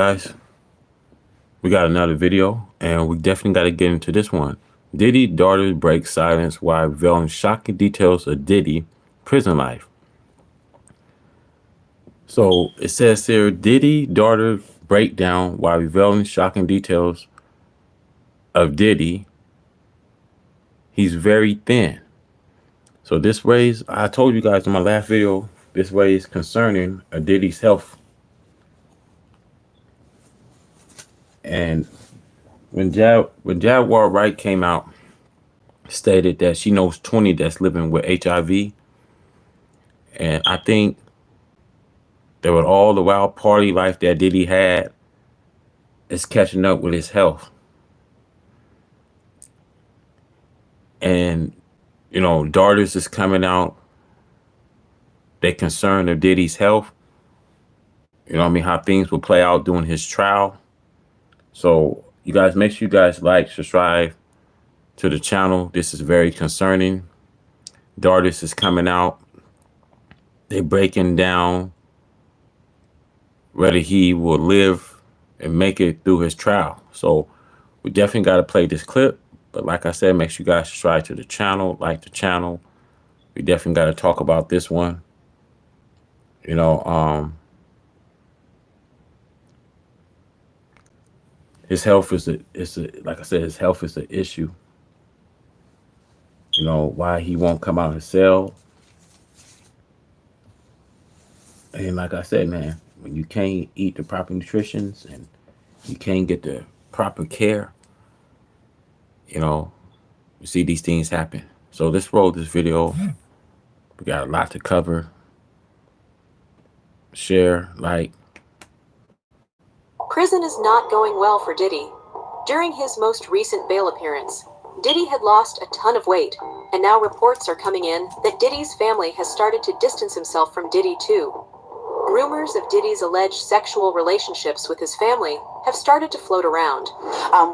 Guys, we got another video, and we definitely got to get into this one. Diddy daughter breaks silence while revealing shocking details of Diddy prison life. So it says here, Diddy daughter breakdown while revealing shocking details of Diddy. He's very thin. So this raise, I told you guys in my last video, this raise concerning Diddy's health. And when Jaguar Wright came out, stated that she knows 20 that's living with HIV. And I think that with all the wild party life that Diddy had, it's catching up with his health. And, daughters is coming out. They concerned of Diddy's health. How things will play out during his trial. So you guys, make sure you guys like, subscribe to the channel. This is very concerning. Daughters is coming out. They breaking down whether he will live and make it through his trial. So we definitely got to play this clip. But like I said, make sure you guys subscribe to the channel, like the channel. We definitely got to talk about this one. His health is like I said, his health is an issue. Why he won't come out of his cell. And like I said, man, when you can't eat the proper nutritions and you can't get the proper care, you see these things happen. So let's roll this video. We got a lot to cover. Share, like. Prison is not going well for Diddy. During his most recent bail appearance, Diddy had lost a ton of weight, and now reports are coming in that Diddy's family has started to distance himself from Diddy too. Rumors of Diddy's alleged sexual relationships with his family have started to float around.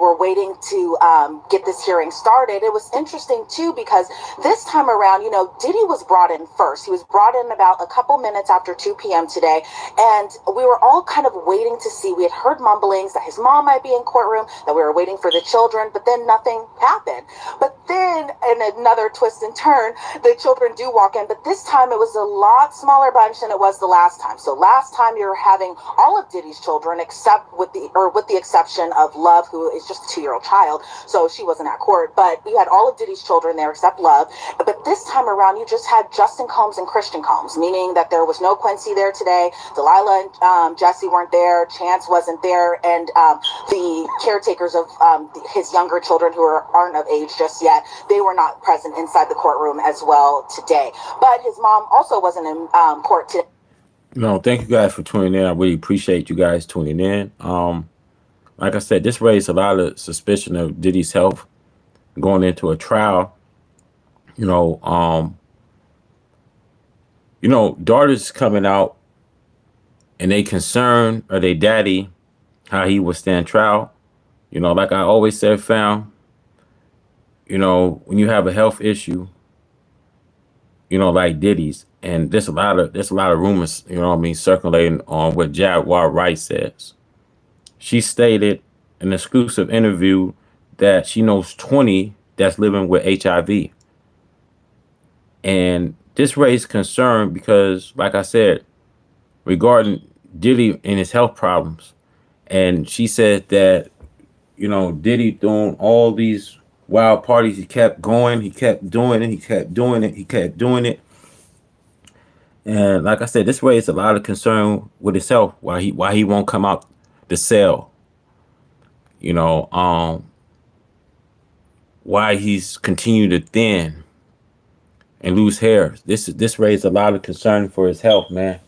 We're waiting to get this hearing started. It was interesting too because this time around, Diddy was brought in first. He was brought in about a couple minutes after 2 p.m. today, and we were all kind of waiting to see. We had heard mumblings that his mom might be in courtroom, that we were waiting for the children, but then nothing happened. But then, in another twist and turn, the children do walk in, but this time it was a lot smaller bunch than it was the last time. So last time you were having all of Diddy's children, except with the exception of Love, who is just a 2-year-old child, so she wasn't at court. But you had all of Diddy's children there except Love. But this time around, you just had Justin Combs and Christian Combs, meaning that there was no Quincy there today. Delilah and Jesse weren't there. Chance wasn't there, and the caretakers of his younger children, who aren't of age just yet, they were not present inside the courtroom as well today. But his mom also wasn't in court today. Thank you guys for tuning in. I really appreciate you guys tuning in. Like I said, this raised a lot of suspicion of Diddy's health going into a trial. Daughters coming out and they concern or they daddy how he would stand trial. Like I always said, fam, when you have a health issue, like Diddy's, and there's a lot of rumors, circulating on what Jaguar Wright says. She stated in an exclusive interview that she knows 20 that's living with HIV. And this raised concern because, like I said, regarding Diddy and his health problems. And she said that, Diddy doing all these wild parties, he kept going, he kept doing it, he kept doing it, he kept doing it. And like I said, this raised a lot of concern with his health, why he won't come out the cell. Why he's continued to thin and lose hair. This raised a lot of concern for his health, man,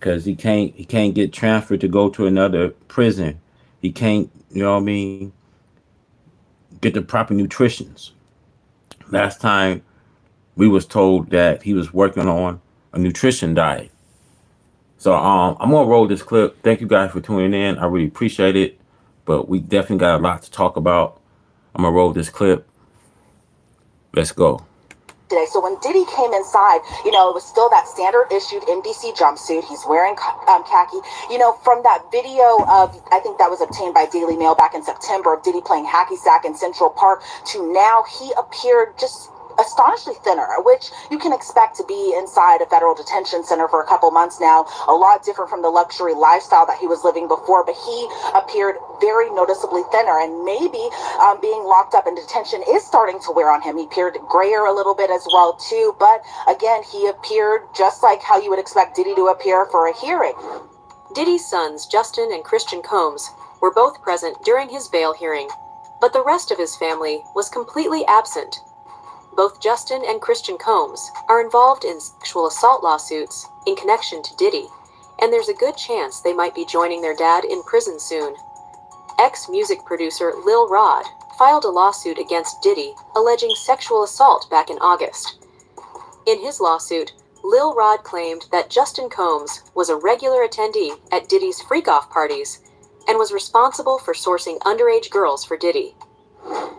because he can't get transferred to go to another prison. He can't, get the proper nutritions. Last time we was told that he was working on a nutrition diet. So I'm gonna roll this clip. Thank you guys for tuning in. I really appreciate it. But we definitely got a lot to talk about. I'm gonna roll this clip. Let's go. today. So when Diddy came inside, it was still that standard issued NBC jumpsuit. He's wearing khaki. From that video of, I think that was obtained by Daily Mail back in September, of Diddy playing hacky sack in Central Park, to now he appeared just astonishingly thinner, which you can expect to be inside a federal detention center for a couple months now. A lot different from the luxury lifestyle that he was living before, but he appeared very noticeably thinner, and maybe being locked up in detention is starting to wear on him. He appeared grayer a little bit as well too, but again, he appeared just like how you would expect Diddy to appear for a hearing. Diddy's sons, Justin and Christian Combs, were both present during his bail hearing, but the rest of his family was completely absent. Both Justin and Christian Combs are involved in sexual assault lawsuits in connection to Diddy, and there's a good chance they might be joining their dad in prison soon. Ex-music producer Lil Rod filed a lawsuit against Diddy alleging sexual assault back in August. In his lawsuit, Lil Rod claimed that Justin Combs was a regular attendee at Diddy's freak-off parties and was responsible for sourcing underage girls for Diddy.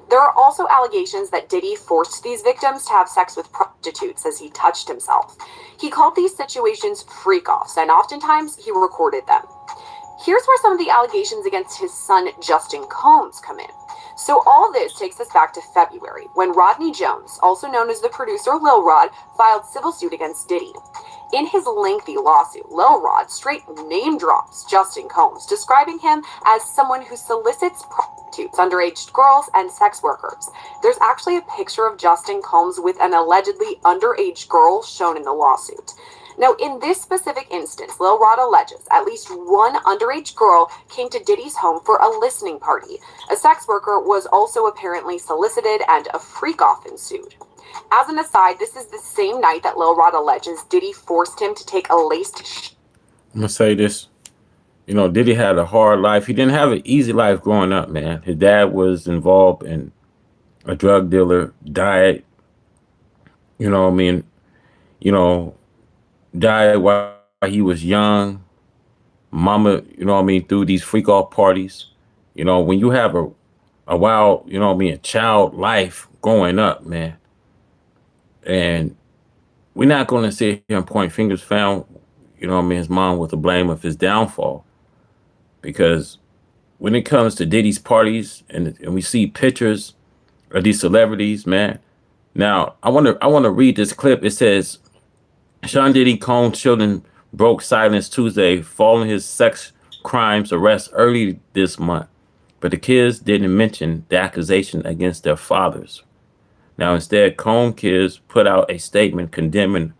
There are also allegations that Diddy forced these victims to have sex with prostitutes as he touched himself. He called these situations freak-offs, and oftentimes he recorded them. Here's where some of the allegations against his son Justin Combs come in. So all this takes us back to February, when Rodney Jones, also known as the producer Lil Rod, filed civil suit against Diddy. In his lengthy lawsuit, Lil Rod straight name drops Justin Combs, describing him as someone who solicits prostitutes, underage girls, and sex workers. There's actually a picture of Justin Combs with an allegedly underage girl shown in the lawsuit. Now, in this specific instance, Lil Rod alleges at least one underage girl came to Diddy's home for a listening party. A sex worker was also apparently solicited, and a freak-off ensued. As an aside, this is the same night that Lil Rod alleges Diddy forced him to take a laced I'm gonna say this. Diddy had a hard life. He didn't have an easy life growing up, man. His dad was involved in a drug dealer, died, you know what I mean, you know, died while he was young. Mama, through these freak off parties. When you have a wild, a child life growing up, man. And we're not gonna sit here and point fingers, found, his mom was to blame of his downfall. Because when it comes to Diddy's parties and we see pictures of these celebrities, man. Now I want to read this clip. It says Sean Diddy Combs' children broke silence Tuesday following his sex crimes arrest early this month, but the kids didn't mention the accusation against their fathers. Now instead, Combs kids put out a statement condemning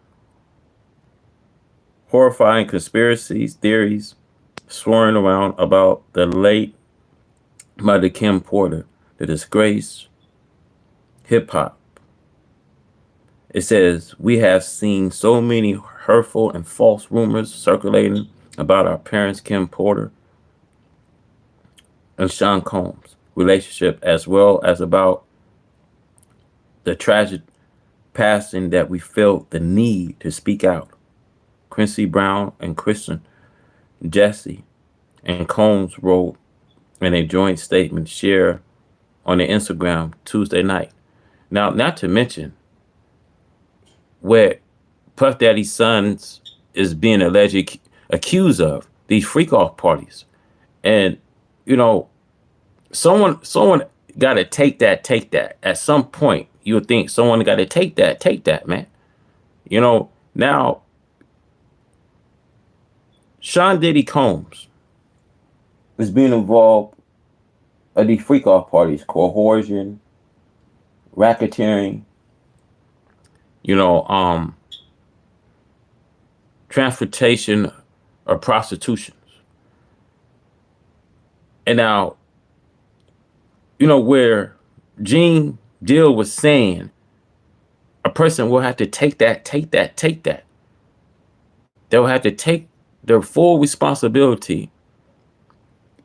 horrifying conspiracies theories swirling around about the late Mother Kim Porter, the disgrace hip hop. It says, we have seen so many hurtful and false rumors circulating about our parents, Kim Porter and Sean Combs' relationship, as well as about the tragic passing, that we felt the need to speak out. Quincy Brown and Christian Jesse and Combs wrote in a joint statement shared on their Instagram Tuesday night. Now, not to mention where Puff Daddy's sons is being allegedly accused of these freak off parties. And, someone got to take that. At some point, you would think someone got to take that, man. Now, Sean Diddy Combs is being involved in these freak off parties, coercion, racketeering, transportation of prostitutions. And now, where Gene Deal was saying a person will have to take that. They'll have to take their full responsibility,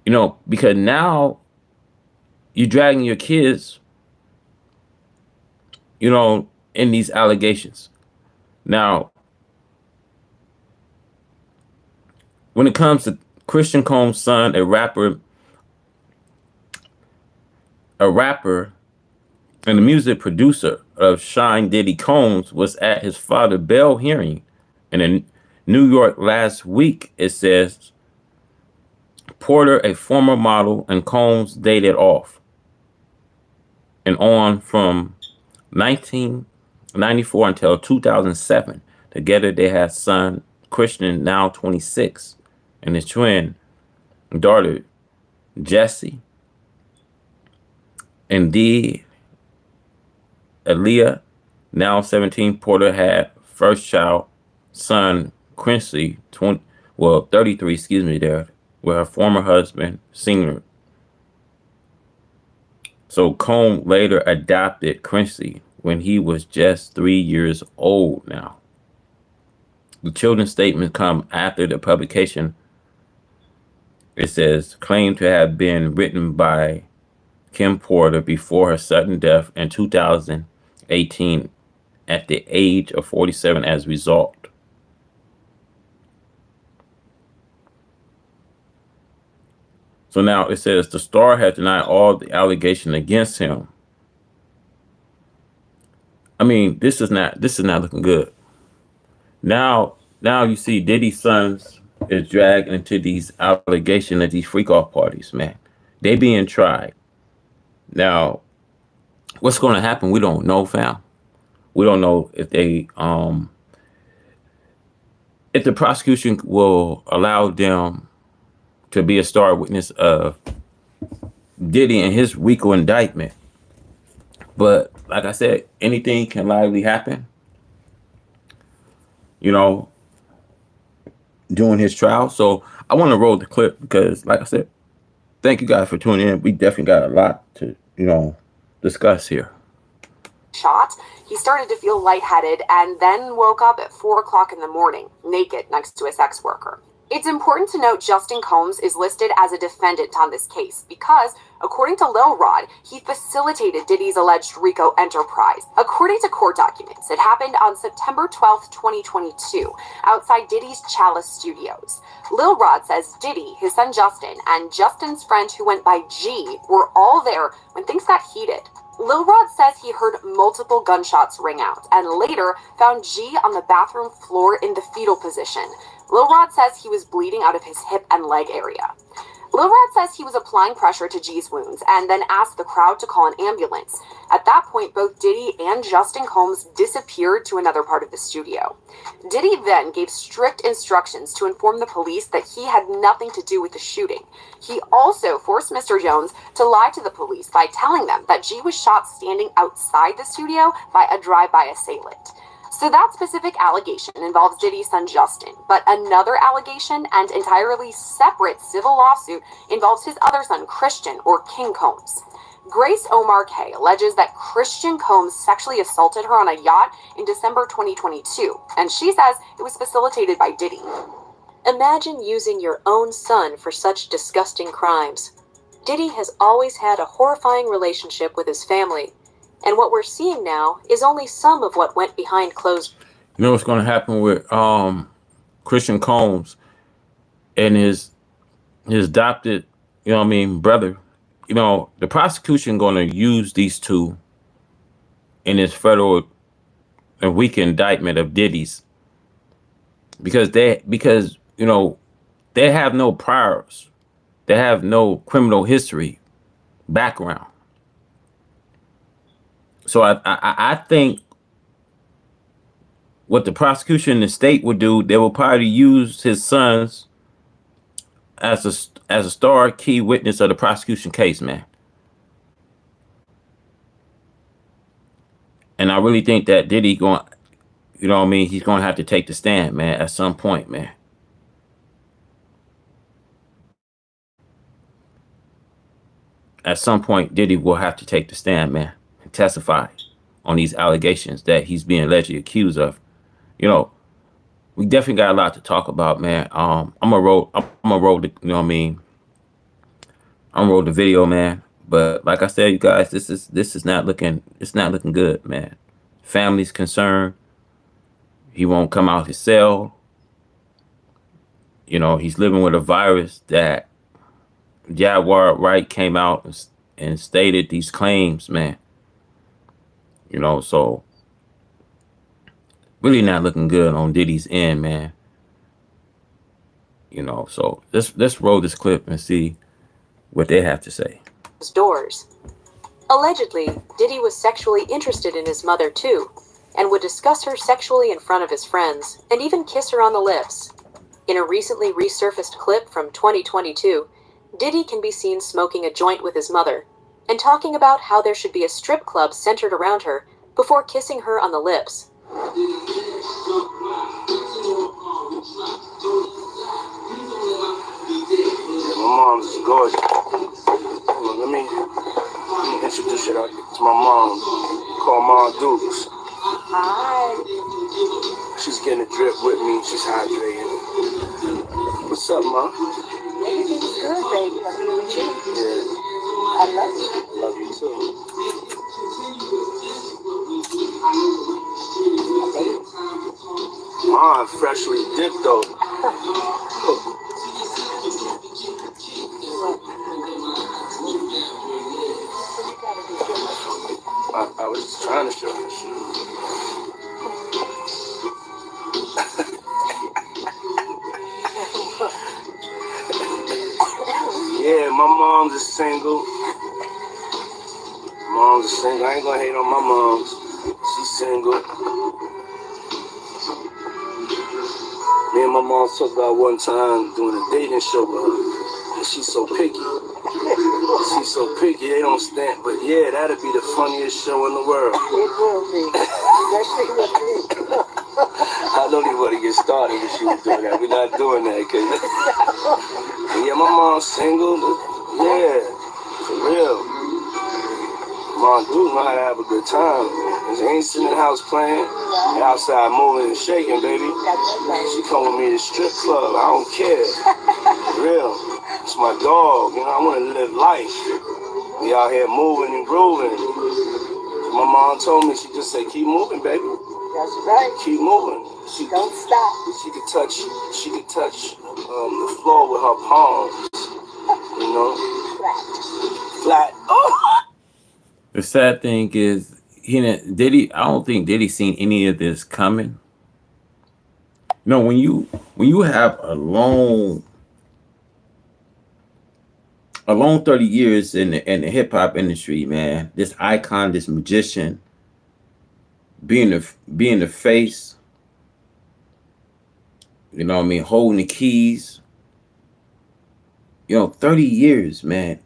because now you're dragging your kids, in these allegations. Now, when it comes to Christian Combs' son, a rapper, And the music producer of Shine Diddy Combs was at his father bail hearing in New York last week. It says Porter, a former model, and Combs dated off and on from 1994 until 2007. Together, they had son Christian, now 26, and his twin daughter Jessie. And Aaliyah, now 17. Porter had first child, son Quincy, 33, excuse me, there, with her former husband, singer. So Combs later adopted Quincy when he was just 3 years old now. The children's statement come after the publication. It says, claimed to have been written by Kim Porter before her sudden death in 2018 at the age of 47 as a result. So now it says the star has denied all the allegations against him. I mean, this is not looking good. Now you see Diddy's sons is dragged into these allegations at these freak off parties, man. They being tried. Now, what's going to happen? We don't know, fam. We don't know if the prosecution will allow them to be a star witness of Diddy and his RICO indictment. But like I said, anything can likely happen, during his trial. So I want to roll the clip because, like I said, thank you guys for tuning in. We definitely got a lot to, discuss here. Shot, he started to feel lightheaded and then woke up at 4 o'clock in the morning, naked next to a sex worker. It's important to note Justin Combs is listed as a defendant on this case because, according to Lil Rod, he facilitated Diddy's alleged RICO enterprise. According to court documents, it happened on September 12th, 2022, outside Diddy's Chalice Studios. Lil Rod says Diddy, his son Justin, and Justin's friend who went by G were all there when things got heated. Lil Rod says he heard multiple gunshots ring out and later found G on the bathroom floor in the fetal position. Lil Rod says he was bleeding out of his hip and leg area. Lil Rod says he was applying pressure to G's wounds and then asked the crowd to call an ambulance. At that point, both Diddy and Justin Combs disappeared to another part of the studio. Diddy then gave strict instructions to inform the police that he had nothing to do with the shooting. He also forced Mr. Jones to lie to the police by telling them that G was shot standing outside the studio by a drive-by assailant. So that specific allegation involves Diddy's son Justin, but another allegation and entirely separate civil lawsuit involves his other son Christian, or King Combs. Grace Omar K alleges that Christian Combs sexually assaulted her on a yacht in December 2022, and she says it was facilitated by Diddy. Imagine using your own son for such disgusting crimes. Diddy has always had a horrifying relationship with his family. And what we're seeing now is only some of what went behind closed. You know what's going to happen with Christian Combs and his adopted, brother. The prosecution going to use these two in this federal and weak indictment of Diddy's because they have no priors, they have no criminal history background. So I think what the prosecution and the state would do, they will probably use his sons as a star key witness of the prosecution case, man. And I really think that Diddy he's going to have to take the stand, man, at some point, man. At some point, Diddy will have to take the stand, man. Testify on these allegations that he's being allegedly accused of. We definitely got a lot to talk about, man. I'm gonna roll the, I'm gonna roll the video, man. But like I said, you guys, this is not looking good, man. Family's concerned. He won't come out his cell. He's living with a virus that Jaguar Wright came out and stated these claims, man. So really not looking good on Diddy's end, man. So let's roll this clip and see what they have to say. Doors. Allegedly, Diddy was sexually interested in his mother too, and would discuss her sexually in front of his friends, and even kiss her on the lips. In a recently resurfaced clip from 2022, Diddy can be seen smoking a joint with his mother, and talking about how there should be a strip club centered around her before kissing her on the lips. My mom's is gorgeous. Hold on, let me introduce you to my mom. Called Mom Dukes. Hi. She's getting a drip with me. She's hydrating. What's up, Mom? Everything's good, baby. I'm here with you. Yeah. I love you. Love you too. Mom, freshly dipped though. I was just trying to show her shit. Yeah, my mom's is single. Mom's is single. I ain't gonna hate on my mom's. She's single. Me and my mom talked about one time doing a dating show with her. And she's so picky. She's so picky, they don't stand. But yeah, that'd be the funniest show in the world. It will be. Especially with me. I don't even want to get started when she was doing that. We're not doing that, cause yeah, my mom's single. Yeah, for real. Mom do know how to have a good time. Cause ain't sitting in the house playing. They outside moving and shaking, baby. She come with me to the strip club. I don't care. For real. It's my dog. I want to live life. We out here moving and grooving. My mom told me, she just said, keep moving, baby. That's right. Keep moving. Don't stop. She could touch the floor with her palms. Flat. Oh. The sad thing is, Diddy. I don't think Diddy seen any of this coming. When you have a long 30 years in the hip hop industry, man, this icon, this magician, being the face, holding the keys, 30 years, man,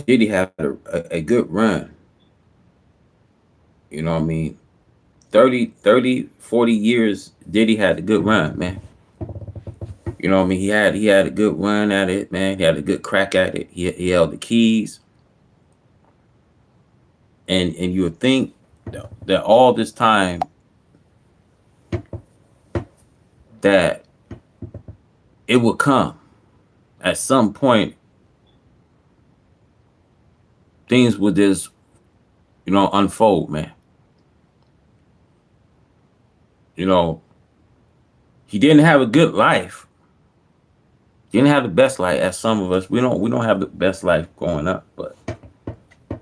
Diddy had a good run. 30, 40 years, Diddy had a good run, man. He had a good run at it, man. He had a good crack at it. He held the keys. And you would think that all this time that it would come at some point, things would just unfold, man. He didn't have a good life. He didn't have the best life, as some of us. We don't have the best life growing up, but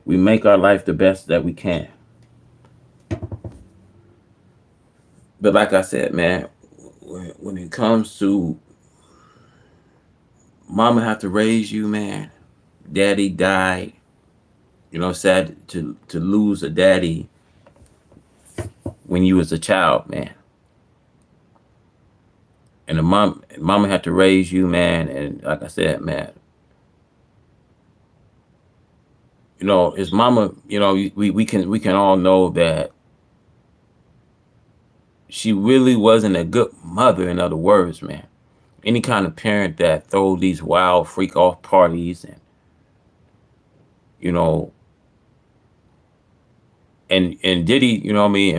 we make our life the best that we can. But like I said, man, when it comes to mama have to raise you, man. Daddy died. Sad to lose a daddy when you was a child, man. And the mama had to raise you, man. And like I said, man, his mama, we can all know that she really wasn't a good mother, in other words, man. Any kind of parent that throw these wild freak off parties and and Diddy, in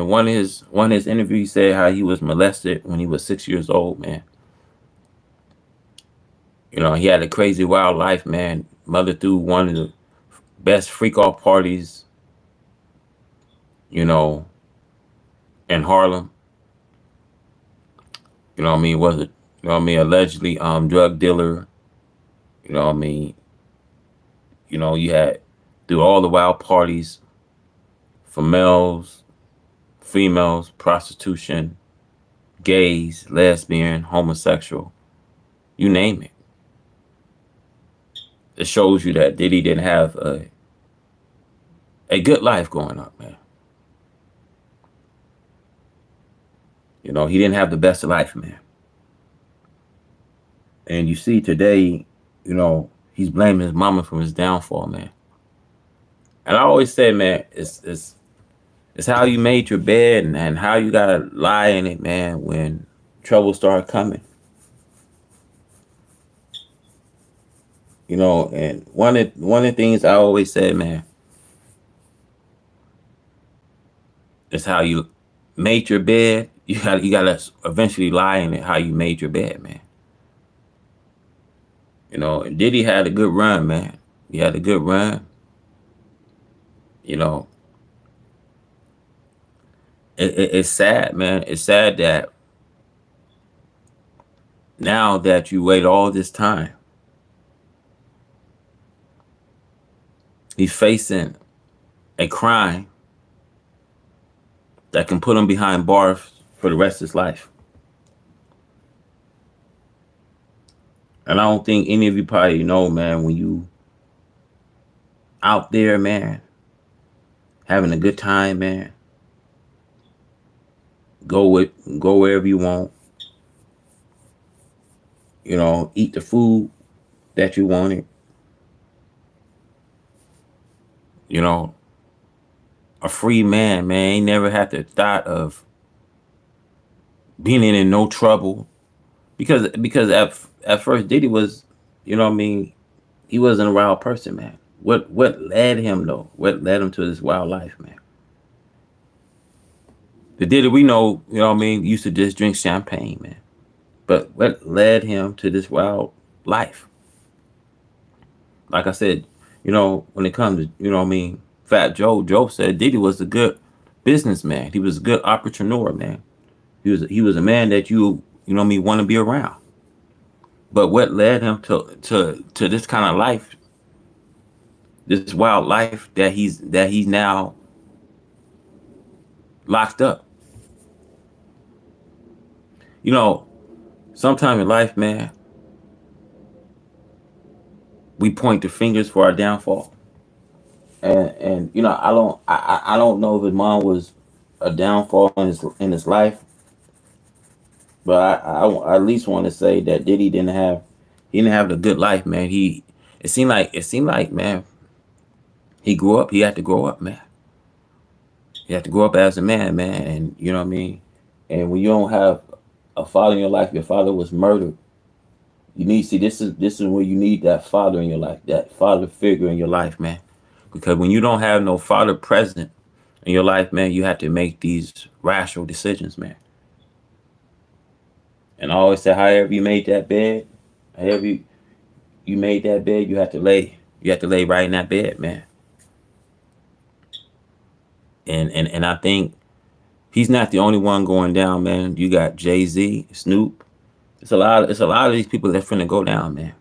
one of his interviews, he said how he was molested when he was 6 years old, man. He had a crazy wild life, man. Mother threw one of the best freak off parties, in Harlem. Was it, allegedly drug dealer. You had through all the wild parties, for males, females, prostitution, gays, lesbian, homosexual, you name it. It shows you that Diddy didn't have a good life growing up, man. You know, he didn't have the best of life, man. And you see today, you know, he's blaming his mama for his downfall, man. And I always say, man, it's how you made your bed and how you gotta lie in it, man, when trouble start coming. You know, and one of the things I always say, man, is how you made your bed. You gotta eventually lie in it how you made your bed, man. You know, and Diddy had a good run, man. He had a good run. You know, it's sad, man. It's sad that now that you wait all this time, he's facing a crime that can put him behind bars for the rest of his life. And I don't think any of you probably know, man, when you out there, man, having a good time, man, go wherever you want, you know, eat the food that you wanted, you know, a free man, man, ain't never had the thought of being in no trouble. Because at first Diddy was, you know what I mean, he wasn't a wild person, man. What led him though? What led him to this wild life, man? The Diddy we know, you know what I mean, used to just drink champagne, man. But what led him to this wild life? Like I said, you know, when it comes to, you know what I mean, Fat Joe said Diddy was a good businessman. He was a good entrepreneur, man. He was a man that you know what I mean, want to be around. But what led him to this kind of life, this wild life that he's now locked up? You know, sometime in life, man, we point the fingers for our downfall. And you know, I don't know if his mom was a downfall in his life, but I at least want to say that Diddy didn't have a good life, man. It seemed like man, he grew up. He had to grow up, man. He had to grow up as a man, man, and you know what I mean. And when you don't have a father in your life, your father was murdered. You need see this is where you need that father in your life, that father figure in your life, man. Because when you don't have no father present in your life, man, you have to make these rational decisions, man. And I always say, however you made that bed, however you made that bed, you have to lay right in that bed, man. And I think he's not the only one going down, man. You got Jay-Z, Snoop. It's a lot of these people that finna go down, man.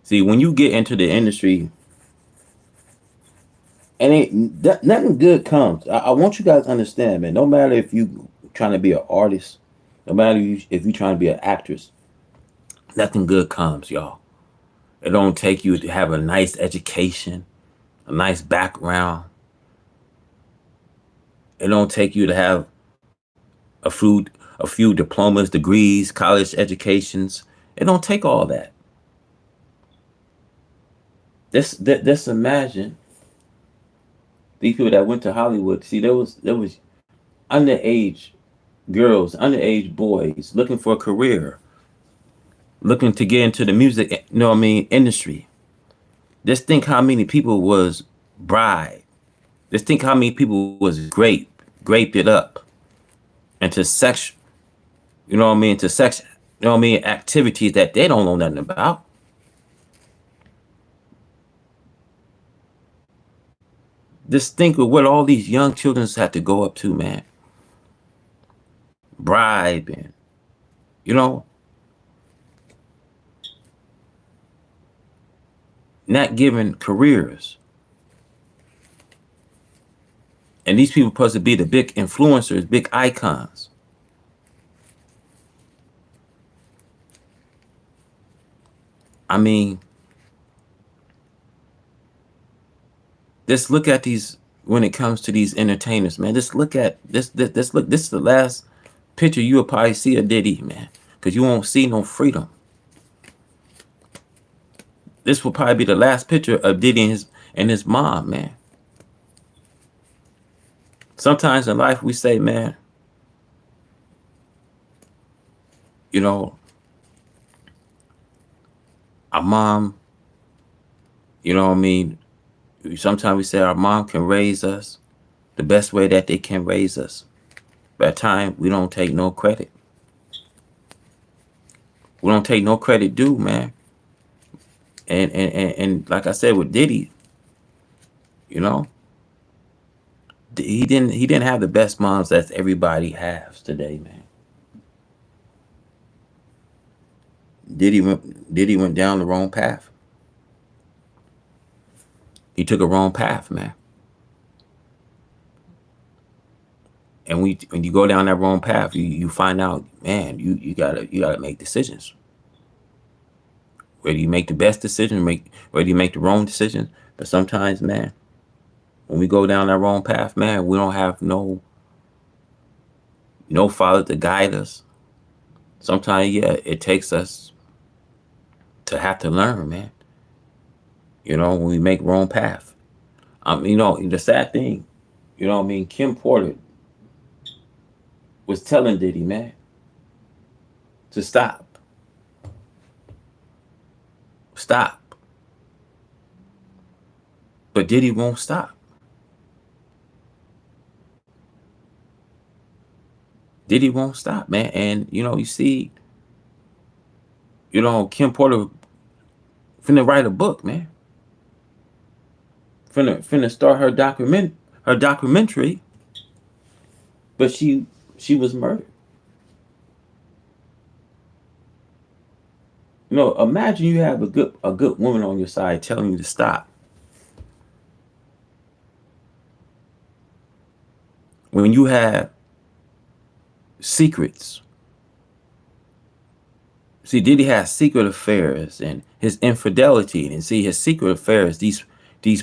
See, when you get into the industry, and nothing good comes. I want you guys to understand, man. No matter if you trying to be an artist, no matter if you trying to be an actress, nothing good comes, y'all. It don't take you to have a nice education, a nice background. It don't take you to have a few diplomas, degrees, college educations. It don't take all that. Just imagine these people that went to Hollywood. See, there was underage girls, underage boys looking for a career, looking to get into the music, you know what I mean, industry. Just think how many people was bribed. Just think how many people was graped it up into sex, you know what I mean, into sex, you know what I mean, activities that they don't know nothing about. Just think of what all these young children have to go up to, man. Bribe and, you know, not given careers. And these people supposed to be the big influencers, big icons. I mean, just look at these when it comes to these entertainers, man. Just look at this. Look, this is the last picture you will probably see of Diddy, man, because you won't see no freedom. This will probably be the last picture of Diddy and his mom, man. Sometimes in life we say, man, you know, our mom, you know what I mean? Sometimes we say our mom can raise us the best way that they can raise us. By the time we don't take no credit. We don't take no credit due, man. And like I said with Diddy, you know, he didn't have the best moms that everybody has today, man. Diddy went down the wrong path. He took a wrong path, man. And when you go down that wrong path, you find out, man, you gotta make decisions. Whether you make the best decision, whether you make the wrong decision. But sometimes, man, when we go down that wrong path, man, we don't have no father to guide us. Sometimes, yeah, it takes us to have to learn, man. You know, when we make wrong path. You know, the sad thing, you know what I mean? Kim Porter was telling Diddy, man, to stop. Stop. But Diddy won't stop. Diddy won't stop, man. And, you know, you see, you know, Kim Porter finna write a book, man. Finna start her documentary, but she was murdered. You know, imagine you have a good woman on your side telling you to stop. When you have secrets. See, Diddy has secret affairs and his infidelity, and see his secret affairs, these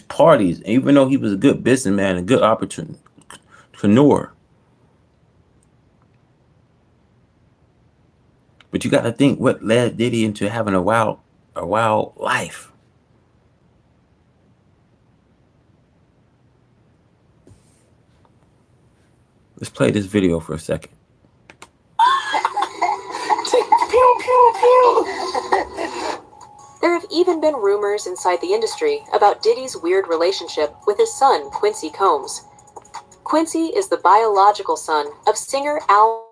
parties, even though he was a good businessman, a good entrepreneur. But you got to think what led Diddy into having a wild life. Let's play this video for a second. Pew, pew, pew. There have even been rumors inside the industry about Diddy's weird relationship with his son, Quincy Combs. Quincy is the biological son of singer Al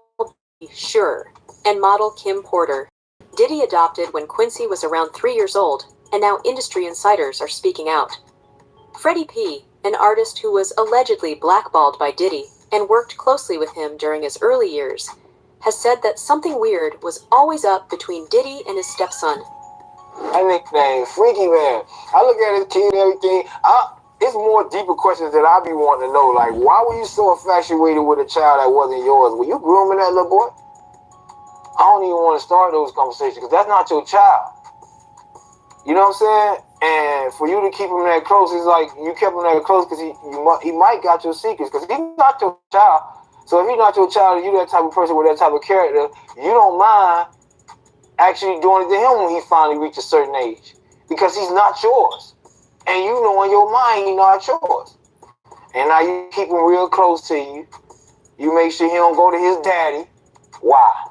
Sure and model Kim Porter. Diddy adopted when Quincy was around 3 years old, and now industry insiders are speaking out. Freddie P., an artist who was allegedly blackballed by Diddy and worked closely with him during his early years, has said that something weird was always up between Diddy and his stepson. That nickname, Freaky Man. I look at his kid and everything. It's more deeper questions that I be wanting to know. Like, why were you so infatuated with a child that wasn't yours? Were you grooming that little boy? I don't even want to start those conversations because that's not your child. You know what I'm saying? And for you to keep him that close, it's like you kept him that close because he might got your secrets because he's not your child. So if he's not your child and you that type of person with that type of character, you don't mind actually doing it to him when he finally reaches a certain age because he's not yours. And you know in your mind he's not yours. And now you keep him real close to you. You make sure he don't go to his daddy. Why?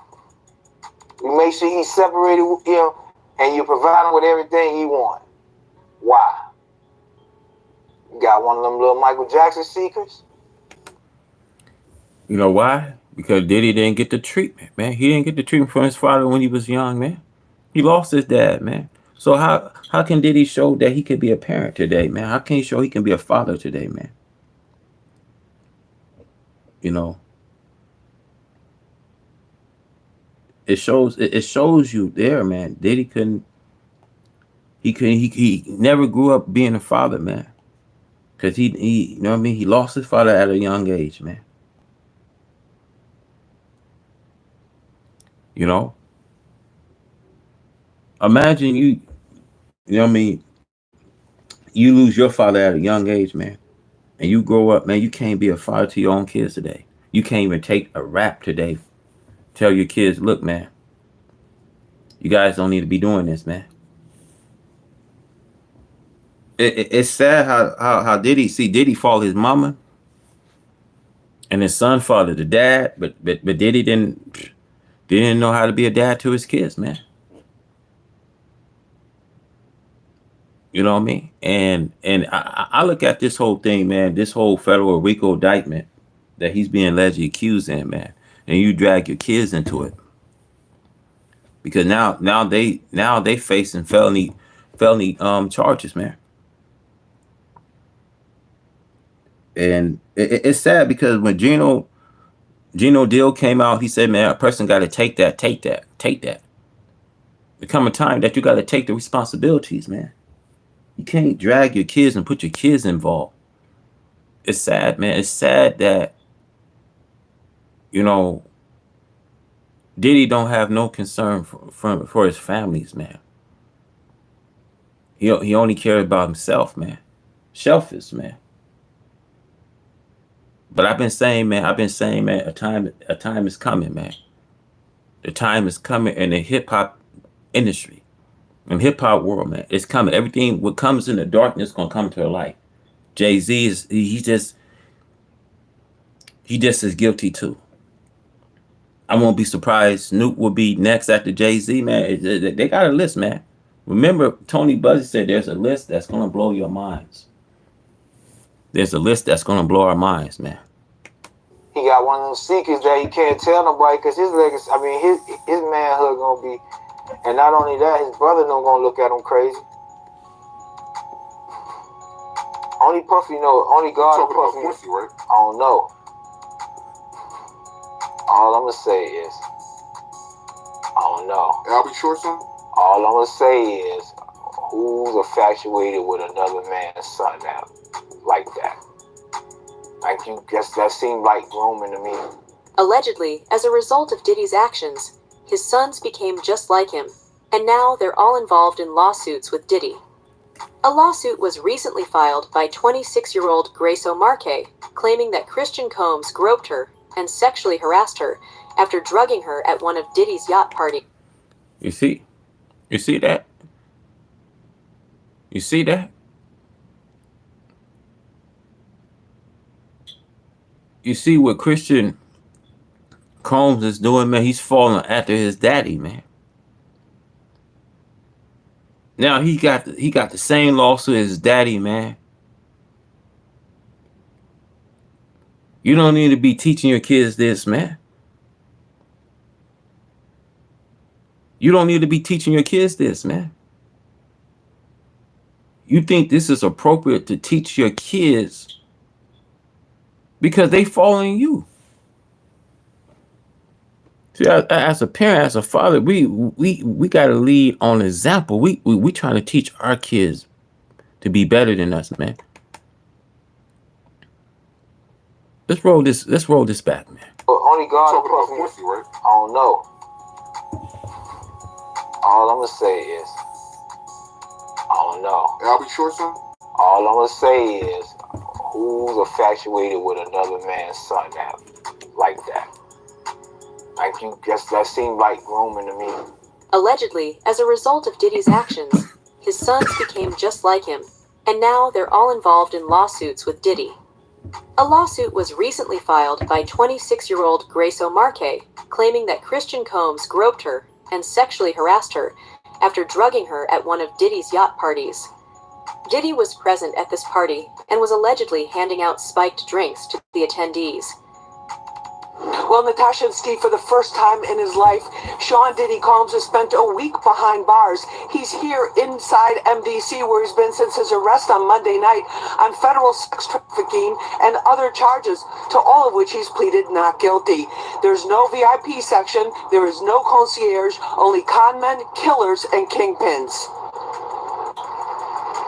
You make sure he's separated with him and you provide him with everything he wants. Why? You got one of them little Michael Jackson secrets? You know why? Because Diddy didn't get the treatment, man. He didn't get the treatment from his father when he was young, man. He lost his dad, man. So how can Diddy show that he can be a parent today, man? How can he show he can be a father today, man? You know, it shows you there, man. Diddy he never grew up being a father, man. Cause he you know what I mean, he lost his father at a young age, man. You know, imagine you know what I mean, you lose your father at a young age, man, and you grow up, man. You can't be a father to your own kids today. You can't even take a rap today. Tell your kids, look, man, you guys don't need to be doing this, man. It's sad how Diddy fought his mama and his son fathered the dad, but Diddy didn't know how to be a dad to his kids, man. You know what I mean? And I look at this whole thing, man. This whole federal RICO indictment that he's being allegedly accused in, man. And you drag your kids into it because now they facing felony charges, man. And it's sad because when Gino Deal came out, he said, man, a person got to take that. There come a time that you got to take the responsibilities, man. You can't drag your kids and put your kids involved. It's sad, man. It's sad that, you know, Diddy don't have no concern for his families, man. He only cares about himself, man. Selfish, man. But I've been saying, man, a time is coming, man. The time is coming in the hip hop industry, in hip hop world, man. It's coming. Everything what comes in the darkness gonna come to the light. Jay-Z is he just as guilty too. I won't be surprised. Snoop will be next after Jay-Z, man. They got a list, man. Remember, Tony Buzzy said there's a list that's gonna blow your minds. There's a list that's gonna blow our minds, man. He got one of them secrets that he can't tell nobody because his legacy, I mean, his manhood gonna be, and not only that, his brother don't gonna look at him crazy. Only Puffy know, only God and Puffy. Puffy, right? I don't know. All I'm gonna say is, I don't know. Albie Short son? All I'm gonna say is, who's infatuated with another man's son now, like that? Like you guess that seemed like grooming to me. Allegedly, as a result of Diddy's actions, his sons became just like him, and now they're all involved in lawsuits with Diddy. A lawsuit was recently filed by 26-year-old Grace O'Marque, claiming that Christian Combs groped her and sexually harassed her after drugging her at one of Diddy's yacht parties. You see that? You see that? You see what Christian Combs is doing, man? He's falling after his daddy, man. Now he got the same lawsuit as his daddy, man. You don't need to be teaching your kids this, man. You don't need to be teaching your kids this, man. You think this is appropriate to teach your kids because they following you. See, as a parent, as a father, we got to lead on example. We trying to teach our kids to be better than us, man. Let's roll this back, man. Only God and Talking Puffy. about Puffy, right? I don't know. All I'm gonna say is, I don't know. Albie Short son? All I'm gonna say is, who's infatuated with another man's son now, like that? Like you guess that seemed like grooming to me. Allegedly, as a result of Diddy's actions, his sons became just like him, and now they're all involved in lawsuits with Diddy. A lawsuit was recently filed by 26-year-old Grace O'Marque, claiming that Christian Combs groped her and sexually harassed her after drugging her at one of Diddy's yacht parties. Diddy was present at this party and was allegedly handing out spiked drinks to the attendees. Well, Natasha and Steve, for the first time in his life, Sean Diddy Combs has spent a week behind bars. He's here inside MDC, where he's been since his arrest on Monday night on federal sex trafficking and other charges, to all of which he's pleaded not guilty. There's no VIP section, there is no concierge, only conmen, killers, and kingpins.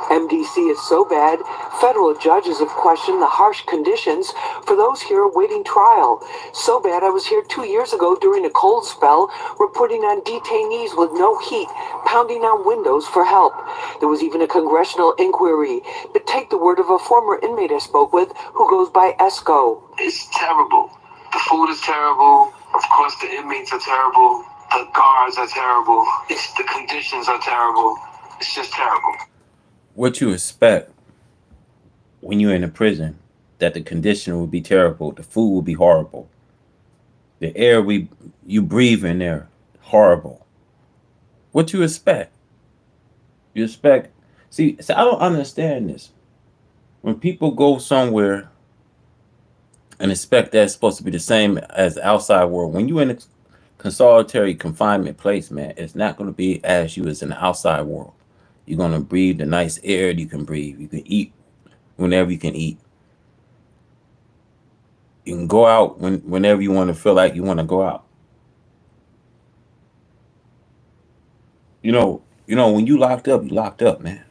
MDC is so bad, Federal judges have questioned the harsh conditions for those here awaiting trial. So bad I was here 2 years ago during a cold spell, reporting on detainees with no heat, pounding on windows for help. There was even a congressional inquiry. But take the word of a former inmate I spoke with who goes by Esco. It's terrible. The food is terrible. Of course, the inmates are terrible. The guards are terrible. The conditions are terrible. It's just terrible. What you expect when you're in a prison, that the condition will be terrible, the food will be horrible, the air you breathe in there, horrible. What you expect? You expect. See, I don't understand this. When people go somewhere and expect that's supposed to be the same as the outside world, when you're in a solitary confinement place, man, it's not going to be as you as in the outside world. You're going to breathe the nice air you can breathe. You can eat whenever you can eat. You can go out whenever you want to feel like you want to go out. When you locked up, man.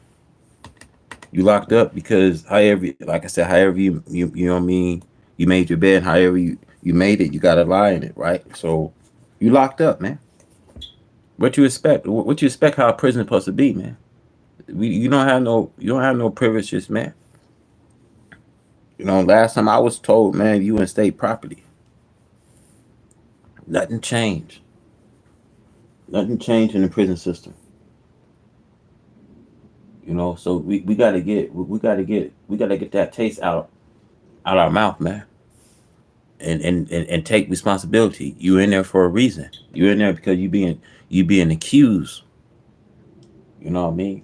You locked up because however, like I said, however you know what I mean, you made your bed, however you made it, you got to lie in it, right? So you locked up, man. What you expect? What you expect how a prison supposed to be, man? You don't have no privileges, man. Last time I was told, man, you in state property. Nothing changed. Nothing changed in the prison system. So we gotta get that taste out our mouth, man. And take responsibility. You in there for a reason. You in there because you being accused. You know what I mean?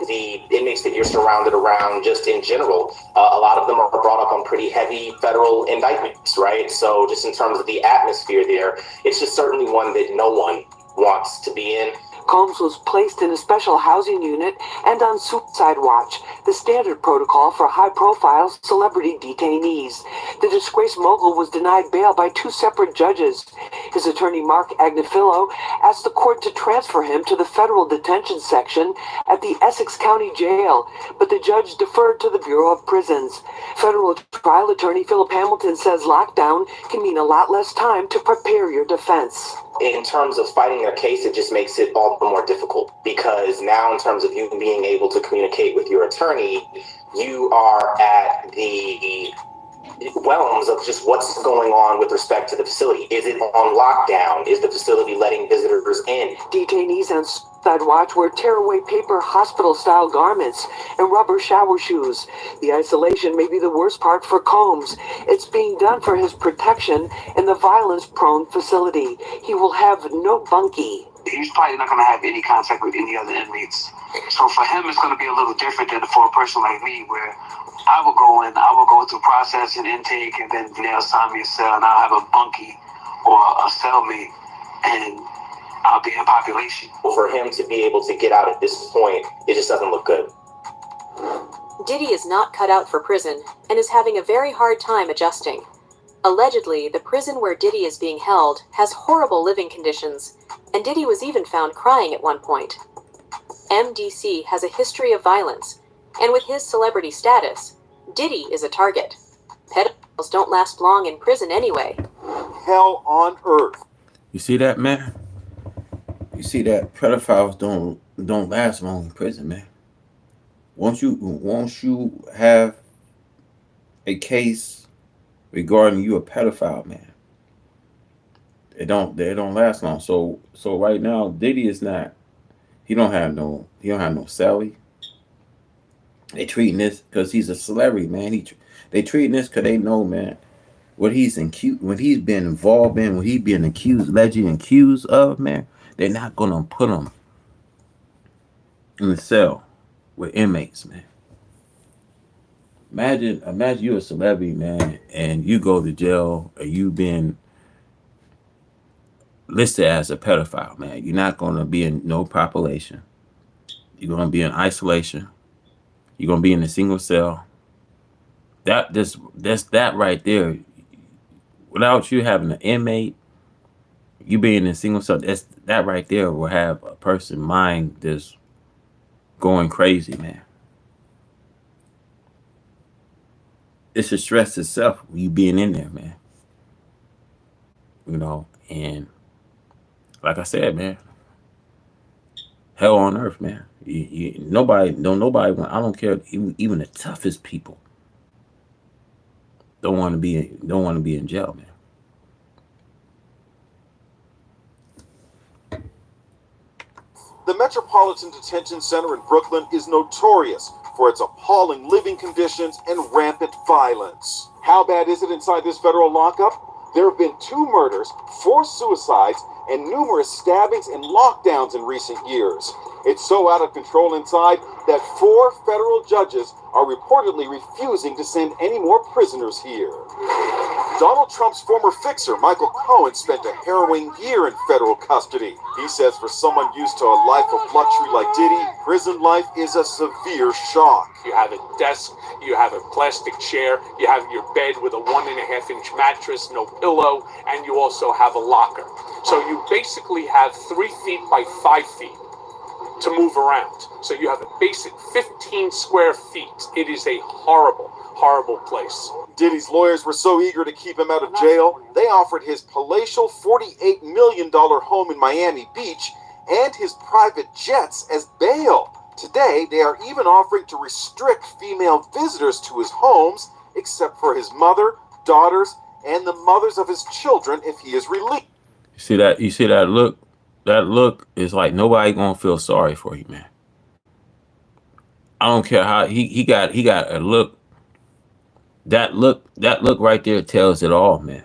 The inmates that you're surrounded around, just in general, a lot of them are brought up on pretty heavy federal indictments, right? So just in terms of the atmosphere there, it's just certainly one that no one wants to be in. Combs was placed in a special housing unit and on suicide watch, the standard protocol for high-profile celebrity detainees. The disgraced mogul was denied bail by 2 separate judges. His attorney, Mark Agnifilo, asked the court to transfer him to the federal detention section at the Essex County Jail, but the judge deferred to the Bureau of Prisons. Federal trial attorney Philip Hamilton says lockdown can mean a lot less time to prepare your defense. In terms of fighting their case, it just makes it all the more difficult, because now in terms of you being able to communicate with your attorney, you are at the realms of just what's going on with respect to the facility. Is it on lockdown? Is the facility letting visitors in? Detainees on suicide watch wear tearaway paper hospital-style garments and rubber shower shoes. The isolation may be the worst part for Combs. It's being done for his protection in the violence-prone facility. He will have no bunkie. He's probably not going to have any contact with any other inmates. So for him, it's going to be a little different than for a person like me, where I will go through process and intake, and then they'll assign me a cell, and I'll have a bunkie or a cellmate, and I'll be in population. For him to be able to get out at this point, it just doesn't look good. Diddy is not cut out for prison and is having a very hard time adjusting. Allegedly, the prison where Diddy is being held has horrible living conditions, and Diddy was even found crying at one point. MDC has a history of violence, and with his celebrity status, Diddy is a target. Pedophiles don't last long in prison anyway. Hell on earth. You see that, man? You see that pedophiles don't last long in prison, man. Once you have a case regarding you a pedophile, man, they don't last long. So right now, Diddy is not. He don't have no salary. They treating this because he's a celebrity, man. They treating this because they know, man, what he's been involved in, what he's been allegedly accused of, man. They're not gonna put him in the cell with inmates, man. Imagine you're a celebrity, man, and you go to jail, or you been listed as a pedophile, man. You're not gonna be in no population. You're gonna be in isolation. You're gonna be in a single cell. That's that right there. Without you having an inmate, you being in a single cell, that right there will have a person mind going crazy, man. It's a stress itself, you being in there, man. And like I said, man, hell on earth, man. Nobody want. I don't care. Even the toughest people don't want to be in jail, man. The Metropolitan Detention Center in Brooklyn is notorious for its appalling living conditions and rampant violence. How bad is it inside this federal lockup? There have been 2 murders, 4 suicides, and numerous stabbings and lockdowns in recent years. It's so out of control inside that 4 federal judges are reportedly refusing to send any more prisoners here. Donald Trump's former fixer, Michael Cohen, spent a harrowing year in federal custody. He says for someone used to a life of luxury like Diddy, prison life is a severe shock. You have a desk, you have a plastic chair, you have your bed with a 1.5-inch mattress, no pillow, and you also have a locker. So you basically have 3 feet by 5 feet to move around. So you have a basic 15 square feet. It is a horrible, horrible place. Diddy's lawyers were so eager to keep him out of jail, they offered his palatial $48 million home in Miami Beach and his private jets as bail. Today, they are even offering to restrict female visitors to his homes, except for his mother, daughters, and the mothers of his children if he is released. You see that look? That look is like nobody gonna feel sorry for you, man. I don't care how he got a look. That look right there tells it all, man.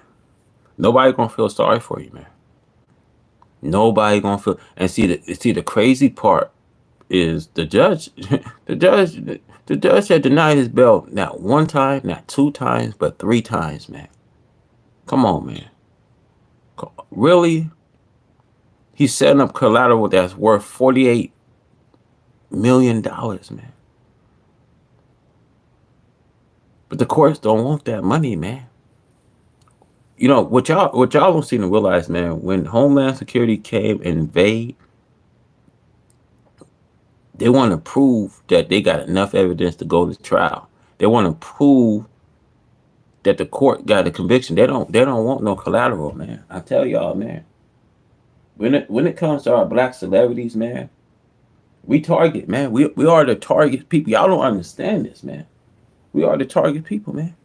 Nobody gonna feel sorry for you, man. Nobody gonna feel. And see the crazy part is the judge, the judge had denied his bail not 1 time, not 2 times, but 3 times, man. Come on, man. Really? He's setting up collateral that's worth $48 million, man. But the courts don't want that money, man. What y'all don't seem to realize, man, when Homeland Security came and invade, they want to prove that they got enough evidence to go to trial. They want to prove that the court got a conviction. They don't want no collateral, man. I tell y'all, man. When it comes to our black celebrities, man, we target, man. We are the target people. Y'all don't understand this, man. We are the target people, man.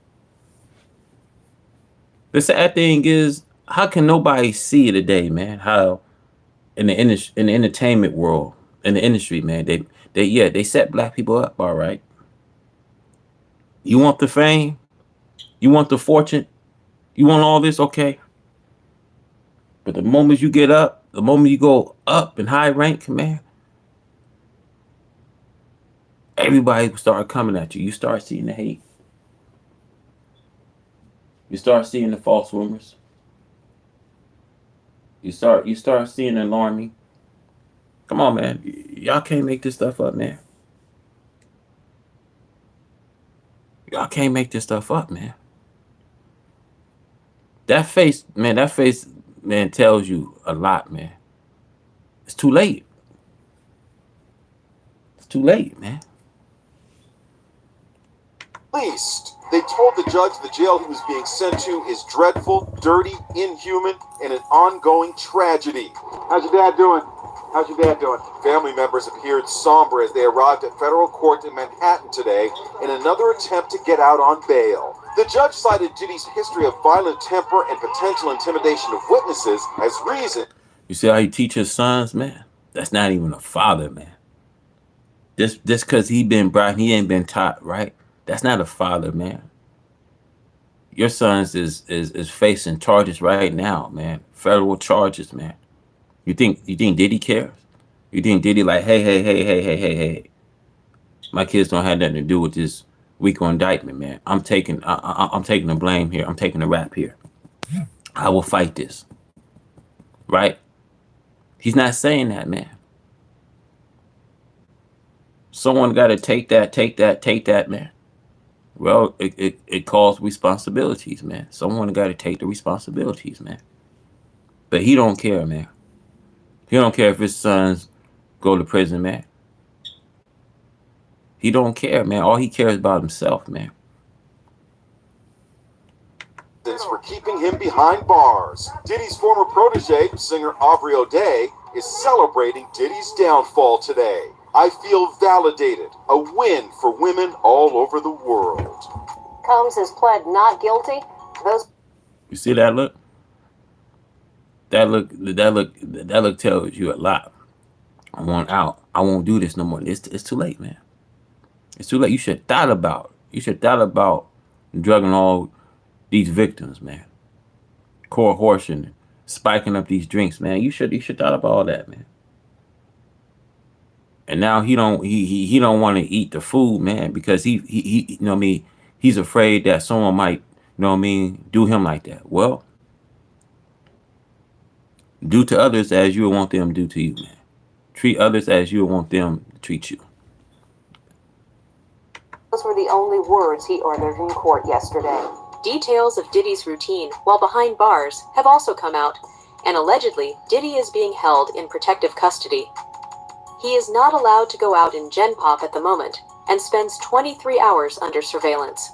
The sad thing is, how can nobody see today, man? How in the entertainment world, in the industry, man, they set black people up, all right. You want the fame, you want the fortune, you want all this, okay. But the moment you get up, the moment you go up in high rank, man, everybody will start coming at you. You start seeing the hate. You start seeing the false rumors. You start seeing the alarming. Come on, man. Y'all can't make this stuff up, man. Y'all can't make this stuff up, man. That face, man, tells you a lot, man. It's too late. It's too late, man. Least, they told the judge the jail he was being sent to is dreadful, dirty, inhuman, and an ongoing tragedy. How's your dad doing? How's your dad doing? Family members appeared somber as they arrived at federal court in Manhattan today in another attempt to get out on bail. The judge cited Diddy's history of violent temper and potential intimidation of witnesses as reason. You see how he teaches sons, man? That's not even a father, man. Just because he ain't been taught, right? That's not a father, man. Your sons is facing charges right now, man. Federal charges, man. You think Diddy cares? You think Diddy like, hey. My kids don't have nothing to do with this weak indictment, man. I'm taking the blame here. I'm taking the rap here. I will fight this. Right? He's not saying that, man. Someone got to take that, man. Well, it calls responsibilities, man. Someone got to take the responsibilities, man. But he don't care, man. He don't care if his sons go to prison, man. He don't care, man. All he cares about himself, man. For keeping him behind bars. Diddy's former protege, singer Aubrey O'Day, is celebrating Diddy's downfall today. I feel validated. A win for women all over the world. Combs has pled not guilty. Those You see that look? That look tells you a lot. I want out. I won't do this no more. It's too late, man. It's too late. You should have thought about. You should have thought about drugging all these victims, man. Coercion, spiking up these drinks, man. You should thought about all that, man. And now he don't want to eat the food, man, because he you know what I mean, he's afraid that someone might, you know what I mean, do him like that. Well, do to others as you would want them to do to you, man. Treat others as you would want them to treat you. were the only words he uttered in court yesterday. Details of Diddy's routine while behind bars have also come out, and allegedly, Diddy is being held in protective custody. He is not allowed to go out in Gen Pop at the moment, and spends 23 hours under surveillance.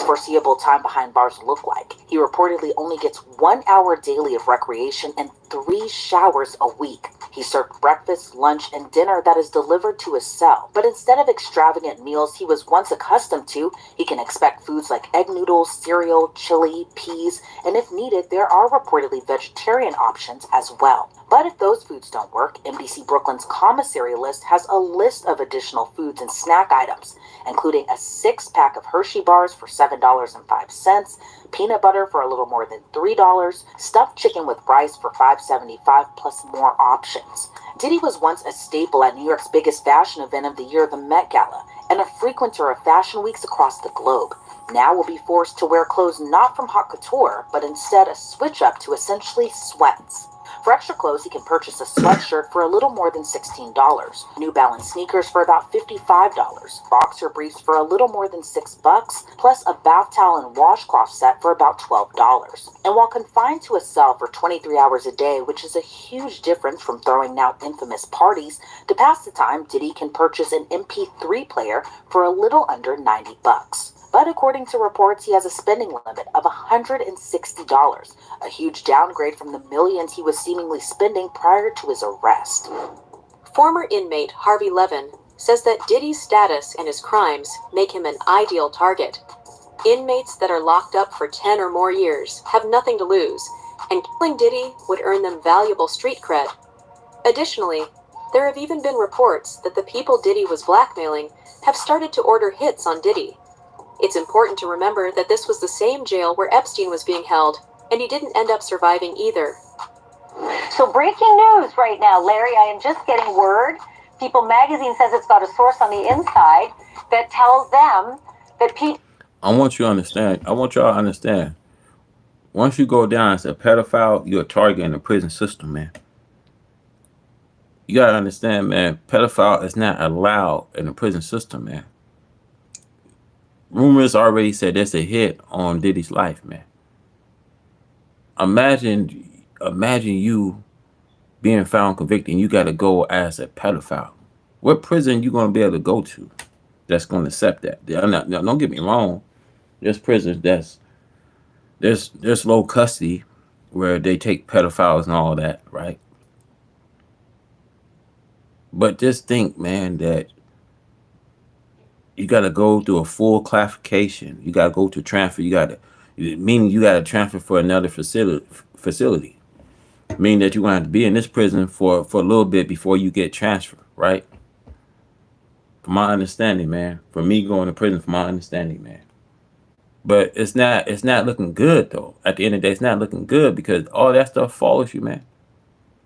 Foreseeable time behind bars look like. He reportedly only gets 1 hour daily of recreation and 3 showers a week. He's served breakfast, lunch, and dinner that is delivered to his cell. But instead of extravagant meals he was once accustomed to, he can expect foods like egg noodles, cereal, chili, peas, and if needed, there are reportedly vegetarian options as well. But if those foods don't work, MDC Brooklyn's commissary list has a list of additional foods and snack items, including a 6-pack of Hershey bars for $7.05, peanut butter for a little more than $3, stuffed chicken with rice for $5.75, plus more options. Diddy was once a staple at New York's biggest fashion event of the year, the Met Gala, and a frequenter of fashion weeks across the globe. Now will be forced to wear clothes not from haute couture, but instead a switch up to essentially sweats. For extra clothes, he can purchase a sweatshirt for a little more than $16, New Balance sneakers for about $55, boxer briefs for a little more than $6, plus a bath towel and washcloth set for about $12. And while confined to a cell for 23 hours a day, which is a huge difference from throwing now infamous parties, to pass the time, Diddy can purchase an MP3 player for a little under $90. But according to reports, he has a spending limit of $160, a huge downgrade from the millions he was seemingly spending prior to his arrest. Former inmate Harvey Levin says that Diddy's status and his crimes make him an ideal target. Inmates that are locked up for 10 or more years have nothing to lose, and killing Diddy would earn them valuable street cred. Additionally, there have even been reports that the people Diddy was blackmailing have started to order hits on Diddy. It's important to remember that this was the same jail where Epstein was being held, and he didn't end up surviving either. So breaking news right now, Larry, I am just getting word. People Magazine says it's got a source on the inside that tells them that people... I want you to understand. I want y'all to understand. Once you go down as a pedophile, you're a target in the prison system, man. You got to understand, man, pedophile is not allowed in the prison system, man. Rumors already said there's a hit on Diddy's life, man. Imagine you being found convicted and you got to go as a pedophile. What prison you going to be able to go to that's going to accept that? Now, don't get me wrong. There's prisons there's low custody where they take pedophiles and all that, right? But just think, man, that you got to go through a full classification. You got to go to transfer. Meaning you got to transfer for another facility. Meaning that you're going to have to be in this prison for a little bit before you get transferred, right? From my understanding, man. For me going to prison, from my understanding, man. But it's not looking good, though. At the end of the day, it's not looking good because all that stuff follows you, man.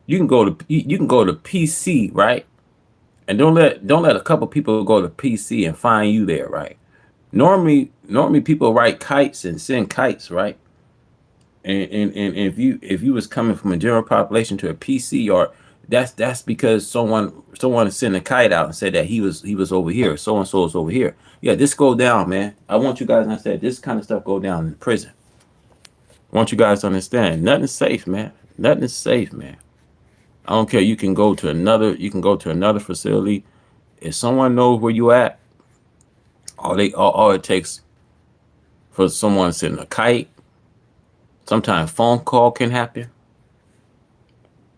You can go to PC, right? And don't let a couple people go to PC and find you there, right? Normally people write kites and send kites, right? And if you was coming from a general population to a PC, or that's because someone sent a kite out and said that he was over here, so and so is over here. Yeah, this go down, man. I want you guys to understand this kind of stuff go down in prison. I want you guys to understand nothing's safe, man. Nothing is safe, man. I don't care. You can go to another facility. If someone knows where you at, All it takes for someone sitting a kite. Sometimes phone call can happen.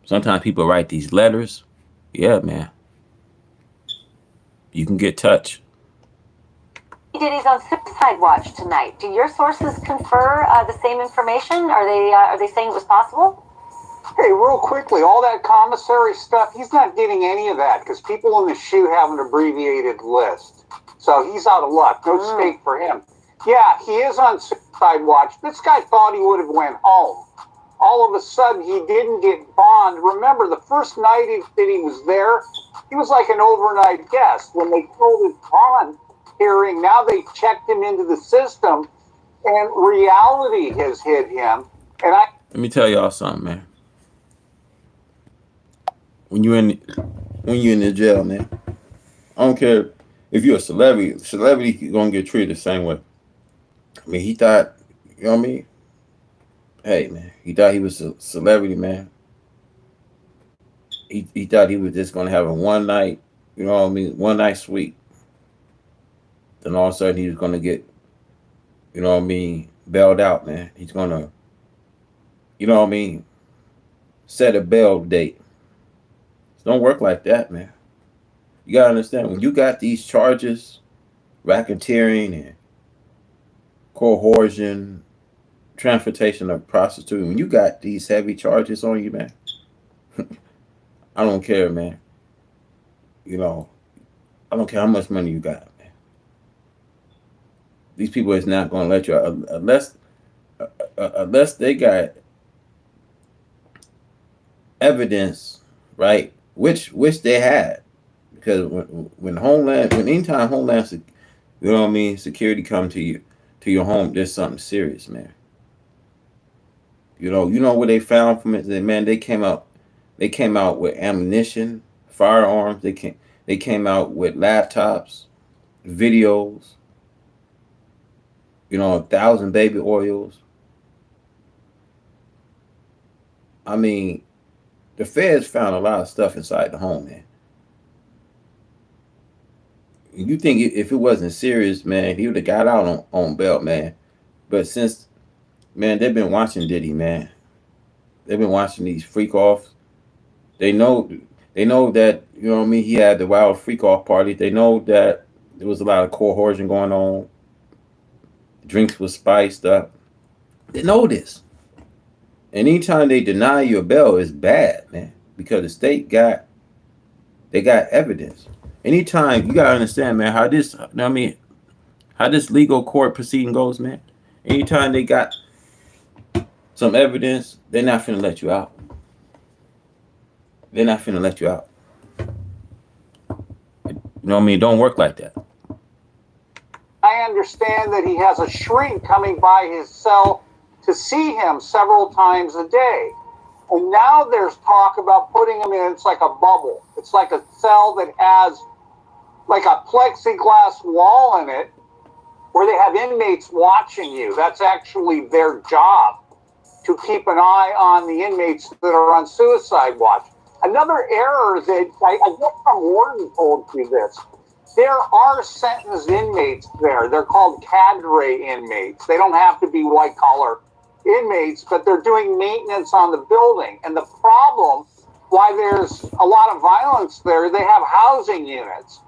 Sometimes people write these letters. Yeah, man. You can get touched. Diddy's on suicide watch tonight. Do your sources confer the same information? Are they saying it was possible? Hey, real quickly, all that commissary stuff, he's not getting any of that because people in the shoe have an abbreviated list. So he's out of luck. No stake for him. Yeah, he is on suicide watch. This guy thought he would have went home. All of a sudden, he didn't get bond. Remember, the first night that he was there, he was like an overnight guest. When they told his bond hearing, now they checked him into the system, and reality has hit him. And let me tell y'all something, man. When you're in the jail, man, I don't care if you're a celebrity. Celebrity gonna get treated the same way. I mean, he thought, you know what I mean? Hey, man, he thought he was a celebrity, man. He thought he was just gonna have a one night, you know what I mean, one night suite. Then all of a sudden he was gonna get, you know what I mean, bailed out, man. He's gonna, you know what I mean, set a bail date. It don't work like that, man. You gotta understand, when you got these charges, racketeering and coercion, transportation of prostitute, when you got these heavy charges on you, man, I don't care, man. You know, I don't care how much money you got, man. These people is not gonna let you out unless they got evidence, right? Which they had, because when anytime Homeland, you know what I mean, security come to your home, there's something serious, man. You know what they found from it, man. They came out with ammunition, firearms. They came out with laptops, videos. 1,000 baby oils. I mean, the feds found a lot of stuff inside the home, man. You think if it wasn't serious, man, he would have got out on bail, man. But since, man, they've been watching Diddy, man. They've been watching these freak offs. They know that, you know what I mean, he had the wild freak off party. They know that there was a lot of coercion going on. Drinks was spiced up. They know this. And anytime they deny you a bail, it's bad, man, because the state got evidence. Anytime, you gotta understand, man, how this legal court proceeding goes, man. Anytime they got some evidence, they're not finna let you out. They're not finna let you out. You know what I mean? Don't work like that. I understand that he has a shrink coming by his cell to see him several times a day. And now there's talk about putting him in, it's like a bubble. It's like a cell that has like a plexiglass wall in it where they have inmates watching you. That's actually their job, to keep an eye on the inmates that are on suicide watch. Another error that I guess some warden told you this. There are sentenced inmates there. They're called cadre inmates. They don't have to be white collar inmates, but they're doing maintenance on the building. And the problem, why there's a lot of violence there, they have housing units.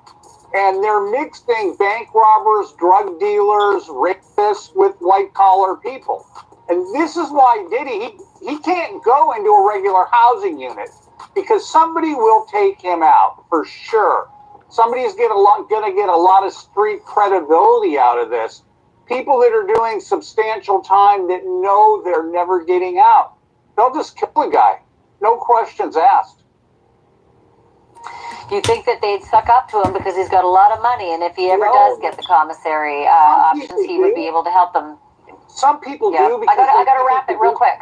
And they're mixing bank robbers, drug dealers, rapists with white collar people. And this is why Diddy, he can't go into a regular housing unit because somebody will take him out for sure. Somebody's going to get a lot of street credibility out of this. People that are doing substantial time that know they're never getting out. They'll just kill a guy. No questions asked. You think that they'd suck up to him because he's got a lot of money, and if he ever does get the commissary options, he would be able to help them. Some people do. Because I got to wrap it real quick.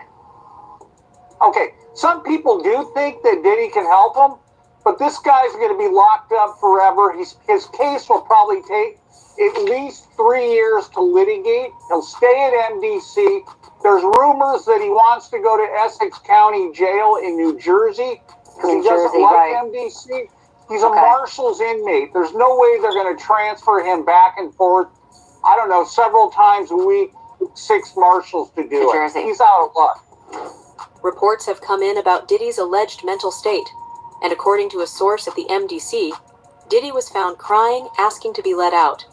Okay. Some people do think that Diddy can help him, but this guy's going to be locked up forever. His case will probably take at least 3 years to litigate. He'll stay at MDC. There's rumors that he wants to go to Essex County Jail in New Jersey because he doesn't like MDC. He's a Marshals inmate. There's no way they're going to transfer him back and forth, I don't know, several times a week, 6 Marshals to do it. Jersey. He's out of luck. Reports have come in about Diddy's alleged mental state, and according to a source at the MDC, Diddy was found crying, asking to be let out.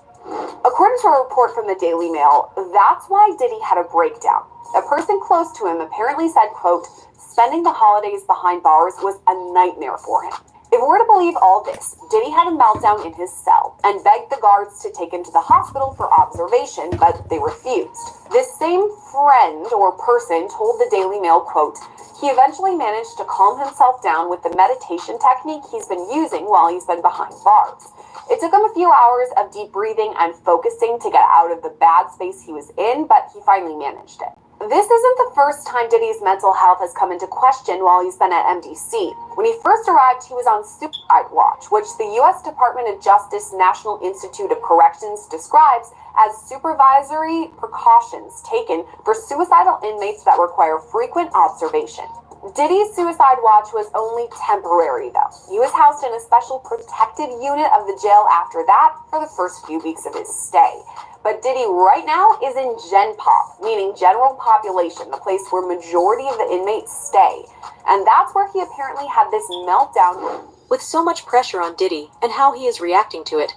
According to a report from the Daily Mail, that's why Diddy had a breakdown. A person close to him apparently said, quote, spending the holidays behind bars was a nightmare for him. If we're to believe all this, Diddy had a meltdown in his cell and begged the guards to take him to the hospital for observation, but they refused. This same friend or person told the Daily Mail, quote, he eventually managed to calm himself down with the meditation technique he's been using while he's been behind bars. It took him a few hours of deep breathing and focusing to get out of the bad space he was in, but he finally managed it. This isn't the first time Diddy's mental health has come into question while he's been at MDC. When he first arrived, he was on suicide watch, which the U.S. Department of Justice National Institute of Corrections describes as supervisory precautions taken for suicidal inmates that require frequent observation. Diddy's suicide watch was only temporary, though. He was housed in a special protected unit of the jail after that for the first few weeks of his stay. But Diddy right now is in Gen Pop, meaning general population, the place where majority of the inmates stay. And that's where he apparently had this meltdown. With so much pressure on Diddy and how he is reacting to it,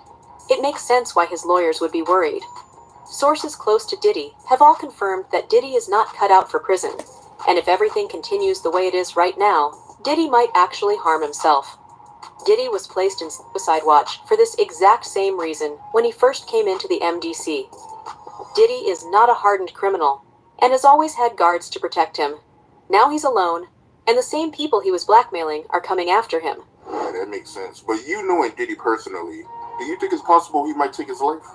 it makes sense why his lawyers would be worried. Sources close to Diddy have all confirmed that Diddy is not cut out for prison, and if everything continues the way it is right now, Diddy might actually harm himself. Diddy was placed in suicide watch for this exact same reason when he first came into the MDC. Diddy is not a hardened criminal and has always had guards to protect him. Now he's alone, and the same people he was blackmailing are coming after him. Yeah, that makes sense. But you knowing Diddy personally, do you think it's possible he might take his life?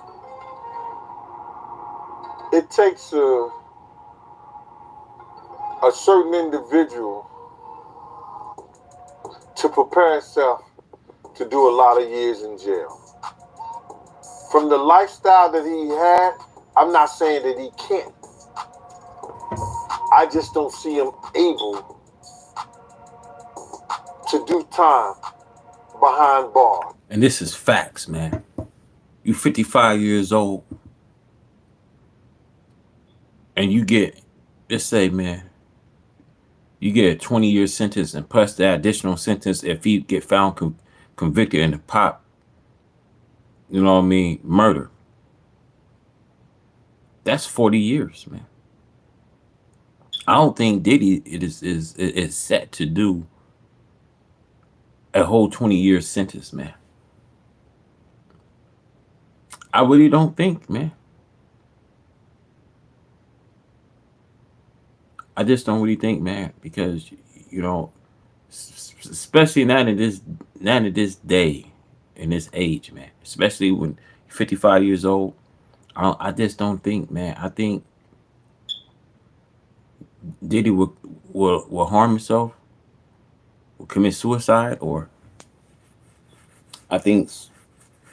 It takes a certain individual to prepare himself to do a lot of years in jail. From the lifestyle that he had, I'm not saying that he can't. I just don't see him able to do time behind bars. And this is facts, man. You 55 years old and you get, let's say, man, you get a 20-year sentence and plus the additional sentence if he get found convicted in the pop, you know what I mean, murder. That's 40 years, man. I don't think Diddy is set to do a whole 20-year sentence, man. I really don't think, man. I just don't really think, man, because, you know, especially not in this day, in this age, man, especially when you're 55 years old, I just don't think, man. I think Diddy will harm himself, will commit suicide, or I think,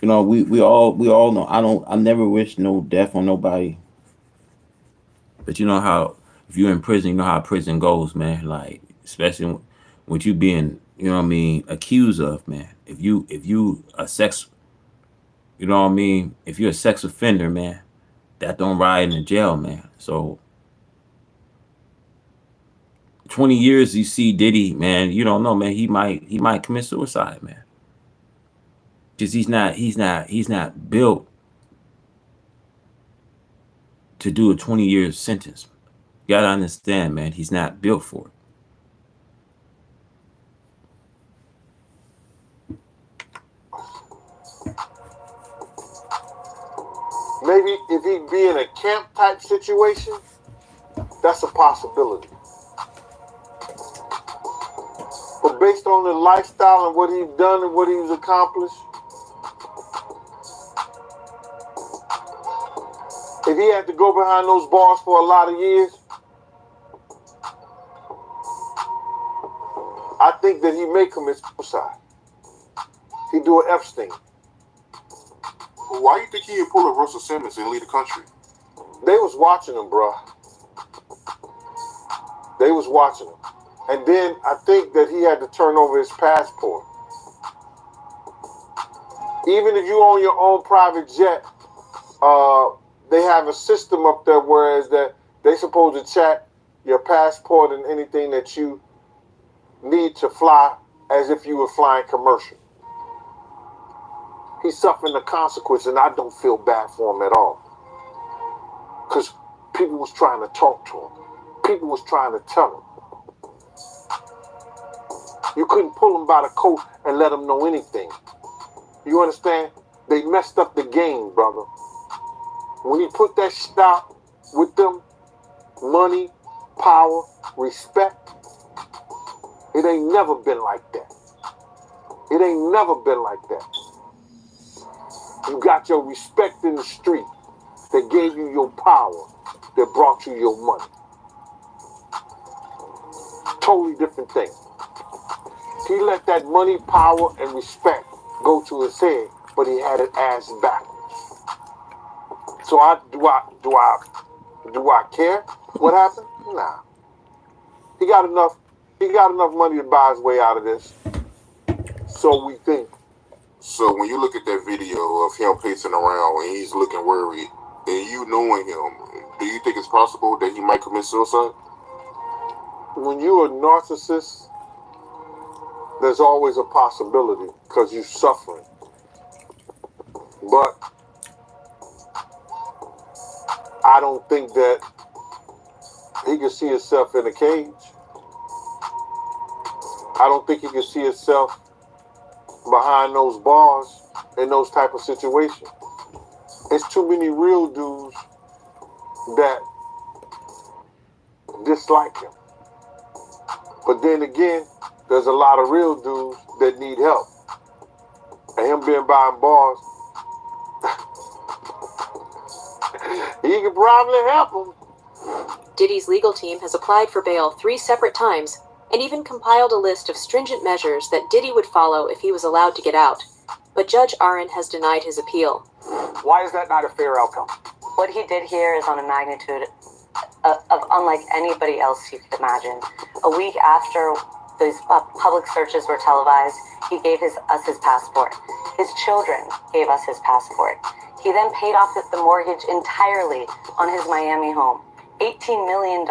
you know, we all know. I never wish no death on nobody, but you know how if you're in prison, you know how prison goes, man. Like especially with you being, you know what I mean, accused of, man. If you a sex, you know what I mean, if you're a sex offender, man, that don't ride in the jail, man. So 20 years you see Diddy, man, you don't know, man, he might commit suicide, man. Because he's not built to do a 20-year sentence. You gotta understand, man, he's not built for it. Maybe if he'd be in a camp type situation, that's a possibility. But based on the lifestyle and what he's done and what he's accomplished, if he had to go behind those bars for a lot of years, I think that he may commit suicide. He'd do an Epstein. Why do you think he would pull a Russell Simmons and leave the country? They was watching him, bro. They was watching him. And then I think that he had to turn over his passport. Even if you own your own private jet, they have a system up there whereas that they supposed to check your passport and anything that you need to fly as if you were flying commercial. He's suffering the consequence, and I don't feel bad for him at all. Because people was trying to talk to him. People was trying to tell him. You couldn't pull him by the coat and let him know anything. You understand? They messed up the game, brother. When he put that shit out with them, money, power, respect, it ain't never been like that. It ain't never been like that. You got your respect in the street that gave you your power, that brought you your money. Totally different thing. He let that money, power, and respect go to his head, but he had it ass backwards. So do I care what happened? Nah. He got enough money to buy his way out of this. So we think. So when you look at that video of him pacing around and he's looking worried, and you knowing him, do you think it's possible that he might commit suicide? When you're a narcissist, there's always a possibility because you're suffering. But I don't think that he can see himself in a cage. I don't think he can see himself behind those bars in those type of situations. It's too many real dudes that dislike him. But then again, there's a lot of real dudes that need help. And him being behind bars, he can probably help him. Diddy's legal team has applied for bail 3 separate times and even compiled a list of stringent measures that Diddy would follow if he was allowed to get out. But Judge Aaron has denied his appeal. Why is that not a fair outcome? What he did here is on a magnitude of unlike anybody else you could imagine. A week after those public searches were televised, he gave us his passport. His children gave us his passport. He then paid off the mortgage entirely on his Miami home. $18 million.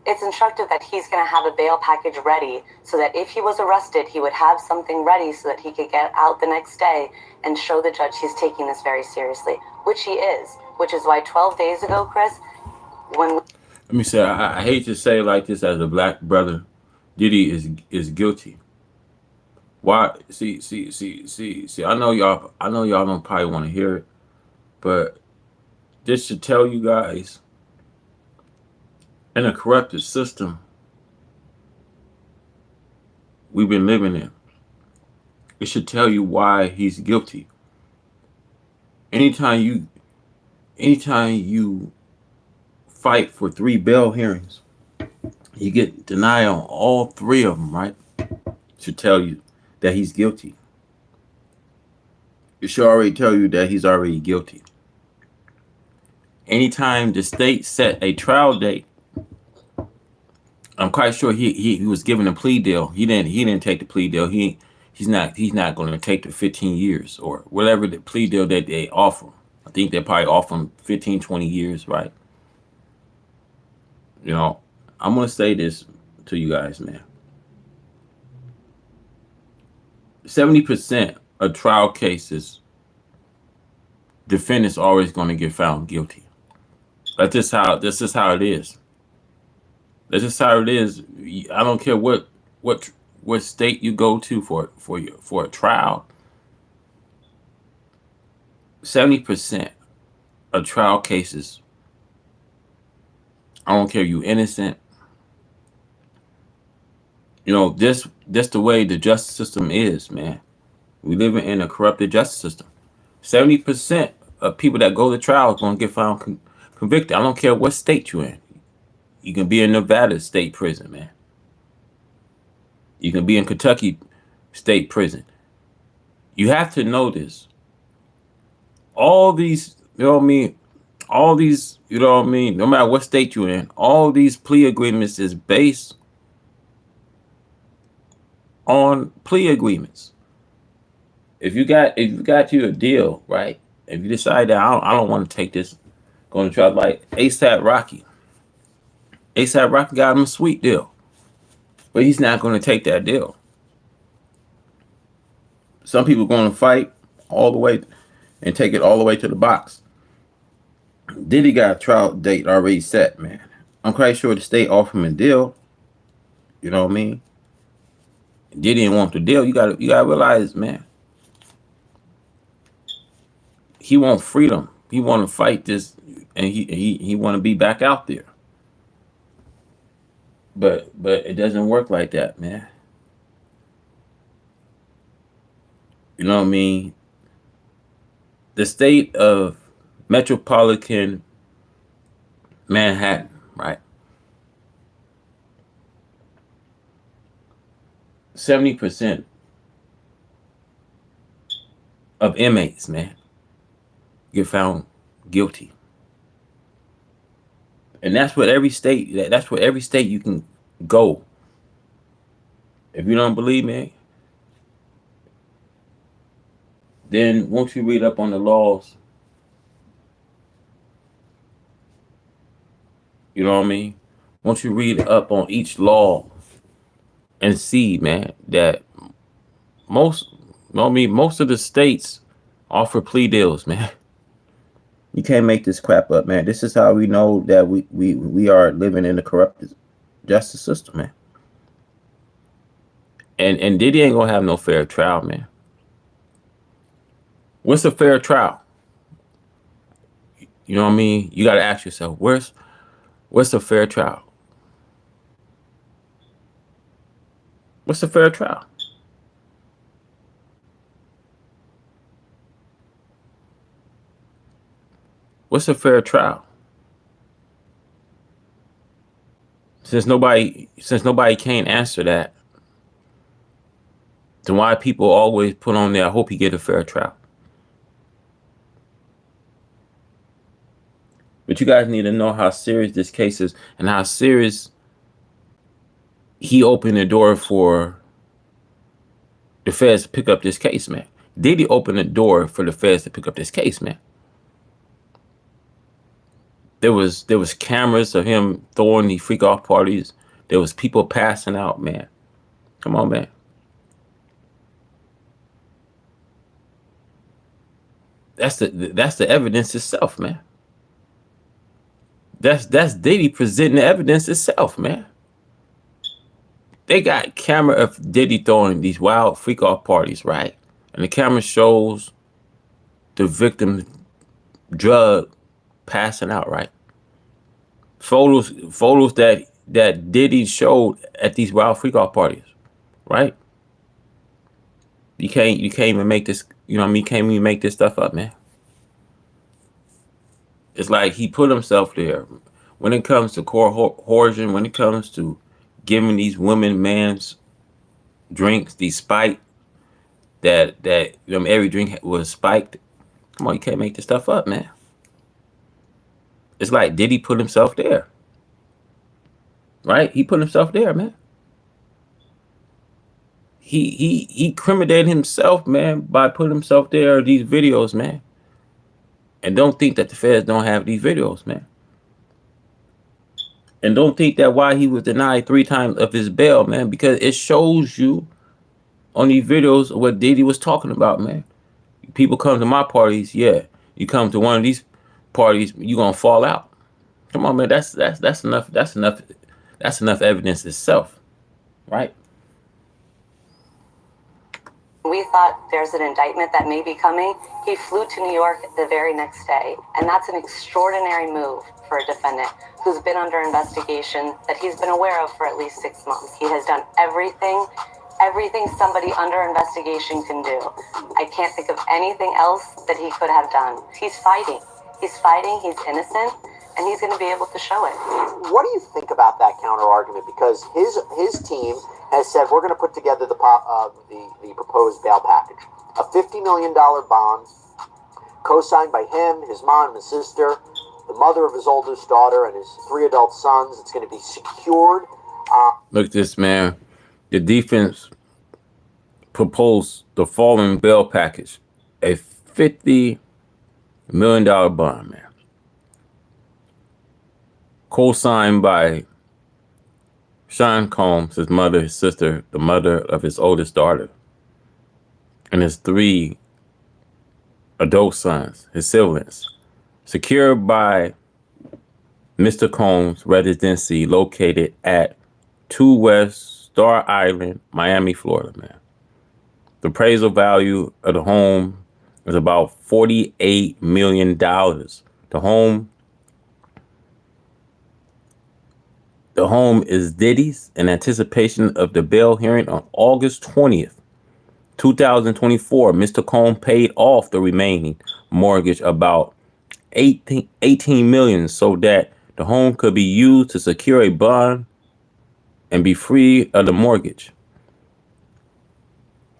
It's instructive that he's going to have a bail package ready so that if he was arrested, he would have something ready so that he could get out the next day and show the judge he's taking this very seriously, which he is, which is why 12 days ago, Chris, when... Let me say, I hate to say it like this as a black brother, Diddy is guilty. Why? See, I know y'all don't probably want to hear it, but this should tell you guys, in a corrupted system we've been living in, it should tell you why he's guilty. Anytime you fight for 3 bail hearings, you get denied on all 3 of them, right? It should tell you that he's guilty. It should already tell you that he's already guilty. Anytime the state set a trial date, I'm quite sure he was given a plea deal. He didn't take the plea deal. He's not going to take the 15 years or whatever the plea deal that they offer. I think they probably offer him 15, 20 years, right? You know, I'm going to say this to you guys, man. 70% of trial cases, defendants always going to get found guilty. That's just how it is. That's just how it is. I don't care what state you go to for a trial. 70% of trial cases, I don't care if you're innocent. You know, this the way the justice system is, man. We live in a corrupted justice system. 70% of people that go to trial are going to get found convicted. I don't care what state you're in. You can be in Nevada state prison, man. You can be in Kentucky state prison. You have to know this. All these, you know what I mean? All these, you know what I mean? No matter what state you're in, all these plea agreements is based on plea agreements. If you got you a deal, right? If you decide that I don't want to take this, going to try like ASAP Rocky got him a sweet deal, but he's not going to take that deal. Some people are going to fight all the way and take it all the way to the box. Diddy got a trial date already set, man. I'm quite sure the state offered him a deal. You know what I mean? Diddy didn't want the deal. You gotta realize, man. He want freedom. He want to fight this, and he want to be back out there. But it doesn't work like that, man. You know what I mean? The state of metropolitan Manhattan, right? 70% of inmates, man, get found guilty. And that's what every state, that's where every state you can go. If you don't believe me, then once you read up on the laws, you know what I mean? Once you read up on each law and see, man, that most of the states offer plea deals, man. You can't make this crap up, man. This is how we know that we are living in a corrupt justice system, man. And Diddy ain't gonna have no fair trial, man. What's a fair trial? You know what I mean? You gotta ask yourself, what's a fair trial? What's a fair trial? What's a fair trial? Since nobody can't answer that, then why people always put on there, I hope you get a fair trial. But you guys need to know how serious this case is and how serious he opened the door for the feds to pick up this case, man. Diddy opened the door for the feds to pick up this case, man. There was cameras of him throwing these freak off parties. There was people passing out, man. Come on, man. That's the evidence itself, man. That's Diddy presenting the evidence itself, man. They got camera of Diddy throwing these wild freak off parties, right? And the camera shows the victim drug passing out, right? Photos that Diddy showed at these wild freak off parties, right? You can't even make this, you know what I mean? You can't even make this stuff up, man. It's like he put himself there. When it comes to coercion, when it comes to giving these women man's drinks, these spiked, that every drink was spiked. Come on, you can't make this stuff up, man. It's like Diddy put himself there. Right? He put himself there, man. He incriminated himself, man, by putting himself there, these videos, man. And don't think that the feds don't have these videos, man. And don't think that why he was denied 3 times of his bail, man, because it shows you on these videos what Diddy was talking about, man. People come to my parties, yeah. You come to one of these parties, you gonna fall out. Come on, man. That's enough. That's enough evidence itself, right? We thought there's an indictment that may be coming. He flew to New York the very next day. And that's an extraordinary move for a defendant who's been under investigation that he's been aware of for at least 6 months. He has done everything somebody under investigation can do. I can't think of anything else that he could have done. He's fighting. He's innocent, and he's going to be able to show it. What do you think about that counter argument? Because his team has said we're going to put together the proposed bail package, a $50 million bond, co-signed by him, his mom, his sister, the mother of his oldest daughter, and his 3 adult sons. It's going to be secured. Look at this, man. The defense proposed the following bail package: a $50 million bond, man, co-signed by Sean Combs, his mother, his sister, the mother of his oldest daughter, and his 3 adult sons, his siblings, secured by Mr. Combs' residency located at 2 West Star Island, Miami, Florida, man. The appraisal value of the home is about $48 million. The home is Diddy's in anticipation of the bail hearing on August 20th, 2024. Mr. Combs paid off the remaining mortgage, about $18 million, so that the home could be used to secure a bond and be free of the mortgage.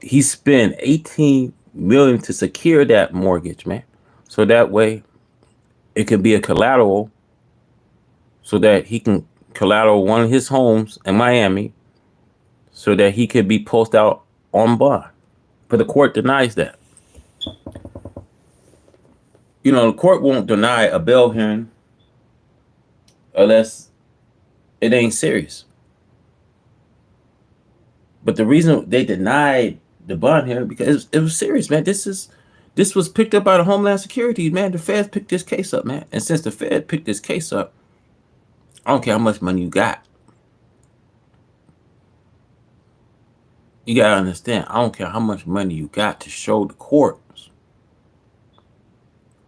He spent $18 million to secure that mortgage, man. So that way it could be a collateral, so that he can collateral one of his homes in Miami, so that he could be posted out on bond. But the court denies that. You know, the court won't deny a bail hearing unless it ain't serious. But the reason they denied the bond hearing, because it was serious, man. This was picked up by the Homeland Security, man. The feds picked this case up, man. And since the Fed picked this case up, I don't care how much money you got. You gotta understand, I don't care how much money you got to show the courts.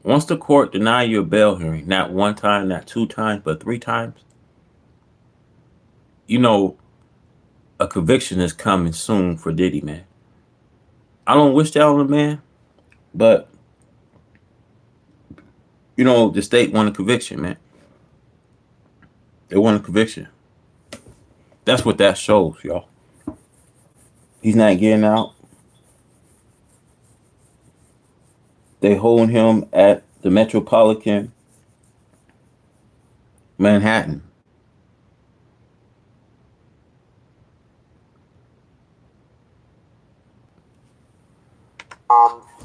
Once the court deny you a bail hearing, not 1 time, not 2 times, but 3 times, you know a conviction is coming soon for Diddy, man. I don't wish that on the man, but you know, the state won a conviction, man. They won a conviction. That's what that shows, y'all. He's not getting out. They holding him at the Metropolitan Manhattan.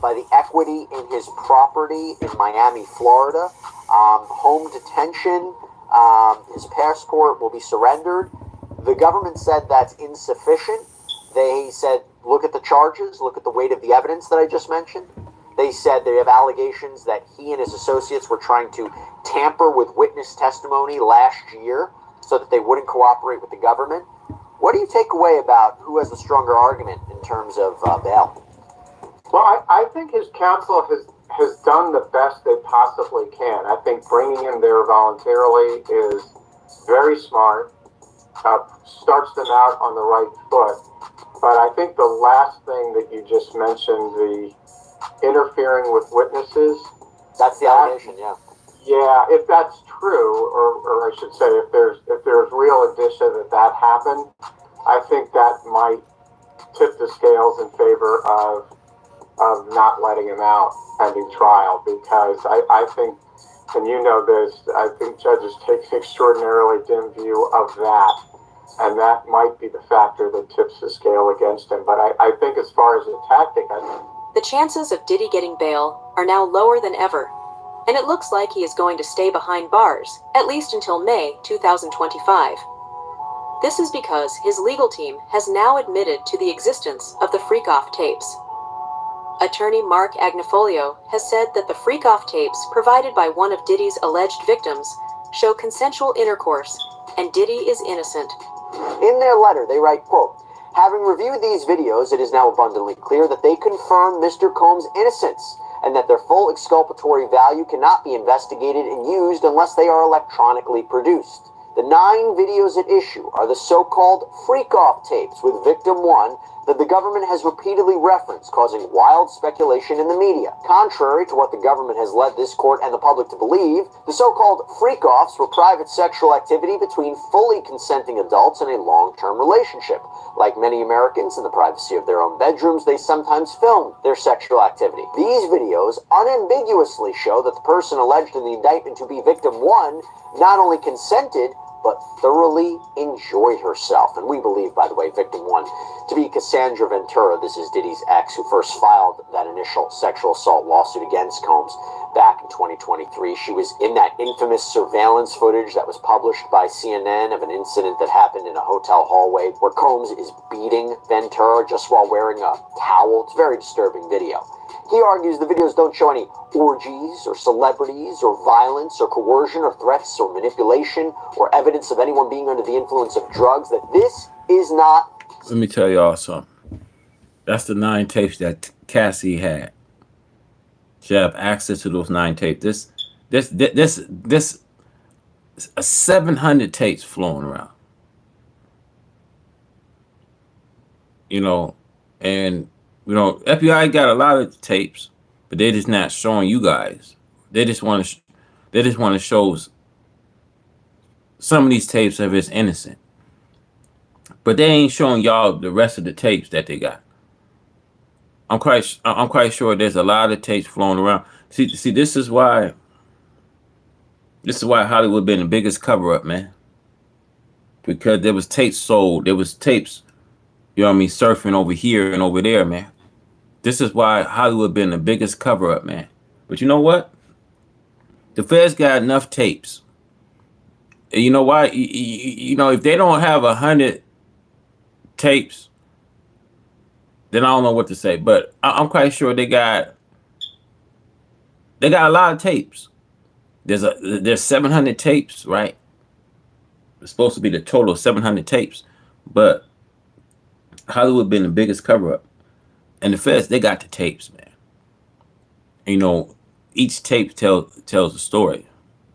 By the equity in his property in Miami, Florida. Home detention, his passport will be surrendered. The government said that's insufficient. They said, look at the charges, look at the weight of the evidence that I just mentioned. They said they have allegations that he and his associates were trying to tamper with witness testimony last year so that they wouldn't cooperate with the government. What do you take away about who has the stronger argument in terms of bail? Well, I think his counsel has done the best they possibly can. I think bringing him there voluntarily is very smart, starts them out on the right foot. But I think the last thing that you just mentioned, the interfering with witnesses. That's the allegation, yeah. Yeah, if that's true, or I should say, if there's real indicia that happened, I think that might tip the scales in favor of not letting him out pending trial, because I think, and you know this, I think judges take an extraordinarily dim view of that, and that might be the factor that tips the scale against him. But I think as far as the tactic, The chances of Diddy getting bail are now lower than ever, and it looks like he is going to stay behind bars, at least until May 2025. This is because his legal team has now admitted to the existence of the freak-off tapes. Attorney Mark Agnifolio has said that the freak-off tapes provided by one of Diddy's alleged victims show consensual intercourse, and Diddy is innocent. In their letter, they write, quote, having reviewed these videos, it is now abundantly clear that they confirm Mr. Combs' innocence and that their full exculpatory value cannot be investigated and used unless they are electronically produced. The 9 videos at issue are the so-called freak-off tapes with Victim 1 that the government has repeatedly referenced, causing wild speculation in the media. Contrary to what the government has led this court and the public to believe, the so-called freak-offs were private sexual activity between fully consenting adults in a long-term relationship. Like many Americans in the privacy of their own bedrooms, they sometimes film their sexual activity. These videos unambiguously show that the person alleged in the indictment to be Victim 1 not only consented, but thoroughly enjoy herself. And we believe, by the way, victim one to be Cassandra Ventura. This is Diddy's ex, who first filed that initial sexual assault lawsuit against Combs back in 2023. She was in that infamous surveillance footage that was published by CNN of an incident that happened in a hotel hallway where Combs is beating Ventura just while wearing a towel. It's a very disturbing video. He argues the videos don't show any orgies or celebrities or violence or coercion or threats or manipulation or evidence of anyone being under the influence of drugs, that this is not... Let me tell y'all something. That's the 9 tapes that Cassie had. She have access to those 9 tapes. This 700 tapes flowing around. You know, and you know, FBI got a lot of tapes, but they're just not showing you guys. They just want to show some of these tapes of it's innocent, but they ain't showing y'all the rest of the tapes that they got. I'm quite sure there's a lot of tapes flowing around. See, this is why Hollywood been the biggest cover up, man. Because there was tapes sold, there was tapes, you know what I mean, surfing over here and over there, man. This is why Hollywood been the biggest cover up, man. But you know what? The feds got enough tapes. And you know why? You know, if they don't have 100 tapes, then I don't know what to say. But I'm quite sure they got a lot of tapes. There's 700 tapes, right? It's supposed to be the total of 700 tapes, but Hollywood been the biggest cover up, and the feds, they got the tapes, man. And, you know, each tape tells a story.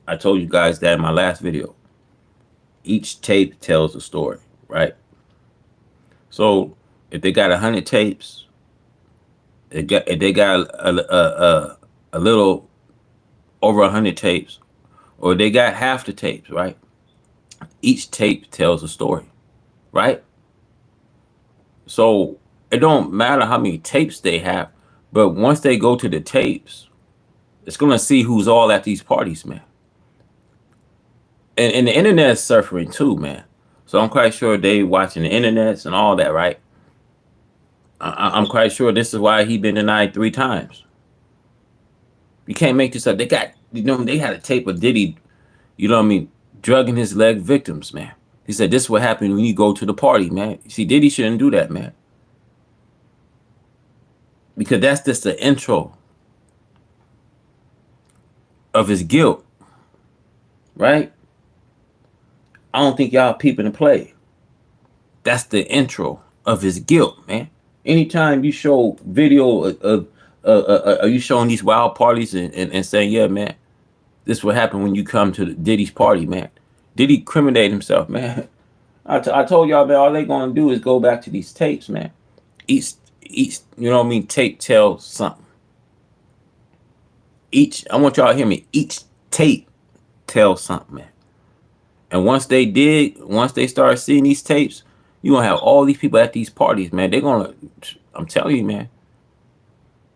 I told you guys that in my last video. Each tape tells a story, right? So if they got 100 tapes, if they got a little over 100 tapes, or they got half the tapes, right? Each tape tells a story, right? So it don't matter how many tapes they have, but once they go to the tapes, it's gonna see who's all at these parties, man. And the internet is suffering too, man. So I'm quite sure they watching the internets and all that, right? I'm quite sure this is why he been denied 3 times. You can't make this up. They got, you know, they had a tape of Diddy, you know what I mean, drugging his leg victims, man. He said, this is what happened when you go to the party, man. See, Diddy shouldn't do that, man. Because that's just the intro of his guilt, right? I don't think y'all peeping to play. That's the intro of his guilt, man. Anytime you show video of you showing these wild parties and saying, yeah, man, this is what happened when you come to Diddy's party, man. Diddy incriminate himself, man. I told y'all, man, all they gonna do is go back to these tapes, man. Each, you know what I mean, tape tells something. I want y'all to hear me. Each tape tells something, man. And once they start seeing these tapes, you gonna have all these people at these parties, man. They're gonna, I'm telling you, man.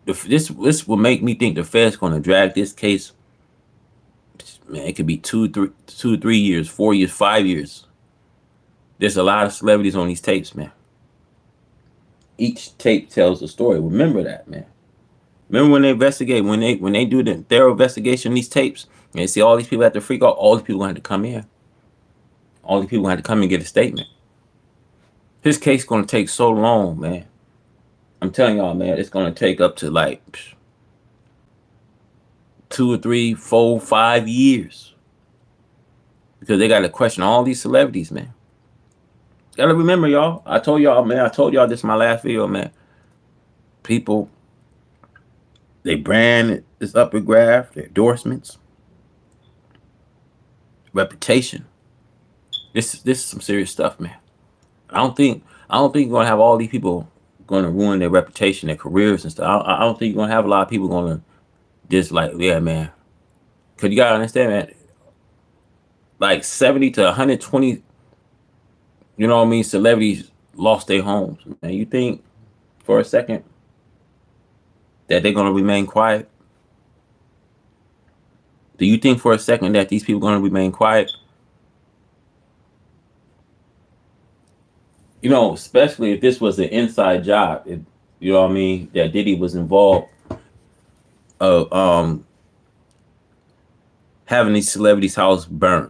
This will make me think the Fed's gonna drag this case. Man, it could be 2, 3 years, 4 years, 5 years. There's a lot of celebrities on these tapes, man. Each tape tells a story. Remember that, man. Remember when they investigate, when they do the thorough investigation on these tapes, and they see all these people at the freak out, all these people gonna have to come in. All these people gonna have to come and get a statement. His case gonna take so long, man. I'm telling y'all, man, it's gonna take up to like 2 or 3, 4, 5 years. Because they gotta question all these celebrities, man. Gotta remember, y'all. I told y'all, man. I told y'all this in my last video, man. People, they brand is up for grab, their endorsements, reputation. This is some serious stuff, man. I don't think you're gonna have all these people gonna ruin their reputation, their careers and stuff. I don't think you're gonna have a lot of people gonna just like, yeah, man. Cause you gotta understand, man. Like 70 to 120, you know what I mean, celebrities lost their homes. Man, you think for a second that they're gonna remain quiet? Do you think for a second that these people are gonna remain quiet? you know, especially if this was an inside job, you know what I mean, that Diddy was involved of having these celebrities' house burned.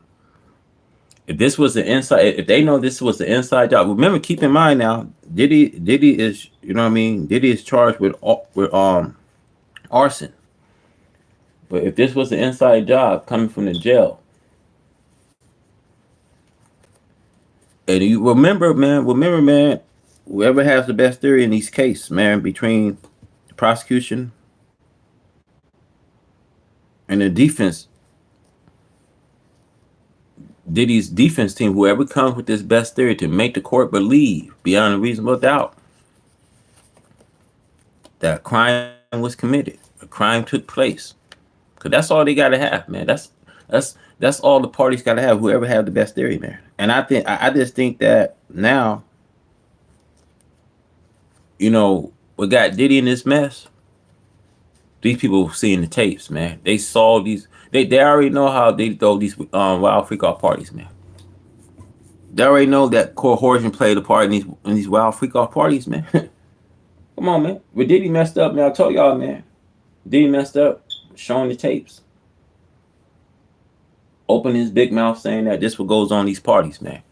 If this was the inside, if they know this was the inside job, remember, keep in mind now, Diddy is, you know what I mean, Diddy is charged with arson. But if this was the inside job coming from the jail, and you remember, man, whoever has the best theory in these cases, man, between the prosecution and the defense, Diddy's defense team, whoever comes with this best theory to make the court believe beyond a reasonable doubt that crime was committed, a crime took place, because that's all they got to have, man. That's all the parties got to have. Whoever have the best theory, man. And I just think that now, you know, what got Diddy in this mess. These people seeing the tapes, man. They saw these. They already know how they throw these wild freak off parties, man. They already know that coercion played a part in these wild freak off parties, man. Come on, man. But Diddy messed up, man. I told y'all, man. Diddy messed up, showing the tapes, opening his big mouth, saying that this what goes on these parties, man,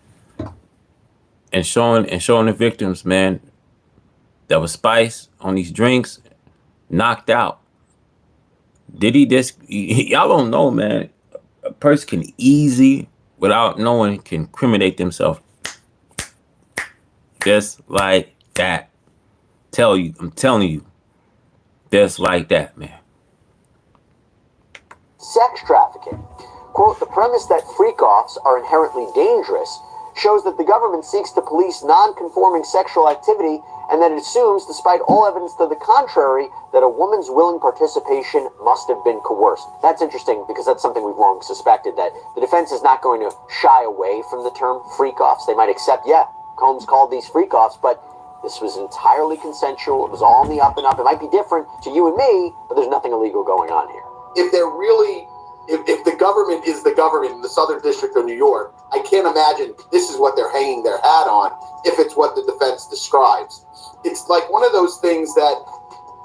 and showing the victims, man, that was spice on these drinks, knocked out. Diddy just, y'all don't know, man. A person can easy, without knowing, can incriminate themselves just like that. I'm telling you, just like that, man. Sex trafficking. Quote, the premise that freak-offs are inherently dangerous shows that the government seeks to police non-conforming sexual activity and that it assumes, despite all evidence to the contrary, that a woman's willing participation must have been coerced. That's interesting because that's something we've long suspected, that the defense is not going to shy away from the term freak-offs. They might accept, yeah, Combs called these freak-offs, but this was entirely consensual. It was all in the up and up. It might be different to you and me, but there's nothing illegal going on here. If they're really, if the government is the government in the Southern District of New York, I can't imagine this is what they're hanging their hat on if it's what the defense describes. It's like one of those things that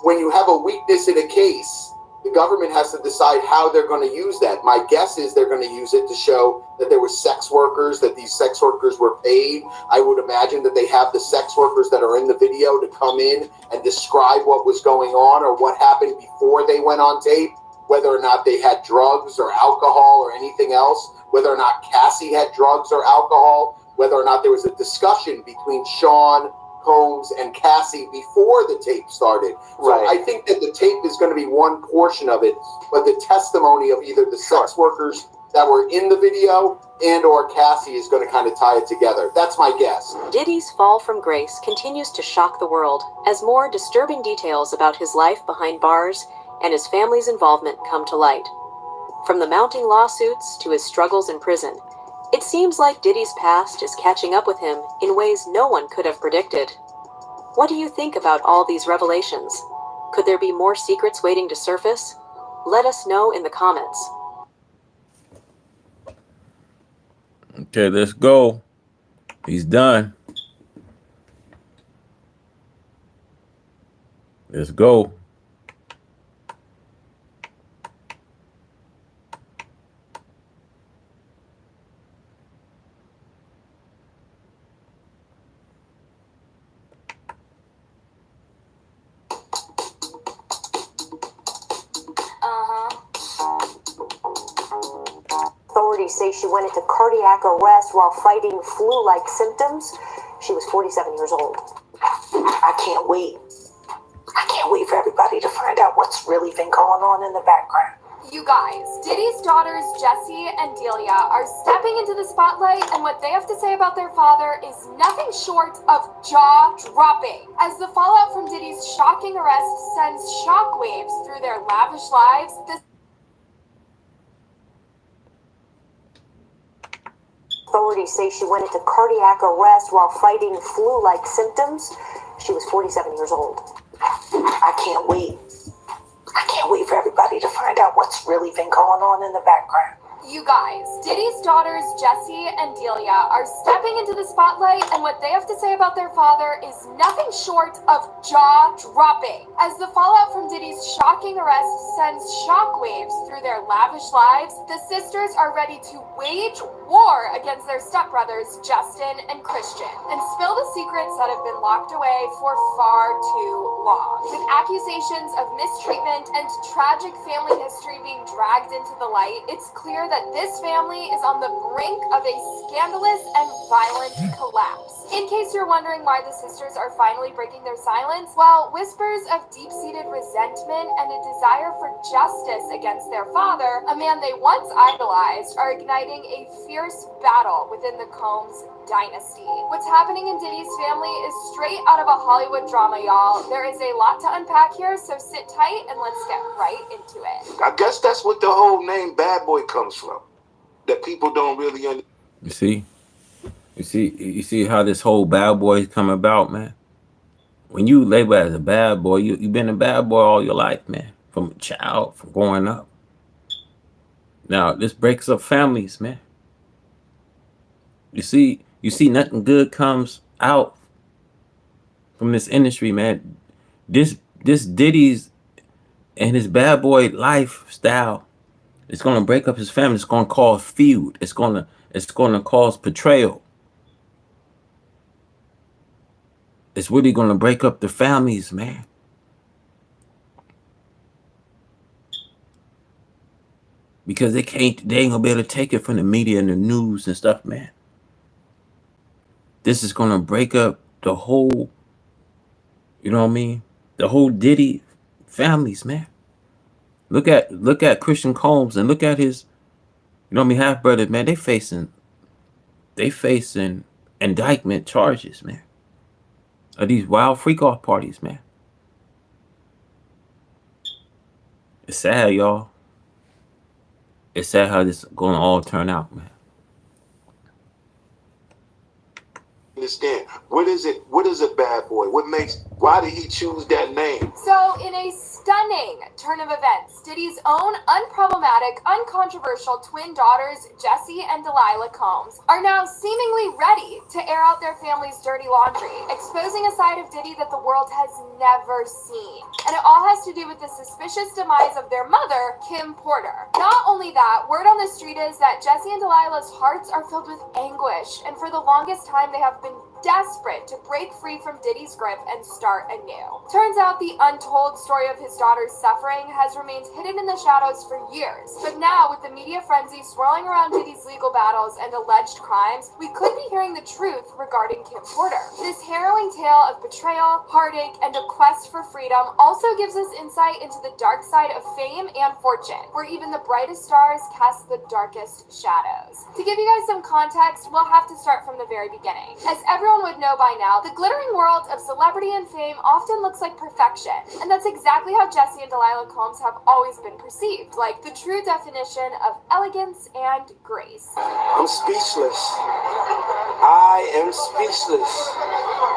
when you have a weakness in a case, the government has to decide how they're going to use that. My guess is they're going to use it to show that there were sex workers, that these sex workers were paid. I would imagine that they have the sex workers that are in the video to come in and describe what was going on or what happened before they went on tape, whether or not they had drugs or alcohol or anything else, whether or not Cassie had drugs or alcohol, whether or not there was a discussion between Sean Combs and Cassie before the tape started. So Right. I think that the tape is going to be one portion of it, but the testimony of either the sex workers that were in the video and or Cassie is going to kind of tie it together. That's my guess. Diddy's fall from grace continues to shock the world as more disturbing details about his life behind bars and his family's involvement come to light. From the mounting lawsuits to his struggles in prison, it seems like Diddy's past is catching up with him in ways no one could have predicted. What do you think about all these revelations? Could there be more secrets waiting to surface? Let us know in the comments. Okay, let's go. He's done. Let's go. Authorities say she went into cardiac arrest while fighting flu-like symptoms. She was 47 years old. I can't wait. I can't wait for everybody to find out what's really been going on in the background. You guys, Diddy's daughters Jessie and Delia are stepping into the spotlight, and what they have to say about their father is nothing short of jaw-dropping. As the fallout from Diddy's shocking arrest sends shockwaves through their lavish lives, Authorities say she went into cardiac arrest while fighting flu-like symptoms. She was 47 years old. I can't wait. I can't wait for everybody to find out what's really been going on in the background. You guys, Diddy's daughters Jessie and Delia are stepping into the spotlight, and what they have to say about their father is nothing short of jaw-dropping. As the fallout from Diddy's shocking arrest sends shockwaves through their lavish lives, the sisters are ready to wage war against their stepbrothers Justin and Christian and spill the secrets that have been locked away for far too long. With accusations of mistreatment and tragic family history being dragged into the light, it's clear that this family is on the brink of a scandalous and violent collapse. In case you're wondering why the sisters are finally breaking their silence, well, whispers of deep-seated resentment and a desire for justice against their father, a man they once idolized, are igniting a fierce battle within the Combs dynasty. What's happening in Diddy's family is straight out of a Hollywood drama, y'all. There is a lot to unpack here, so sit tight and let's get right into it. I guess that's what the whole name Bad Boy comes from. That people don't really understand. You see how this whole bad boy come about, man. When you label as a bad boy, you've been a bad boy all your life, man. From a child, from growing up. Now this breaks up families, man. You see nothing good comes out from this industry, man. This Diddy's and his bad boy lifestyle, it's gonna break up his family. It's gonna cause feud. It's gonna cause betrayal. It's really gonna break up the families, man. Because they ain't gonna be able to take it from the media and the news and stuff, man. This is gonna break up the whole, you know what I mean? The whole Diddy families, man. Look at Christian Combs and look at his, you know what I mean, half brother, man. They facing indictment charges, man. Of these wild freak off parties, man. It's sad, y'all. It's sad how this gonna all turn out, man. Understand. What is it? What is a bad boy? Why did he choose that name? So, in a stunning turn of events, Diddy's own unproblematic, uncontroversial twin daughters, Jessie and Delilah Combs, are now seemingly ready to air out their family's dirty laundry, exposing a side of Diddy that the world has never seen. And it all has to do with the suspicious demise of their mother, Kim Porter. Not only that, word on the street is that Jessie and Delilah's hearts are filled with anguish, and for the longest time they have been desperate to break free from Diddy's grip and start anew. Turns out the untold story of his daughter's suffering has remained hidden in the shadows for years, but now with the media frenzy swirling around Diddy's legal battles and alleged crimes, we could be hearing the truth regarding Kim Porter. This harrowing tale of betrayal, heartache, and a quest for freedom also gives us insight into the dark side of fame and fortune, where even the brightest stars cast the darkest shadows. To give you guys some context, we'll have to start from the very beginning. As everyone would know by now, the glittering world of celebrity and fame often looks like perfection, and that's exactly how Jessie and Delilah Combs have always been perceived, like the true definition of elegance and grace. I'm speechless. I am speechless.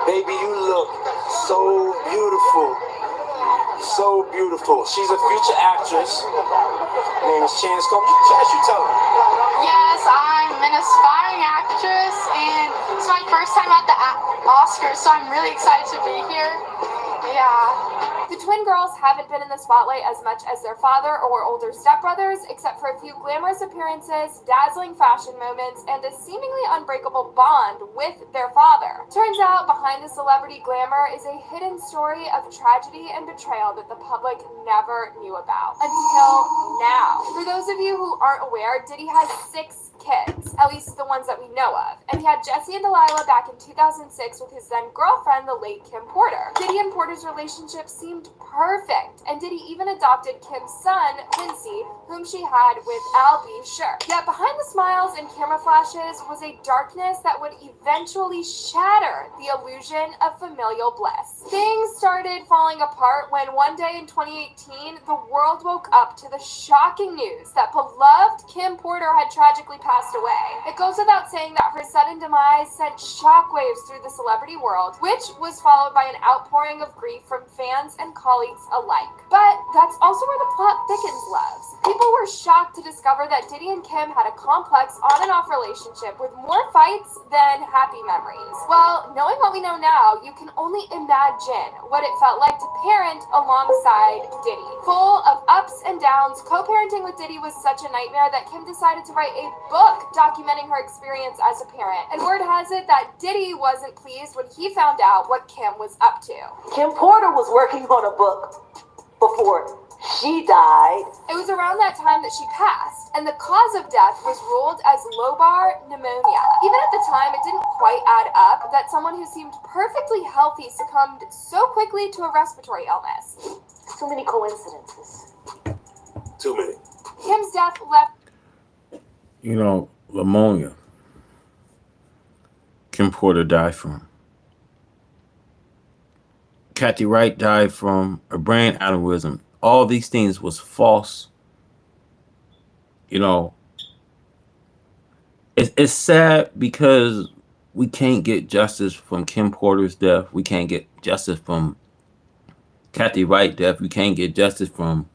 Baby, you look so beautiful. So beautiful. She's a future actress. Her name is Chance Combs. You tell her. Yes, I'm an aspiring actress, and it's my first time at the Oscars, so I'm really excited to be here. Yeah. The twin girls haven't been in the spotlight as much as their father or older stepbrothers, except for a few glamorous appearances, dazzling fashion moments, and a seemingly unbreakable bond with their father. Turns out, behind the celebrity glamour is a hidden story of tragedy and betrayal that the public never knew about. Until now. For those of you who aren't aware, Diddy has 6 kids, at least the ones that we know of. And he had Jessie and Delilah back in 2006 with his then girlfriend, the late Kim Porter. Diddy and Porter's relationship seemed perfect, and Diddy even adopted Kim's son, Quincy, whom she had with Al B. Sure. Yet behind the smiles and camera flashes was a darkness that would eventually shatter the illusion of familial bliss. Things started falling apart when one day in 2018, the world woke up to the shocking news that beloved Kim Porter had tragically passed away. day. It goes without saying that her sudden demise sent shockwaves through the celebrity world, which was followed by an outpouring of grief from fans and colleagues alike. But that's also where the plot thickens, loves. People were shocked to discover that Diddy and Kim had a complex on and off relationship with more fights than happy memories. Well, knowing what we know now, you can only imagine what it felt like to parent alongside Diddy. Full of ups and downs, co-parenting with Diddy was such a nightmare that Kim decided to write a book documenting her experience as a parent. And word has it that Diddy wasn't pleased when he found out what Kim was up to. Kim Porter was working on a book before she died. It was around that time that she passed, and the cause of death was ruled as lobar pneumonia. Even at the time, it didn't quite add up that someone who seemed perfectly healthy succumbed so quickly to a respiratory illness. Too many coincidences. Too many. Kim's death left... You know, pneumonia. Kim Porter died from. Kathy Wright died from a brain aneurysm. All these things was false. You know, it's sad because we can't get justice from Kim Porter's death. We can't get justice from Kathy Wright's death. We can't get justice from,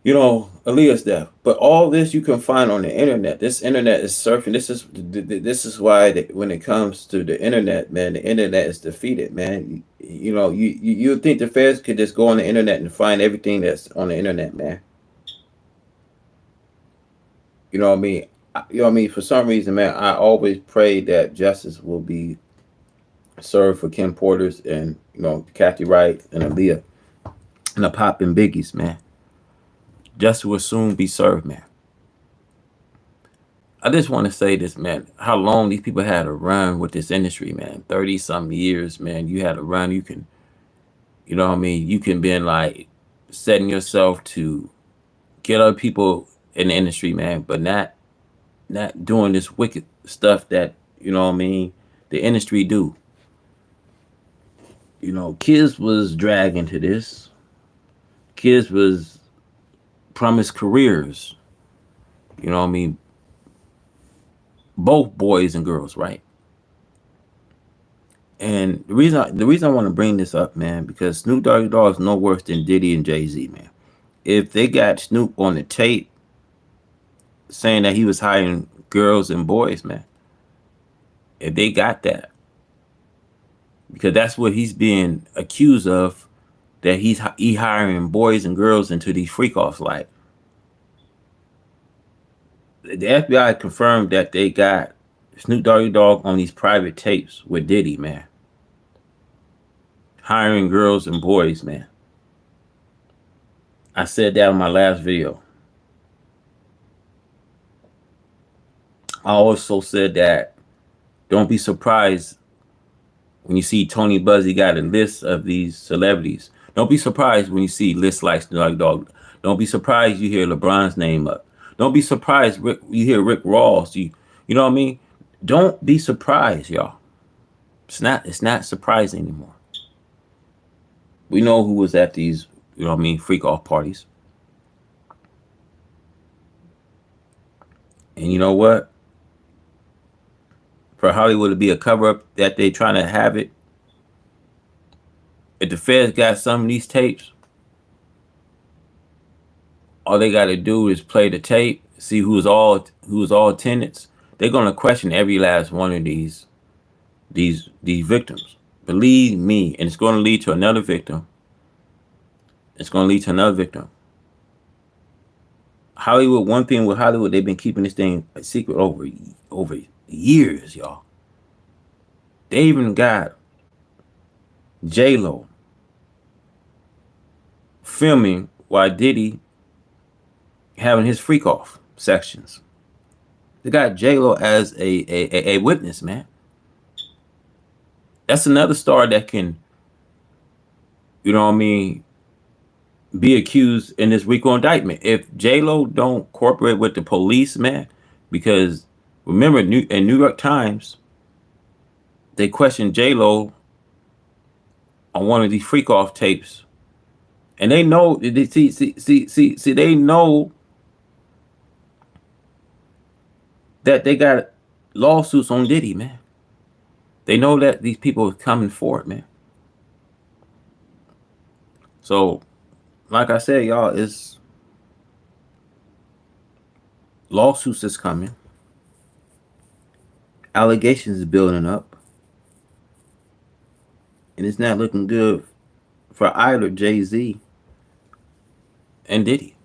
you know, Aaliyah's death. But all this you can find on the internet. This internet is surfing. This is why when it comes to the internet, man, the internet is defeated, man. You know, you think the feds could just go on the internet and find everything that's on the internet, man. You know what I mean? You know what I mean? For some reason, man, I always pray that justice will be served for Kim Porter's and, you know, Kathy Wright and Aaliyah and the Pop and Biggies, man. Justice will soon be served, man. I just want to say this, man, how long these people had to run with this industry, man. 30-something years, man. You had to run. You can, you know what I mean? You can be like setting yourself to get other people in the industry, man, but not doing this wicked stuff that, you know what I mean, the industry do. You know, kids was dragged into this. Kids was promised careers. You know what I mean? Both boys and girls, right? And the reason I want to bring this up, man, because Snoop Doggy Dogg is no worse than Diddy and Jay-Z, man. If they got Snoop on the tape saying that he was hiring girls and boys, man, if they got that, because that's what he's being accused of, that he hiring boys and girls into these freak-offs, like. The FBI confirmed that they got Snoop Doggy Dogg on these private tapes with Diddy, man. Hiring girls and boys, man. I said that in my last video. I also said that don't be surprised when you see Tony Buzzy got a list of these celebrities. Don't be surprised when you see lists like Snoop Doggy Dogg. Don't be surprised you hear LeBron's name up. Don't be surprised you hear Rick Ross. You know what I mean? Don't be surprised, y'all. It's not surprising anymore. We know who was at these, you know what I mean, freak off parties. And you know what? For Hollywood to be a cover up that they trying to have it, if the feds got some of these tapes, all they got to do is play the tape, see who's all tenants. They're gonna question every last one of these victims. Believe me, and it's going to lead to another victim. It's going to lead to another victim. Hollywood. One thing with Hollywood, they've been keeping this thing a secret over years, y'all. They even got J-Lo filming while Diddy having his freak off sections. They got J-Lo as a witness, man. That's another star that can, you know what I mean, be accused in this RICO indictment. If J-Lo don't cooperate with the police, man, because remember in New York Times, they questioned J-Lo on one of these freak off tapes, and they know they know that they got lawsuits on Diddy, man. They know that these people are coming for it, man. So, like I said, y'all, it's lawsuits is coming. Allegations is building up, and it's not looking good for either Jay-Z and Diddy.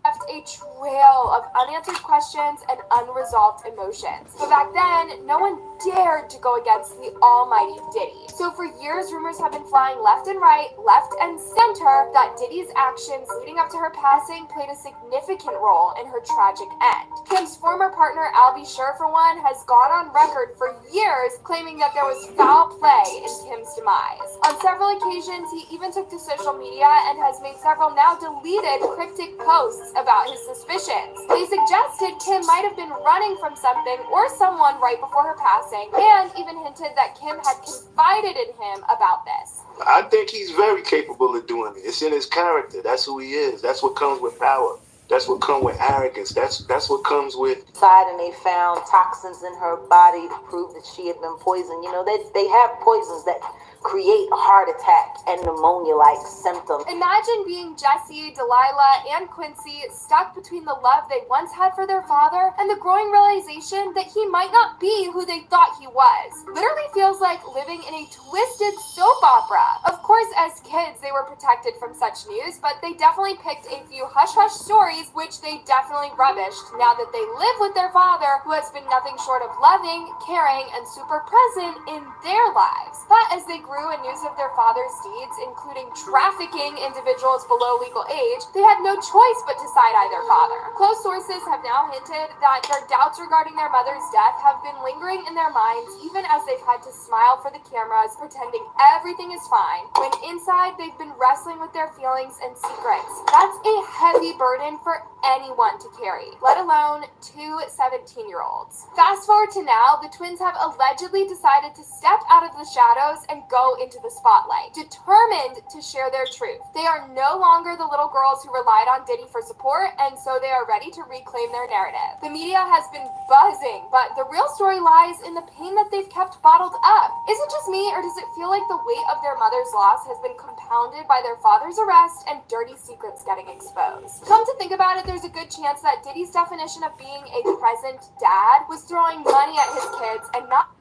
Left a trail of unanswered questions and unresolved emotions. But back then, no one dared to go against the almighty Diddy. So for years, rumors have been flying left and right, left and center, that Diddy's actions leading up to her passing played a significant role in her tragic end. Kim's former partner, Albie Schur, for one, has gone on record for years claiming that there was foul play in Kim's demise. On several occasions, he even took to social media and has made several now deleted cryptic posts about his suspicions. They suggested Kim might have been running from something or someone right before her passing, and even hinted that Kim had confided in him about this. I think he's very capable of doing it. It's in his character. That's who he is. That's what comes with power. That's what comes with arrogance. That's what comes with. And they found toxins in her body to prove that she had been poisoned. You know, they have poisons that create a heart attack and pneumonia-like symptoms. Imagine being Jesse, Delilah, and Quincy stuck between the love they once had for their father and the growing realization that he might not be who they thought he was. Literally feels like living in a twisted soap opera. Of course, as kids, they were protected from such news, but they definitely picked a few hush-hush stories, which they definitely rubbished now that they live with their father, who has been nothing short of loving, caring, and super present in their lives. But as they grew in news of their father's deeds, including trafficking individuals below legal age, they had no choice but to side-eye their father. Close sources have now hinted that their doubts regarding their mother's death have been lingering in their minds, even as they've had to smile for the cameras, pretending everything is fine, when inside they've been wrestling with their feelings and secrets. That's a heavy burden for anyone to carry, let alone two 17-year-olds. Fast forward to now, the twins have allegedly decided to step out of the shadows and go into the spotlight, determined to share their truth. They are no longer the little girls who relied on Diddy for support, and so they are ready to reclaim their narrative. The media has been buzzing, but the real story lies in the pain that they've kept bottled up. Is it just me, or does it feel like the weight of their mother's loss has been compounded by their father's arrest and dirty secrets getting exposed? Come to think about it, there's a good chance that Diddy's definition of being a present dad was throwing money at his kids and not.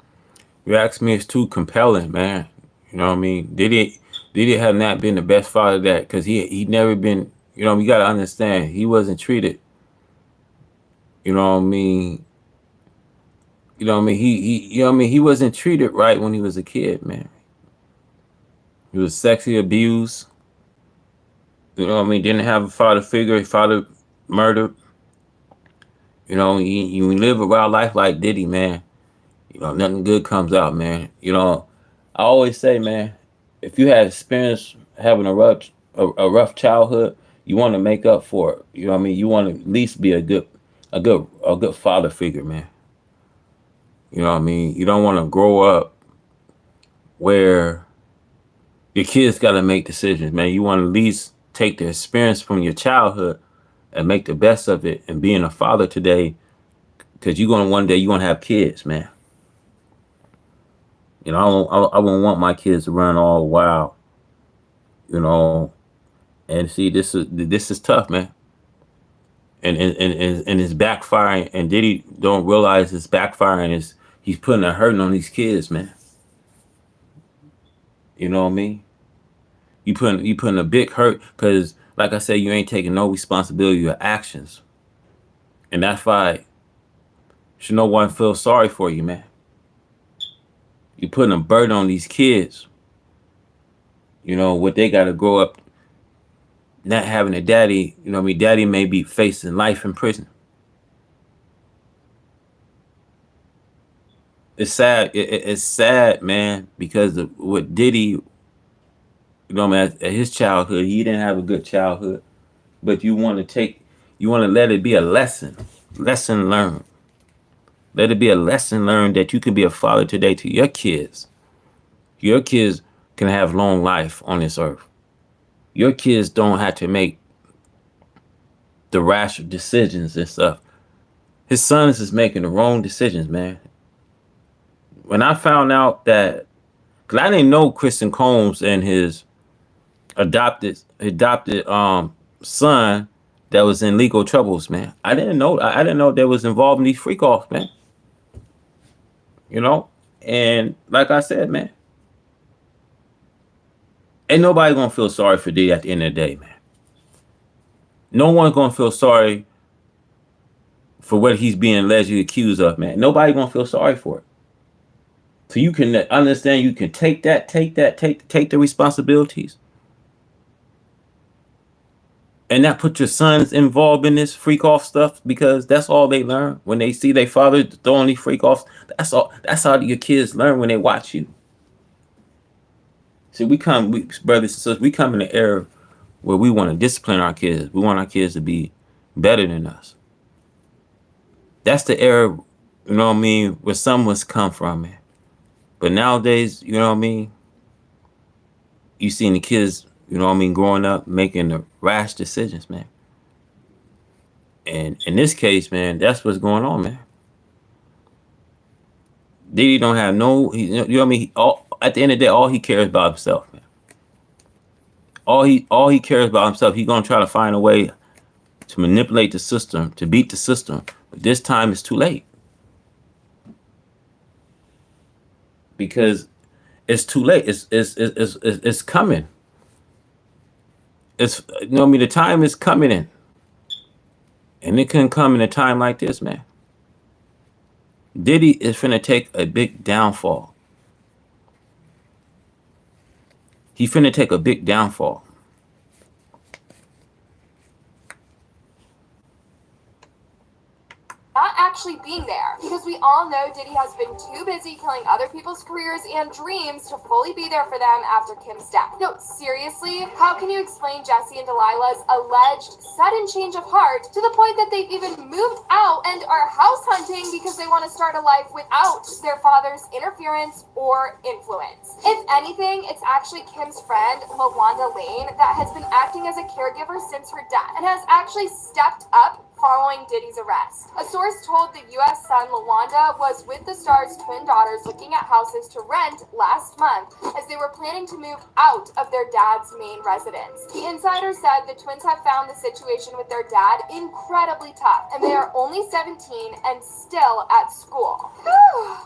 You ask me, it's too compelling, man. You know what I mean? Diddy have not been the best father that, because he never been. You know, you got to understand, he wasn't treated. You know what I mean? You know what I mean? You know what I mean? He wasn't treated right when he was a kid, man. He was sexually abused. You know what I mean? Didn't have a father figure. His father murdered. You know, you live a wild life like Diddy, man. You know, nothing good comes out, man. You know, I always say, man, if you had experience having a rough childhood, you want to make up for it. You know what I mean? You want to at least be a good father figure, man. You know what I mean? You don't want to grow up where your kids got to make decisions, man. You want to at least take the experience from your childhood and make the best of it, and being a father today, because one day you're going to have kids, man. You know, I won't want my kids to run all wild. You know, and see, this is tough, man. And it's backfiring, and Diddy don't realize it's backfiring. He's putting a hurting on these kids, man. You know what I mean? You putting a big hurt, because, like I said, you ain't taking no responsibility for your actions, and that's why should no one feel sorry for you, man. You putting a burden on these kids. You know what they got to grow up not having a daddy. You know what I mean? Daddy may be facing life in prison. It's sad. It's sad, man, because of what Diddy, you know, man, at his childhood, he didn't have a good childhood. But you want to let it be a lesson learned. Let it be a lesson learned that you can be a father today to your kids. Your kids can have long life on this earth. Your kids don't have to make the rash decisions and stuff. His sons is making the wrong decisions, man. When I found out that, because I didn't know Kristen Combs and his adopted son that was in legal troubles, man. I didn't know. I didn't know they was involved in these freak offs, man. You know, and like I said, man, ain't nobody gonna feel sorry for Diddy at the end of the day, man. No one's gonna feel sorry for what he's being allegedly accused of, man. Nobody gonna feel sorry for it. So you can understand, you can take the responsibilities, and not put your sons involved in this freak off stuff, because that's all they learn when they see their father throwing these freak offs. That's all. That's how your kids learn when they watch you. See, brothers and sisters, we come in an era where we want to discipline our kids. We want our kids to be better than us. That's the era, you know what I mean, where someone's come from, man. But nowadays, you know what I mean, you seeing the kids, you know what I mean, growing up, making the rash decisions, man. And in this case, man, that's what's going on, man. Diddy don't have no, you know what I mean? At the end of the day, all he cares about himself, man. All he cares about himself. He's gonna try to find a way to manipulate the system, to beat the system. But this time it's too late. Because it's too late. It's coming. It's, you know what I mean, the time is coming in. And it can come in a time like this, man. Diddy is finna take a big downfall. He finna take a big downfall. Not actually being there, because we all know Diddy has been too busy killing other people's careers and dreams to fully be there for them after Kim's death. No, seriously, how can you explain Jesse and Delilah's alleged sudden change of heart to the point that they've even moved out and are house hunting because they want to start a life without their father's interference or influence? If anything, it's actually Kim's friend, LaWanda Lane, that has been acting as a caregiver since her death and has actually stepped up following Diddy's arrest. A source told the U.S. Sun LaWanda was with the star's twin daughters looking at houses to rent last month as they were planning to move out of their dad's main residence. The insider said the twins have found the situation with their dad incredibly tough, and they are only 17 and still at school.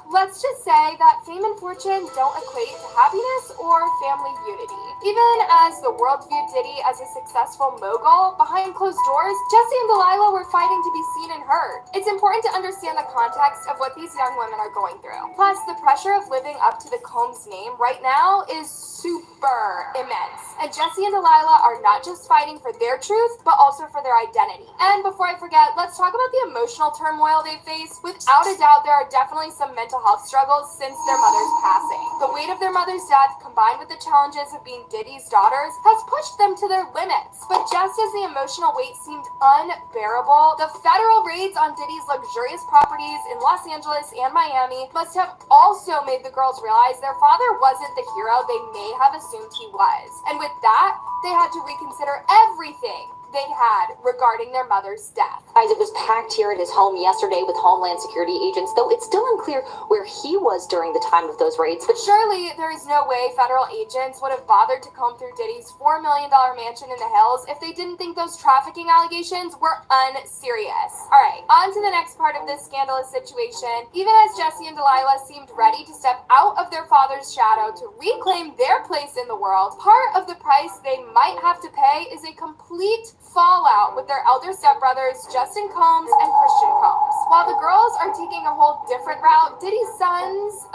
Let's just say that fame and fortune don't equate to happiness or family unity. Even as the world viewed Diddy as a successful mogul, behind closed doors, Jesse and Delilah were fighting to be seen and heard. It's important to understand the context of what these young women are going through. Plus, the pressure of living up to the Combs name right now is super immense. And Jesse and Delilah are not just fighting for their truth, but also for their identity. And before I forget, let's talk about the emotional turmoil they face. Without a doubt, there are definitely some mental health struggles since their mother's passing. The weight of their mother's death, combined with the challenges of being Diddy's daughters, has pushed them to their limits. But just as the emotional weight seemed unbearable, the federal raids on Diddy's luxurious properties in Los Angeles and Miami must have also made the girls realize their father wasn't the hero they may have assumed he was. And with that, they had to reconsider everything they had regarding their mother's death. Isaac was packed here at his home yesterday with Homeland Security agents, though it's still unclear where he was during the time of those raids. But surely there is no way federal agents would have bothered to comb through Diddy's $4 million mansion in the hills if they didn't think those trafficking allegations were unserious. Alright, on to the next part of this scandalous situation. Even as Jesse and Delilah seemed ready to step out of their father's shadow to reclaim their place in the world, part of the price they might have to pay is a complete fallout with their elder stepbrothers, Justin Combs and Christian Combs. While the girls are taking a whole different route, Diddy's sons,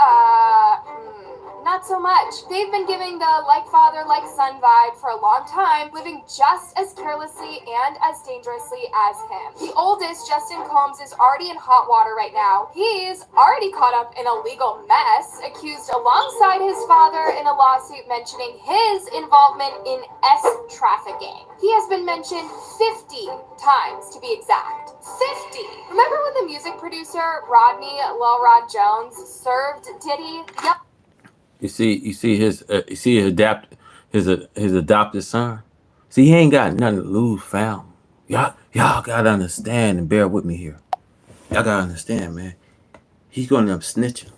not so much. They've been giving the like father, like son vibe for a long time, living just as carelessly and as dangerously as him. The oldest, Justin Combs, is already in hot water right now. He's already caught up in a legal mess, accused alongside his father in a lawsuit mentioning his involvement in trafficking. He has been mentioned 50 times to be exact. 50! Remember when the music producer Rodney Lil Rod Jones served Diddy? Yup. You see his adopted son. See, he ain't got nothing to lose, fam. Y'all gotta understand and bear with me here. Y'all gotta understand, man. He's gonna end up snitching.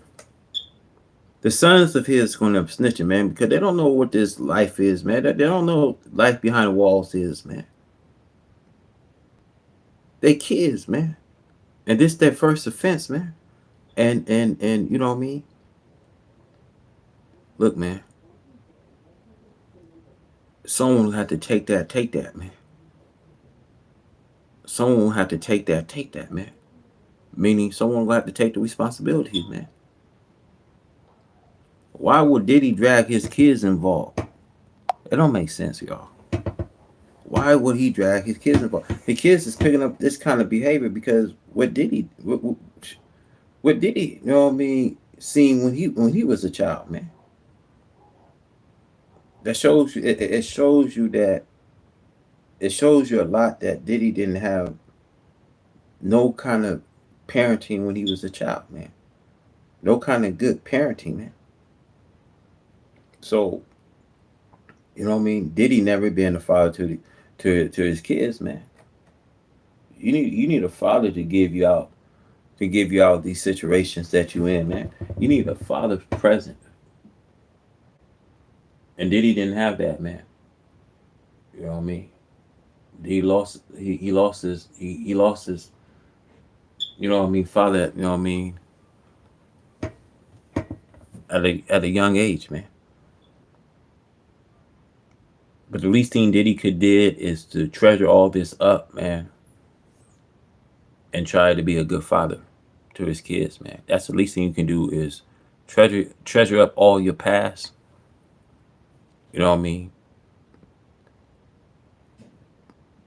The sons of his gonna end up snitching, man, because they don't know what this life is, man. They don't know life behind the walls is, man. They kids, man. And this their first offense, man. And you know what I mean? Look, man, someone will have to take that, man. Someone will have to take that, man. Meaning someone will have to take the responsibility, man. Why would Diddy drag his kids involved? It don't make sense, y'all. Why would he drag his kids involved? The kids is picking up this kind of behavior because what Diddy, you know what I mean, seen when he was a child, man. That shows you it shows you that it shows you a lot that Diddy didn't have no kind of parenting when he was a child, man. No kind of good parenting, man. So, you know what I mean? Diddy never been a father to his kids, man. You need a father to give you out these situations that you in, man. You need a father present. And Diddy didn't have that, man. You know what I mean? He lost his you know what I mean, father, you know what I mean, at a young age, man. But the least thing Diddy could did is to treasure all this up, man, and try to be a good father to his kids, man. That's the least thing you can do is treasure up all your past. You know what I mean?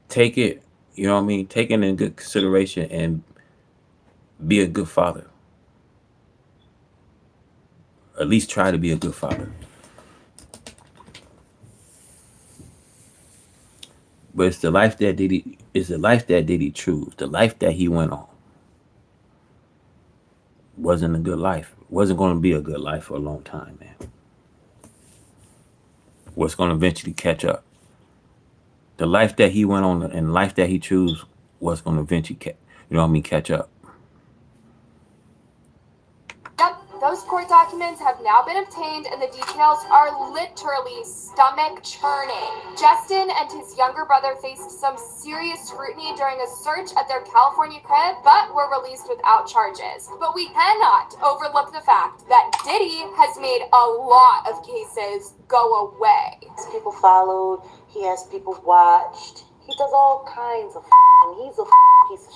Take it, you know what I mean? Take it in good consideration and be a good father. At least try to be a good father. But it's the life that Diddy chose. The life that he went on wasn't a good life. Wasn't going to be a good life for a long time, man. Was going to eventually catch up. The life that he went on and life that he chose was going to eventually, you know what I mean, catch up. Yep, those court documents have now been obtained and the details are literally stomach churning. Justin and his younger brother faced some serious scrutiny during a search at their California crib, but were released without charges. But we cannot overlook the fact that Diddy has made a lot of cases go away. People followed, he has people watched. He does all kinds of he's a piece of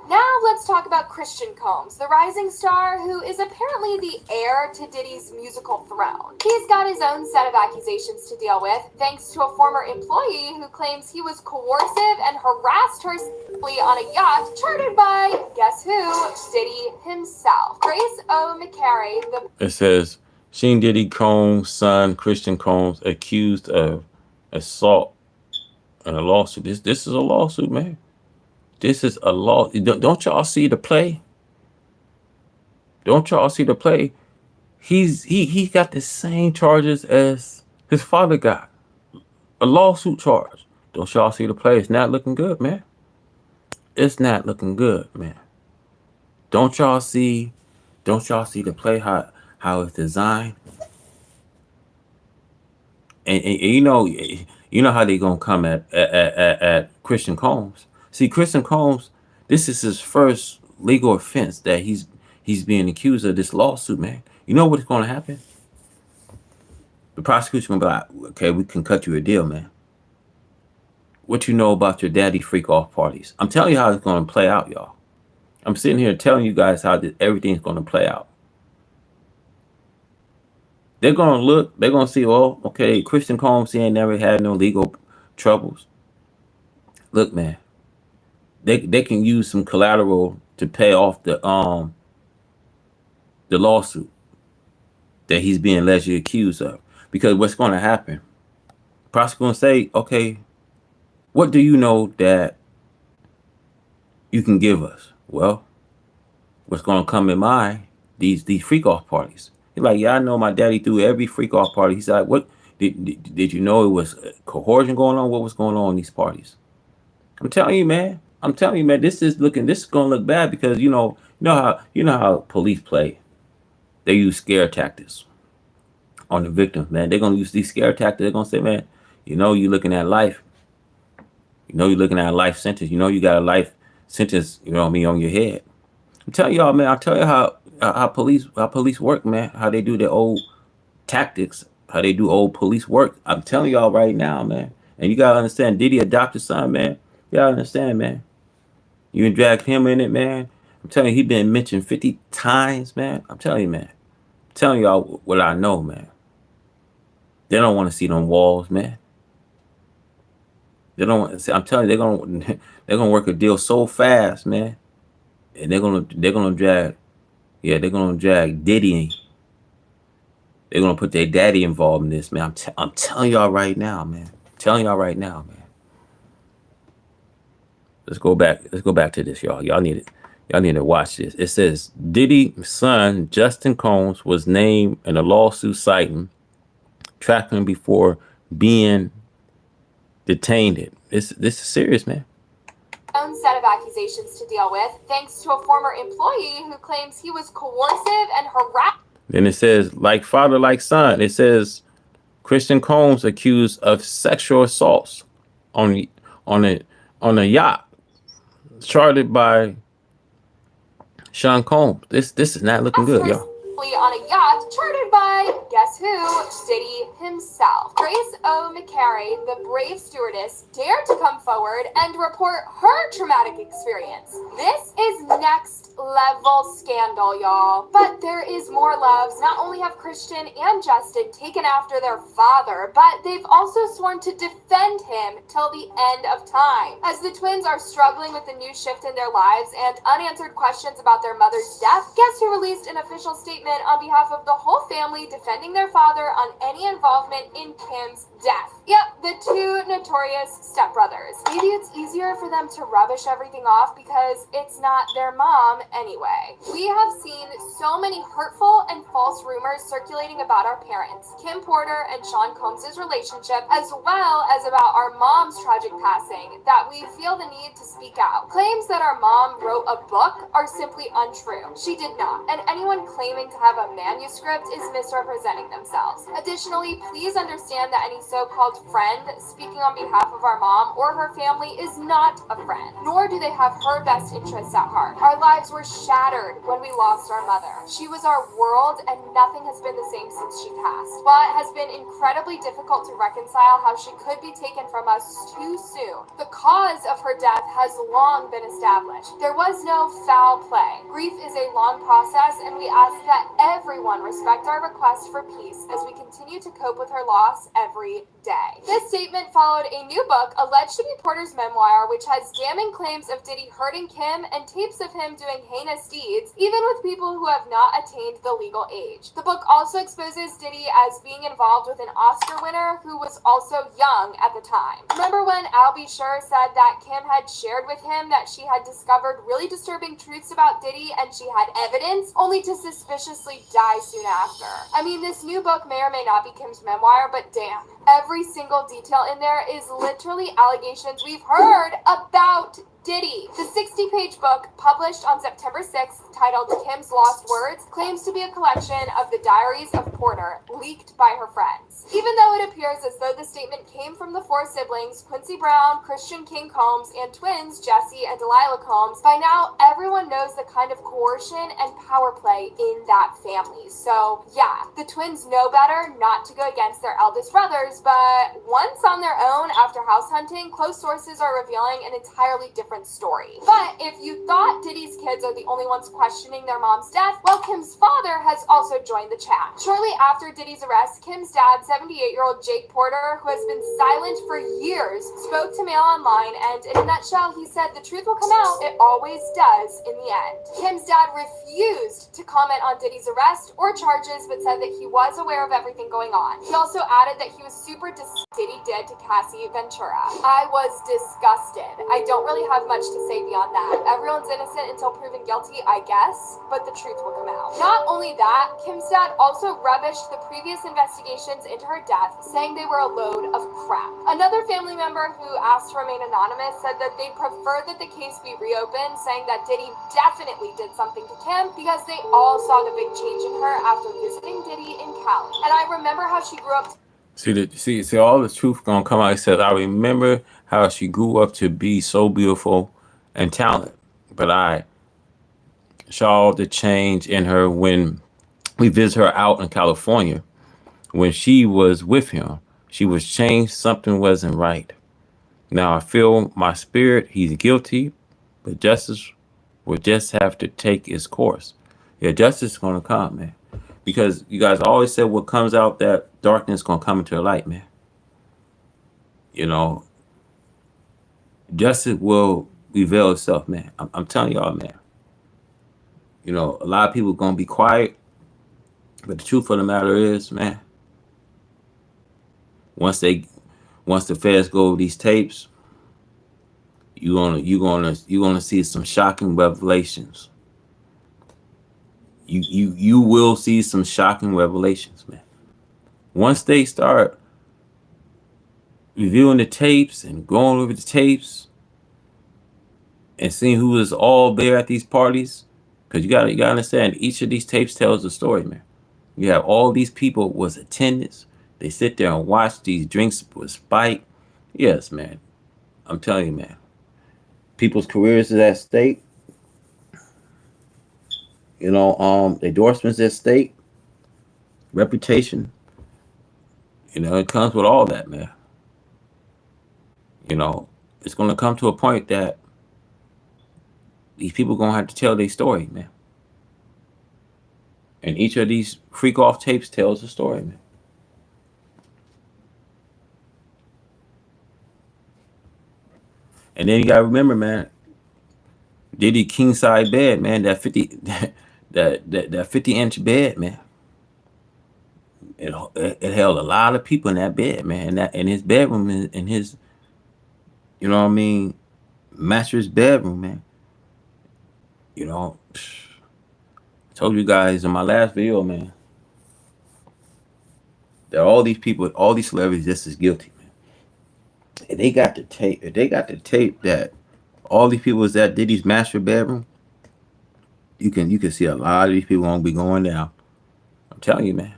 Now let's talk about Christian Combs, the rising star who is apparently the heir to Diddy's musical throne. He's got his own set of accusations to deal with, thanks to a former employee who claims he was coercive and harassed her sexually on a yacht chartered by, guess who, Diddy himself. Grace O. McCary, It says, Sheen Diddy Combs' son, Christian Combs, accused of assault in a lawsuit. This is a lawsuit, man. This is a law. Don't y'all see the play? Don't y'all see the play? He got the same charges as his father got. A lawsuit charge. Don't y'all see the play? It's not looking good, man. It's not looking good, man. Don't y'all see the play how it's designed? And you know how they gonna come at Christian Combs. See, Christian Combs, this is his first legal offense that he's being accused of this lawsuit, man. You know what's gonna happen? The prosecution gonna be like, okay, we can cut you a deal, man. What you know about your daddy freak off parties? I'm telling you how it's gonna play out, y'all. I'm sitting here telling you guys how everything's gonna play out. They're gonna see, oh, okay, Christian Combs, he ain't never had no legal troubles. Look, man, they can use some collateral to pay off the lawsuit that he's being allegedly accused of. Because what's gonna happen? Prosecutor gonna say, okay, what do you know that you can give us? Well, what's gonna come in mind, these freak off parties. He's like, yeah, I know my daddy threw every freak off party. He's like, what did you know it was coercion going on? What was going on in these parties? I'm telling you, man. I'm telling you, man. This is gonna look bad because you know how police play. They use scare tactics on the victims, man. They're gonna use these scare tactics. They're gonna say, man, you're looking at life. You're looking at a life sentence. You got a life sentence. On your head. I'm telling y'all, man. I'll tell you how police work, man. How they do their old tactics. How they do old police work. I'm telling y'all right now, man. And you gotta understand, Diddy adopted son, man. You gotta understand, man. You can drag him in it, man. I'm telling you, he been mentioned 50 times, man. I'm telling you, man. I'm telling y'all what I know, man. They don't want to see them walls, man. They don't want to see. I'm telling you, they're gonna work a deal so fast, man. And they're gonna drag, yeah, they're gonna drag Diddy in. They're gonna put their daddy involved in this, man. I'm telling y'all right now, man. I'm telling y'all right now, man. Let's go back. Let's go back to this, y'all. Y'all need it. Y'all need to watch this. It says Diddy's son, Justin Combs, was named in a lawsuit citing trafficking before being detained. This is serious, man. Own set of accusations to deal with, thanks to a former employee who claims he was coercive and harassed. Then it says, like father, like son. It says Christian Combs accused of sexual assaults on a yacht chartered by Sean Combs. This is not looking good, y'all. On a yacht chartered by, guess who? Diddy himself. Grace O. McCary, the brave stewardess, dared to come forward and report her traumatic experience. This is next level scandal, y'all. But there is more loves. Not only have Christian and Justin taken after their father, but they've also sworn to defend him till the end of time. As the twins are struggling with the new shift in their lives and unanswered questions about their mother's death, guess who released an official statement on behalf of the whole family defending their father on any involvement in Kim's death? Yep, the two notorious stepbrothers. Maybe it's easier for them to rubbish everything off because it's not their mom anyway. We have seen so many hurtful and false rumors circulating about our parents, Kim Porter and Sean Combs' relationship, as well as about our mom's tragic passing, that we feel the need to speak out. Claims that our mom wrote a book are simply untrue. She did not, and anyone claiming to have a manuscript is misrepresenting themselves. Additionally, please understand that any so-called friend speaking on behalf of our mom or her family is not a friend, nor do they have her best interests at heart. Our lives were shattered when we lost our mother. She was our world, and nothing has been the same since she passed. While it has been incredibly difficult to reconcile how she could be taken from us too soon, the cause of her death has long been established. There was no foul play. Grief is a long process, and we ask that everyone respect our request for peace as we continue to cope with her loss every day. This statement followed a new book alleged to be Porter's memoir, which has damning claims of Diddy hurting Kim and tapes of him doing heinous deeds, even with people who have not attained the legal age. The book also exposes Diddy as being involved with an Oscar winner who was also young at the time. Remember when Al B. Sure said that Kim had shared with him that she had discovered really disturbing truths about Diddy and she had evidence, only to suspiciously die soon after? I mean, this new book may or may not be Kim's memoir, but damn, every single detail in there is literally allegations we've heard about Diddy. The 60-page book, published on September 6th, titled Kim's Lost Words, claims to be a collection of the diaries of Porter, leaked by her friends. Even though it appears as though the statement came from the four siblings, Quincy Brown, Christian King Combs, and twins Jesse and Delilah Combs, by now everyone knows the kind of coercion and power play in that family. So yeah, the twins know better not to go against their eldest brothers, but once on their own after house hunting, close sources are revealing an entirely different story. But if you thought Diddy's kids are the only ones questioning their mom's death, well, Kim's father has also joined the chat. Shortly after Diddy's arrest, Kim's dad, 78-year-old Jake Porter, who has been silent for years, spoke to Mail Online, and in a nutshell, he said the truth will come out. It always does in the end. Kim's dad refused to comment on Diddy's arrest or charges, but said that he was aware of everything going on. He also added that he was super Diddy did to Cassie Ventura. I was disgusted. I don't really have much to say beyond that. Everyone's innocent until proven guilty, I guess, but the truth will come out. Not only that, Kim's dad also rubbished the previous investigations into her death, saying they were a load of crap. Another family member who asked to remain anonymous said that they prefer that the case be reopened, saying that Diddy definitely did something to Kim because they all saw the big change in her after visiting Diddy in Cali. And I remember how she grew up. See, all the truth gonna come out. He says, I remember how she grew up to be so beautiful and talented, but I saw the change in her when we visit her out in California. When she was with him, she was changed. Something wasn't right. Now I feel my spirit. He's guilty, but justice will just have to take its course. Yeah, justice is gonna come, man. Because you guys always said what comes out that darkness gonna come into the light, man. You know, justice will reveal itself, man. I'm telling y'all, man. You know, a lot of people gonna be quiet, but the truth of the matter is, man, once the feds go over these tapes, you're gonna see some shocking revelations. You will see some shocking revelations, man. Once they start reviewing the tapes and going over the tapes and seeing who was all there at these parties, because you gotta understand, each of these tapes tells a story, man. You have all these people was attendants. They sit there and watch these drinks with spike. Yes, man. I'm telling you, man. People's careers is at stake. You know, endorsements at stake, reputation. You know, it comes with all that, man. You know, it's gonna come to a point that these people gonna have to tell their story, man. And each of these freak off tapes tells a story, man. And then you gotta remember, man, Diddy king side bed, man, that 50 that 50-inch bed, man. It held a lot of people in that bed, man. And that in his bedroom, in his, you know what I mean, mattress bedroom, man. You know, I told you guys in my last video, man, that all these people, all these celebrities just as guilty, man. And they got the tape. If they got the tape that all these people was at Diddy's master bedroom, you can see a lot of these people gonna be going down. I'm telling you, man.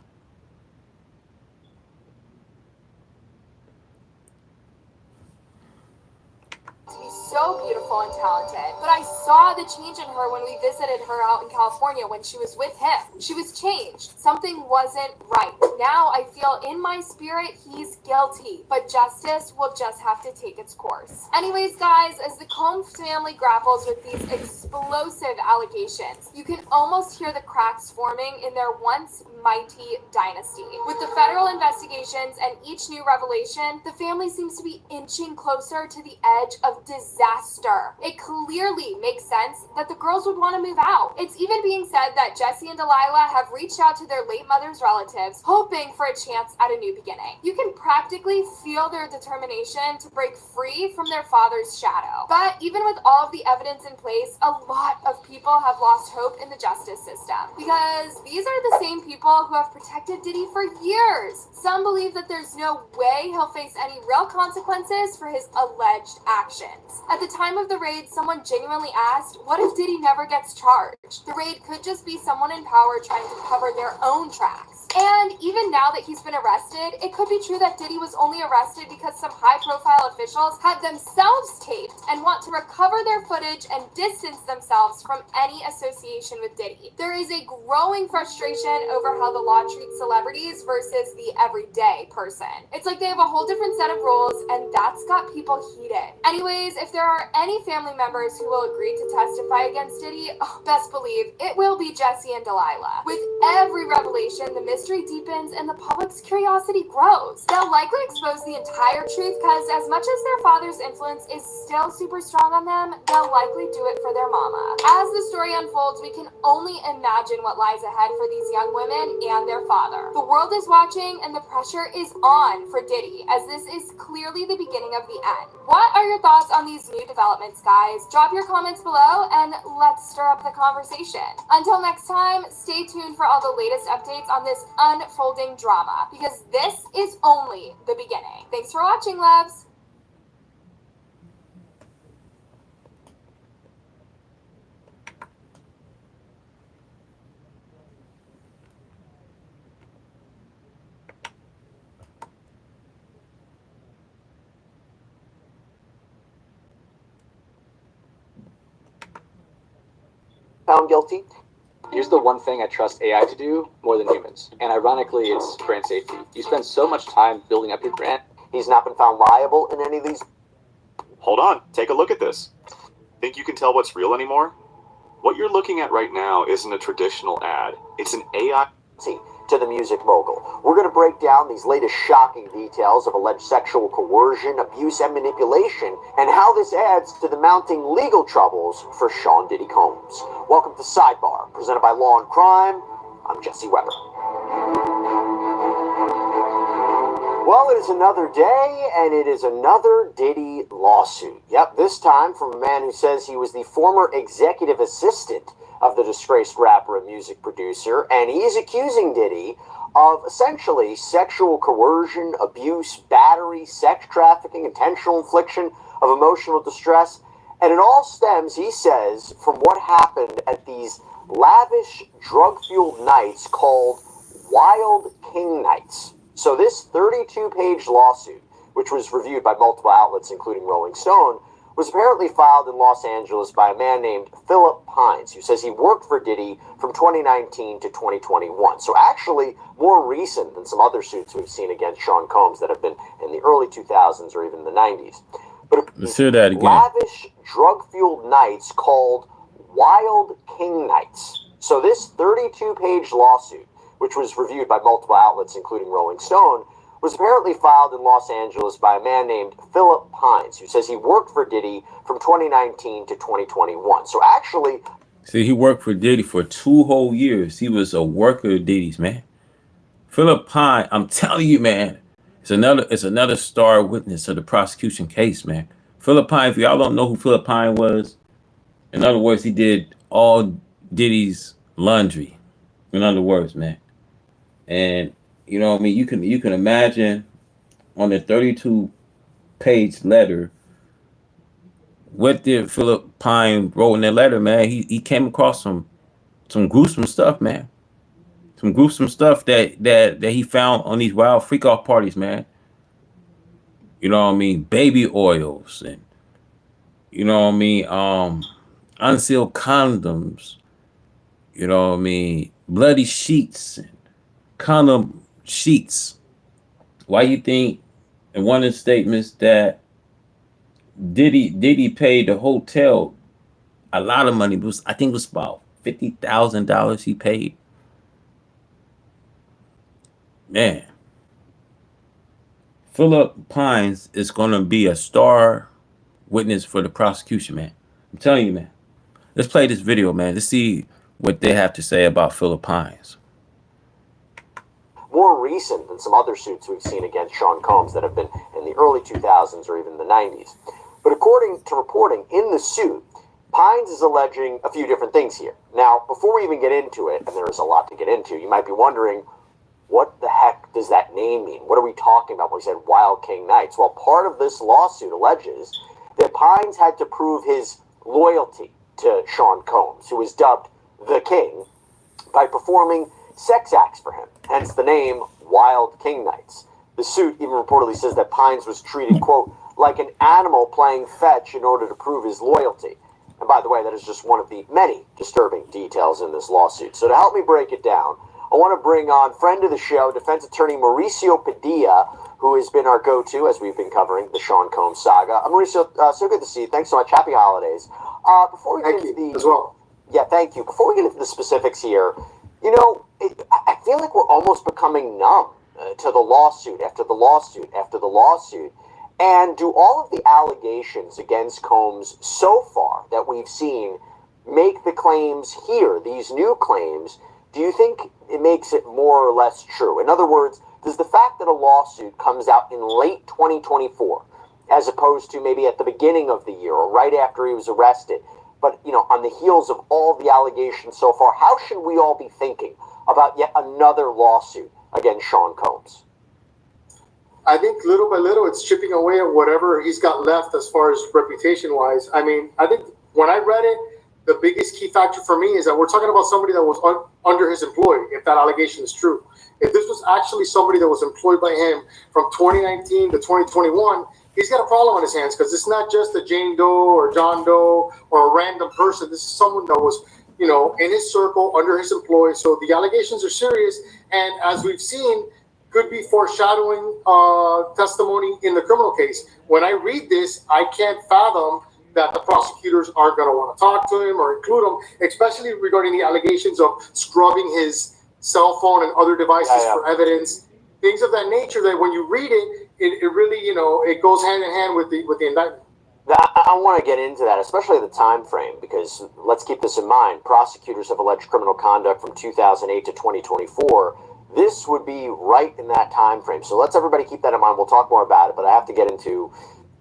So beautiful and talented, but I saw the change in her when we visited her out in California when she was with him. She was changed. Something wasn't right. Now I feel in my spirit he's guilty, but justice will just have to take its course. Anyways, guys, as the Combs family grapples with these explosive allegations, you can almost hear the cracks forming in their once mighty dynasty. With the federal investigations and each new revelation, the family seems to be inching closer to the edge of disaster. It clearly makes sense that the girls would want to move out. It's even being said that Jesse and Delilah have reached out to their late mother's relatives, hoping for a chance at a new beginning. You can practically feel their determination to break free from their father's shadow. But even with all of the evidence in place, a lot of people have lost hope in the justice system, because these are the same people who have protected Diddy for years. Some believe that there's no way he'll face any real consequences for his alleged actions. At the time of the raid, someone genuinely asked, what if Diddy never gets charged? The raid could just be someone in power trying to cover their own tracks. And even now that he's been arrested, it could be true that Diddy was only arrested because some high-profile officials had themselves taped and want to recover their footage and distance themselves from any association with Diddy. There is a growing frustration over how the law treats celebrities versus the everyday person. It's like they have a whole different set of rules, and that's got people heated. Anyways, if there are any family members who will agree to testify against Diddy, best believe it will be Jesse and Delilah. With every revelation, the mystery deepens and the public's curiosity grows. They'll likely expose the entire truth because as much as their father's influence is still super strong on them, they'll likely do it for their mama. As the story unfolds, we can only imagine what lies ahead for these young women and their father. The world is watching and the pressure is on for Diddy, as this is clearly the beginning of the end. What are your thoughts on these new developments, guys? Drop your comments below and let's stir up the conversation. Until next time, stay tuned for all the latest updates on this unfolding drama, because this is only the beginning. Thanks for watching, loves. Found guilty. Here's the one thing I trust AI to do more than humans. And ironically, it's brand safety. You spend so much time building up your brand. He's not been found liable in any of these. Hold on, take a look at this. Think you can tell what's real anymore? What you're looking at right now isn't a traditional ad. It's an AI. To the music mogul. We're going to break down these latest shocking details of alleged sexual coercion, abuse, and manipulation, and how this adds to the mounting legal troubles for Sean Diddy Combs. Welcome to Sidebar, presented by Law and Crime. I'm Jesse Weber. Well, it is another day, and it is another Diddy lawsuit. Yep, this time from a man who says he was the former executive assistant of the disgraced rapper and music producer, and he's accusing Diddy of essentially sexual coercion, abuse, battery, sex trafficking, intentional infliction of emotional distress, and it all stems, he says, from what happened at these lavish, drug-fueled nights called Wild King Nights. So this 32-page lawsuit, which was reviewed by multiple outlets, including Rolling Stone, was apparently filed in Los Angeles by a man named Philip Pines, who says he worked for Diddy from 2019 to 2021. So actually more recent than some other suits we've seen against Sean Combs that have been in the early 2000s or even the 90s. But let's hear that again. Lavish, drug-fueled nights called Wild King Nights. So this 32-page lawsuit, which was reviewed by multiple outlets, including Rolling Stone, was apparently filed in Los Angeles by a man named Philip Pines, who says he worked for Diddy from 2019 to 2021. So actually... See, he worked for Diddy for 2 whole years. He was a worker of Diddy's, man. Philip Pine, I'm telling you, man, it's another star witness of the prosecution case, man. Philip Pine, if y'all don't know who Philip Pine was, in other words, he did all Diddy's laundry. In other words, man. And you know what I mean? You can imagine on the 32-page letter, what did Philip Pine wrote in that letter, man? He came across some gruesome stuff, man. Some gruesome stuff that he found on these wild freak off parties, man. You know what I mean? Baby oils and you know what I mean, unsealed condoms, you know what I mean, bloody sheets and condom sheets. Why you think in one of the statements that Diddy paid the hotel a lot of money? I think it was about $50,000 he paid. Man, Philip Pines is gonna be a star witness for the prosecution, man. I'm telling you, man. Let's play this video, man. Let's see what they have to say about Philip Pines. More recent than some other suits we've seen against Sean Combs that have been in the early 2000s or even the 90s. But according to reporting in the suit, Pines is alleging a few different things here. Now, before we even get into it, and there is a lot to get into, you might be wondering, what the heck does that name mean? What are we talking about when we said Wild King Nights? Well, part of this lawsuit alleges that Pines had to prove his loyalty to Sean Combs, who was dubbed the King, by performing sex acts for him, hence the name Wild King Nights. The suit even reportedly says that Pines was treated, quote, like an animal playing fetch in order to prove his loyalty. And by the way, that is just one of the many disturbing details in this lawsuit. So to help me break it down, I want to bring on friend of the show, defense attorney Mauricio Padilla, who has been our go-to as we've been covering the Sean Combs saga. Mauricio, so good to see you. Thanks so much. Happy holidays. Before we get into the as well. Yeah, thank you. Before we get into the specifics here, you know, I feel like we're almost becoming numb to the lawsuit after the lawsuit after the lawsuit. And do all of the allegations against Combs so far that we've seen make the claims here, these new claims, do you think it makes it more or less true? In other words, does the fact that a lawsuit comes out in late 2024, as opposed to maybe at the beginning of the year or right after he was arrested, But, on the heels of all the allegations so far, how should we all be thinking about yet another lawsuit against Sean Combs? I think little by little it's chipping away at whatever he's got left as far as reputation-wise. I mean, I think when I read it, the biggest key factor for me is that we're talking about somebody that was under his employ, if that allegation is true. If this was actually somebody that was employed by him from 2019 to 2021, he's got a problem on his hands, because it's not just a Jane Doe or John Doe or a random person. This is someone that was, in his circle, under his employ. So the allegations are serious, and as we've seen, could be foreshadowing testimony in the criminal case. When I read this, I can't fathom that the prosecutors aren't going to want to talk to him or include him, especially regarding the allegations of scrubbing his cell phone and other devices for evidence, things of that nature, that when you read it, it really, it goes hand in hand with the indictment. I want to get into that, especially the time frame, because let's keep this in mind. Prosecutors have alleged criminal conduct from 2008 to 2024. This would be right in that time frame. So let's everybody keep that in mind. We'll talk more about it, but I have to get into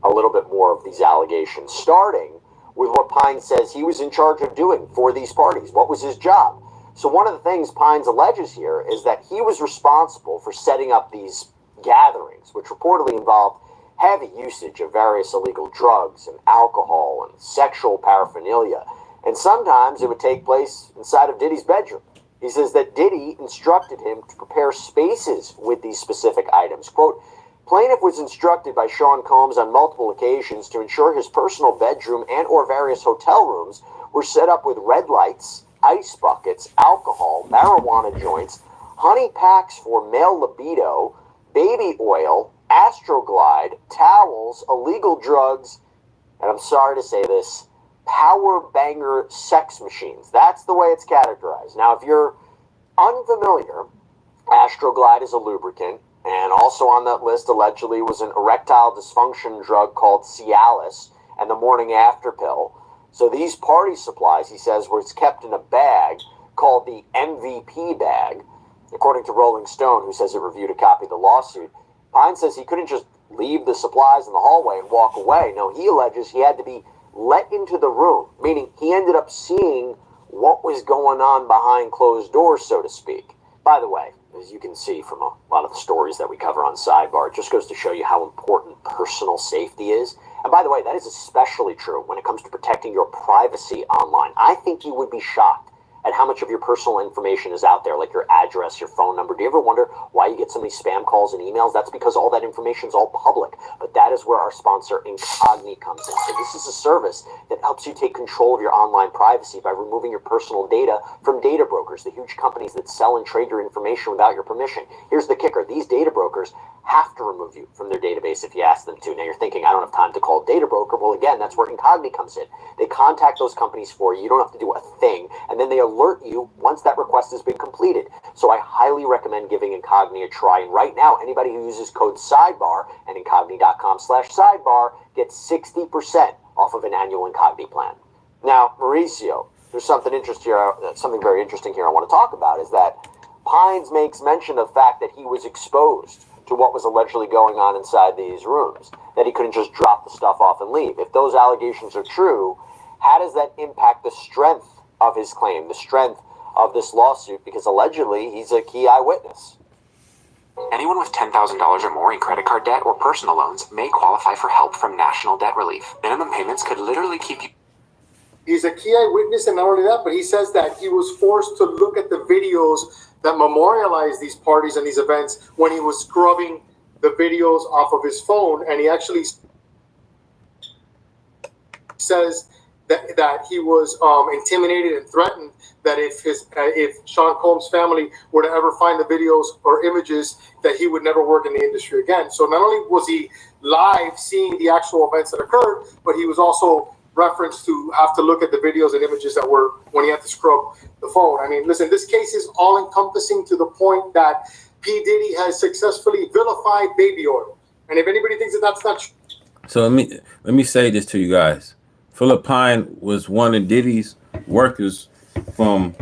a little bit more of these allegations, starting with what Pine says he was in charge of doing for these parties. What was his job? So one of the things Pines alleges here is that he was responsible for setting up these gatherings, which reportedly involved heavy usage of various illegal drugs and alcohol and sexual paraphernalia. And sometimes it would take place inside of Diddy's bedroom. He says that Diddy instructed him to prepare spaces with these specific items. Quote, plaintiff was instructed by Sean Combs on multiple occasions to ensure his personal bedroom and or various hotel rooms were set up with red lights, ice buckets, alcohol, marijuana joints, honey packs for male libido, baby oil, Astroglide, towels, illegal drugs, and I'm sorry to say this, power banger sex machines. That's the way it's categorized. Now, if you're unfamiliar, Astroglide is a lubricant, and also on that list allegedly was an erectile dysfunction drug called Cialis and the morning after pill. So these party supplies, he says, were kept in a bag called the MVP bag, according to Rolling Stone, who says it reviewed a copy of the lawsuit. Pine says he couldn't just leave the supplies in the hallway and walk away. No, he alleges he had to be let into the room, meaning he ended up seeing what was going on behind closed doors, so to speak. By the way, as you can see from a lot of the stories that we cover on Sidebar, it just goes to show you how important personal safety is. And by the way, that is especially true when it comes to protecting your privacy online. I think you would be shocked at how much of your personal information is out there, like your address, your phone number. Do you ever wonder why you get so many spam calls and emails? That's because all that information is all public. But that is where our sponsor, Incogni, comes in. So this is a service that helps you take control of your online privacy by removing your personal data from data brokers, the huge companies that sell and trade your information without your permission. Here's the kicker. These data brokers have to remove you from their database if you ask them to. Now you're thinking, I don't have time to call a data broker. Well, again, that's where Incogni comes in. They contact those companies for you. You don't have to do a thing. And then they alert you once that request has been completed. So I highly recommend giving Incogni a try. And right now, anybody who uses code SIDEBAR and Incogni.com/sidebar gets 60% off of an annual Incogni plan. Now, Mauricio, there's something very interesting here I want to talk about, is that Pines makes mention of the fact that he was exposed to what was allegedly going on inside these rooms, that he couldn't just drop the stuff off and leave. If those allegations are true, how does that impact the strength of his claim, the strength of this lawsuit? Because allegedly he's a key eyewitness. Anyone with $10,000 or more in credit card debt or personal loans may qualify for help from National Debt Relief. Minimum payments could literally keep you... He's a key eyewitness, and not only that, but he says that he was forced to look at the videos that memorialize these parties and these events when he was scrubbing the videos off of his phone, and he actually says that he was intimidated and threatened that if Sean Combs' family were to ever find the videos or images, that he would never work in the industry again. So not only was he live seeing the actual events that occurred, but he was also referenced to have to look at the videos and images that were when he had to scrub the phone. I mean, listen, this case is all-encompassing to the point that P. Diddy has successfully vilified baby oil. And if anybody thinks that that's not true... So let me say this to you guys. Philip Pine was one of Diddy's workers from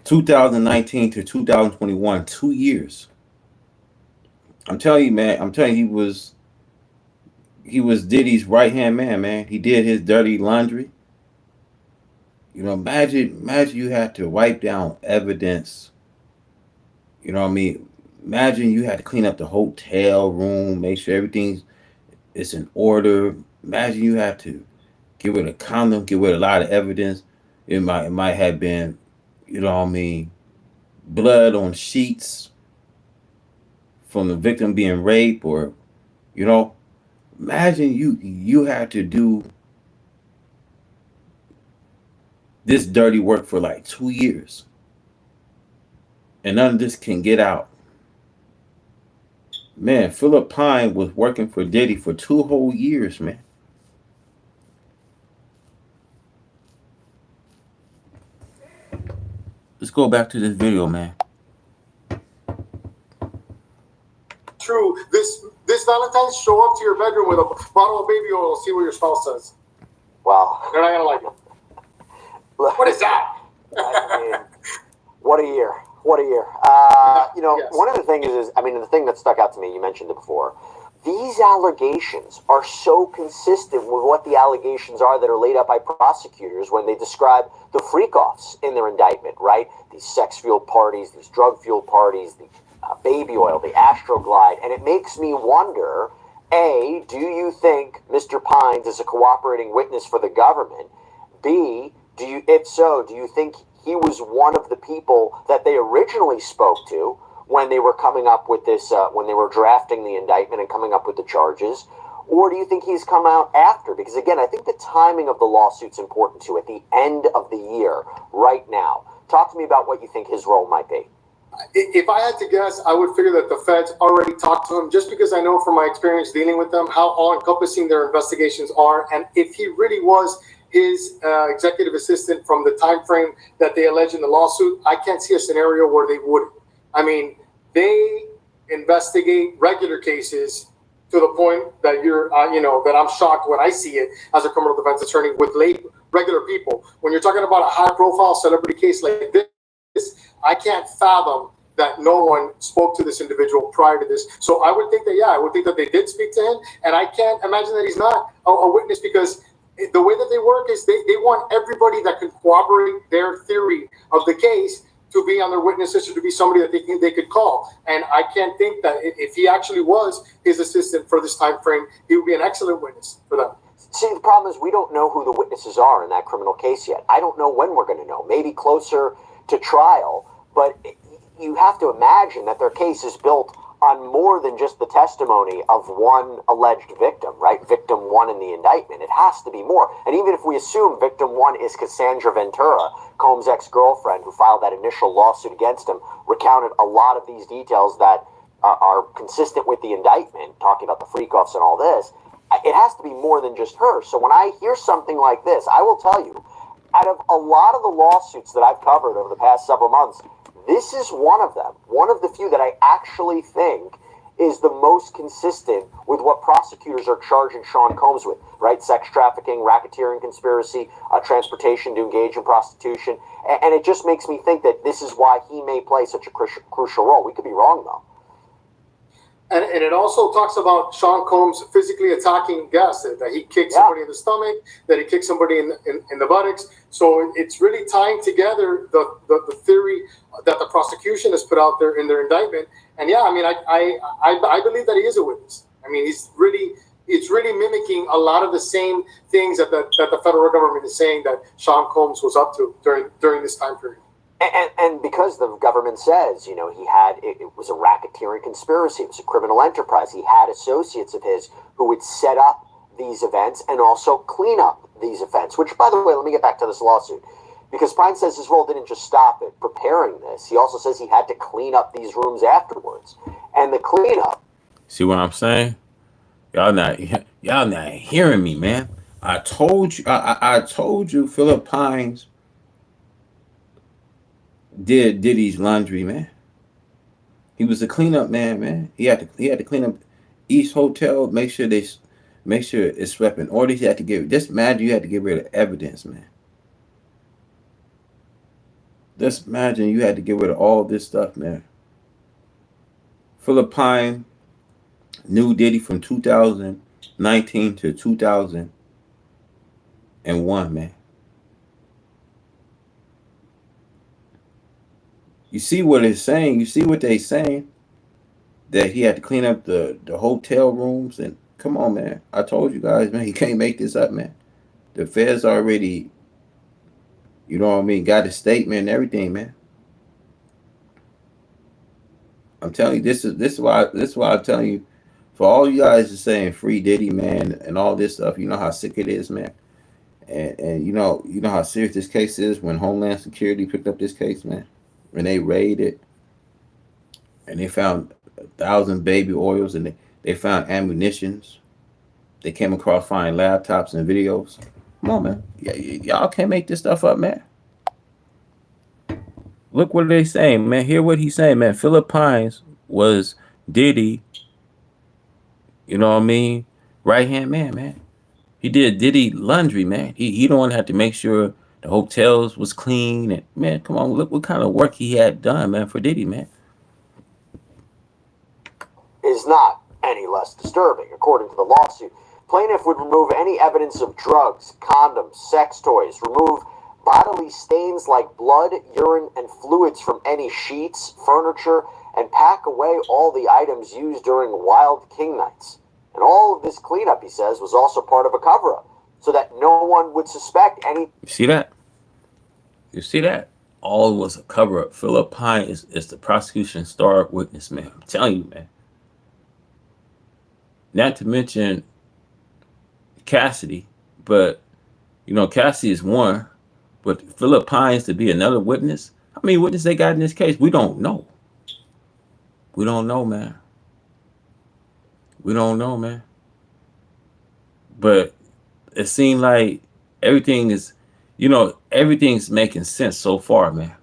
2019 to 2021, 2 years. I'm telling you, man, he was Diddy's right-hand man, man. He did his dirty laundry. Imagine you had to wipe down evidence. You know what I mean? Imagine you had to clean up the hotel room, make sure everything is in order. Imagine you had to get rid of condom, get rid of a lot of evidence. It might have been, you know what I mean, blood on sheets from the victim being raped, or you know, imagine you had to do this dirty work for like 2 years, and none of this can get out. Man, Philip Pine was working for Diddy for 2 whole years, man. Let's go back to this video, man. True. This Valentine's, show up to your bedroom with a bottle of baby oil, see what your spouse says. Wow. They're not gonna like it. What is that? I mean, what a year. What a year. One of the things is, the thing that stuck out to me, you mentioned it before, these allegations are so consistent with what the allegations are that are laid out by prosecutors when they describe the freak-offs in their indictment, right? These sex-fueled parties, these drug-fueled parties, the baby oil, the Astroglide. And it makes me wonder, A, do you think Mr. Pines is a cooperating witness for the government? B, if so, do you think he was one of the people that they originally spoke to when they were coming up with this, when they were drafting the indictment and coming up with the charges? Or do you think he's come out after? Because again, I think the timing of the lawsuit's important too, at the end of the year, right now. Talk to me about what you think his role might be. If I had to guess, I would figure that the feds already talked to him, just because I know from my experience dealing with them how all-encompassing their investigations are, and if he really was his executive assistant from the time frame that they allege in the lawsuit, I can't see a scenario where they wouldn't. I mean, they investigate regular cases to the point that that I'm shocked when I see it as a criminal defense attorney with regular people. When you're talking about a high-profile celebrity case like this, I can't fathom that no one spoke to this individual prior to this. So I would think that they did speak to him, and I can't imagine that he's not a witness, because the way that they work is they want everybody that can corroborate their theory of the case to be on their witness list, or to be somebody that they could call. And I can't think that if he actually was his assistant for this time frame, he would be an excellent witness for them. See, the problem is we don't know who the witnesses are in that criminal case yet. I don't know when we're going to know. Maybe closer to trial, but you have to imagine that their case is built on more than just the testimony of one alleged victim, right? Victim one in the indictment. It has to be more. And even if we assume victim one is Cassandra Ventura, Combs' ex-girlfriend, who filed that initial lawsuit against him, recounted a lot of these details that are consistent with the indictment, talking about the freak-offs and all this, it has to be more than just her. So when I hear something like this, I will tell you, out of a lot of the lawsuits that I've covered over the past several months, this is one of them, one of the few that I actually think is the most consistent with what prosecutors are charging Sean Combs with, right? Sex trafficking, racketeering conspiracy, transportation to engage in prostitution. And it just makes me think that this is why he may play such a crucial role. We could be wrong, though. And it also talks about Sean Combs physically attacking guests, that he kicked somebody in the stomach, that he kicked somebody in the buttocks. So it's really tying together the theory that the prosecution has put out there in their indictment. And I believe that he is a witness. I mean, it's really mimicking a lot of the same things that the federal government is saying that Sean Combs was up to during this time period. And because the government says, it was a racketeering conspiracy, it was a criminal enterprise, he had associates of his who would set up these events and also clean up these events, which, by the way, let me get back to this lawsuit, because Pine says his role didn't just stop at preparing this. He also says he had to clean up these rooms afterwards. And the cleanup. See what I'm saying? Y'all not hearing me, man. I told you Philip Pines did Diddy's laundry, man. He was a cleanup man. He had to clean up East Hotel, make sure it's swept in order. He had to just imagine you had to get rid of evidence, man. Just imagine you had to get rid of all this stuff, man. Philip Pine knew Diddy from 2019 to 2001, man. You see what it's saying. You see what they saying, that he had to clean up the hotel rooms. And come on, man, I told you guys, man, he can't make this up, man. The feds already, you know what I mean, got a statement and everything, man. I'm telling you, this is why I'm telling you, for all you guys are saying free Diddy, man, and all this stuff. You know how sick it is, man. And you know how serious this case is. When Homeland Security picked up this case, man, when they raided and they found 1,000 baby oils, and they found ammunitions. They came across fine laptops and videos. Come on, man. Y'all can't make this stuff up, man. Look what they saying, man. Hear what he's saying, man. Philip Pines was Diddy, you know what I mean, right hand man, man. He did Diddy laundry, man. He don't have to make sure the hotels was clean. And man, come on, look what kind of work he had done, man, for Diddy, man. Is not any less disturbing. According to the lawsuit, plaintiff would remove any evidence of drugs, condoms, sex toys, remove bodily stains like blood, urine, and fluids from any sheets, furniture, and pack away all the items used during Wild King nights. And all of this cleanup, he says, was also part of a cover-up, so that no one would suspect any... You see that? You see that? All was a cover-up. Philip Pine is the prosecution's star witness, man. I'm telling you, man. Not to mention Cassidy, but, you know, Cassidy is one, but Philip Pines to be another witness? How many witnesses they got in this case? We don't know. We don't know, man. We don't know, man. But it seemed like everything is, you know, everything's making sense so far, man.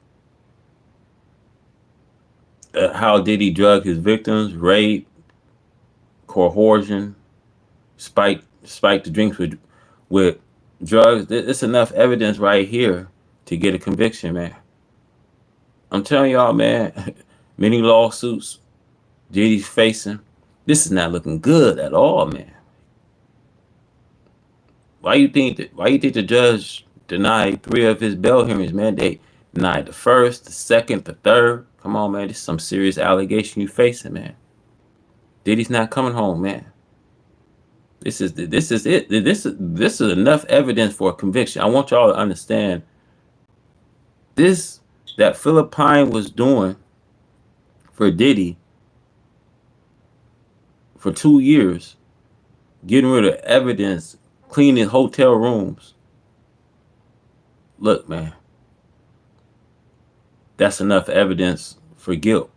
How did he drug his victims, rape, coercion, spike the drinks with drugs? There's enough evidence right here to get a conviction, man. I'm telling y'all, man, many lawsuits Diddy's facing. This is not looking good at all, man. Why you think the judge denied 3 of his bail hearings, man? They denied the first, the second, the third. Come on, man. This is some serious allegation you facing, man. Diddy's not coming home, man. This is it. This is enough evidence for a conviction. I want y'all to understand this, that Philip Pine was doing for Diddy for 2 years, getting rid of evidence, cleaning hotel rooms. Look, man, that's enough evidence for guilt.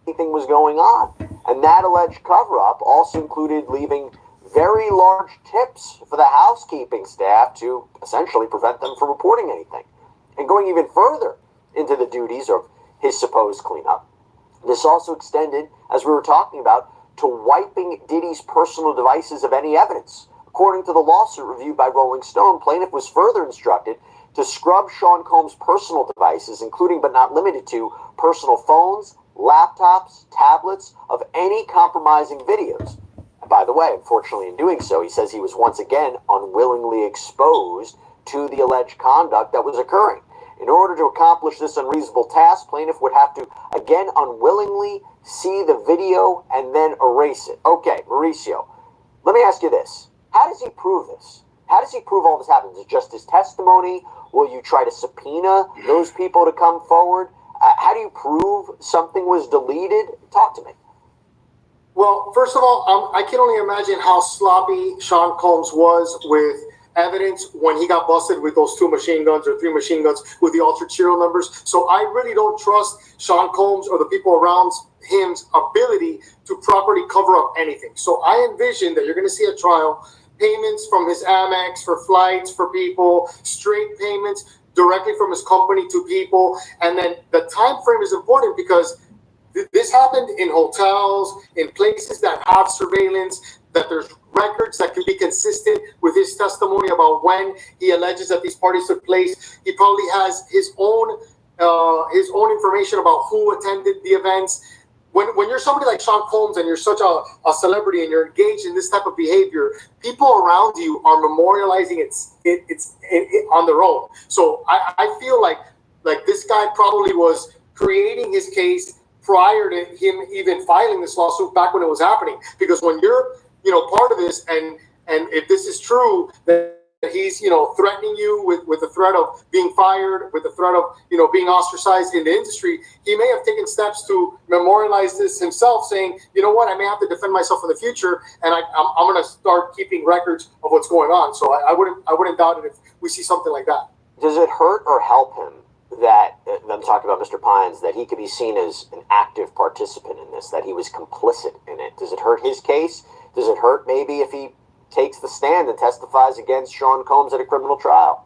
Anything was going on. And that alleged cover-up also included leaving very large tips for the housekeeping staff to essentially prevent them from reporting anything. And going even further into the duties of his supposed cleanup, this also extended, as we were talking about, to wiping Diddy's personal devices of any evidence. According to the lawsuit reviewed by Rolling Stone, plaintiff was further instructed to scrub Sean Combs' personal devices, including but not limited to personal phones, laptops, tablets, of any compromising videos. And by the way, unfortunately in doing so, he says he was once again unwillingly exposed to the alleged conduct that was occurring. In order to accomplish this unreasonable task, plaintiff would have to again unwillingly see the video and then erase it. Okay, Mauricio, let me ask you this. How does he prove this? How does he prove all this happened? Is it just his testimony? Will you try to subpoena those people to come forward? How do you prove something was deleted? Talk to me. Well, first of all, I can only imagine how sloppy Sean Combs was with evidence when he got busted with those 2 machine guns or 3 machine guns with the altered serial numbers. So I really don't trust Sean Combs or the people around him's ability to properly cover up anything. So I envision that you're going to see a trial, payments from his Amex for flights for people, straight payments directly from his company to people. And then the time frame is important because this happened in hotels, in places that have surveillance, that there's records that can be consistent with his testimony about when he alleges that these parties took place. He probably has his own information about who attended the events. When you're somebody like Sean Combs and you're such a celebrity and you're engaged in this type of behavior, people around you are memorializing it on their own. So I feel like like this guy probably was creating his case prior to him even filing this lawsuit back when it was happening. Because when you're, part of this, and if this is true, that he's, threatening you with the threat of being fired, with the threat of, being ostracized in the industry, he may have taken steps to memorialize this himself, saying, you know what, I may have to defend myself in the future, and I'm going to start keeping records of what's going on. So I wouldn't doubt it if we see something like that. Does it hurt or help him that, I'm talking about Mr. Pines, that he could be seen as an active participant in this, that he was complicit in it? Does it hurt his case? Does it hurt maybe if he takes the stand and testifies against Sean Combs at a criminal trial?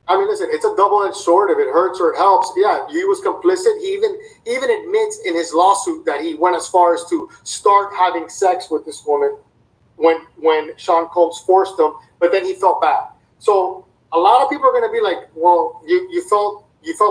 I mean, listen, it's a double-edged sword. If it hurts or it helps, yeah, he was complicit. He even admits in his lawsuit that he went as far as to start having sex with this woman when Sean Combs forced him, but then he felt bad. So a lot of people are going to be like, well, you felt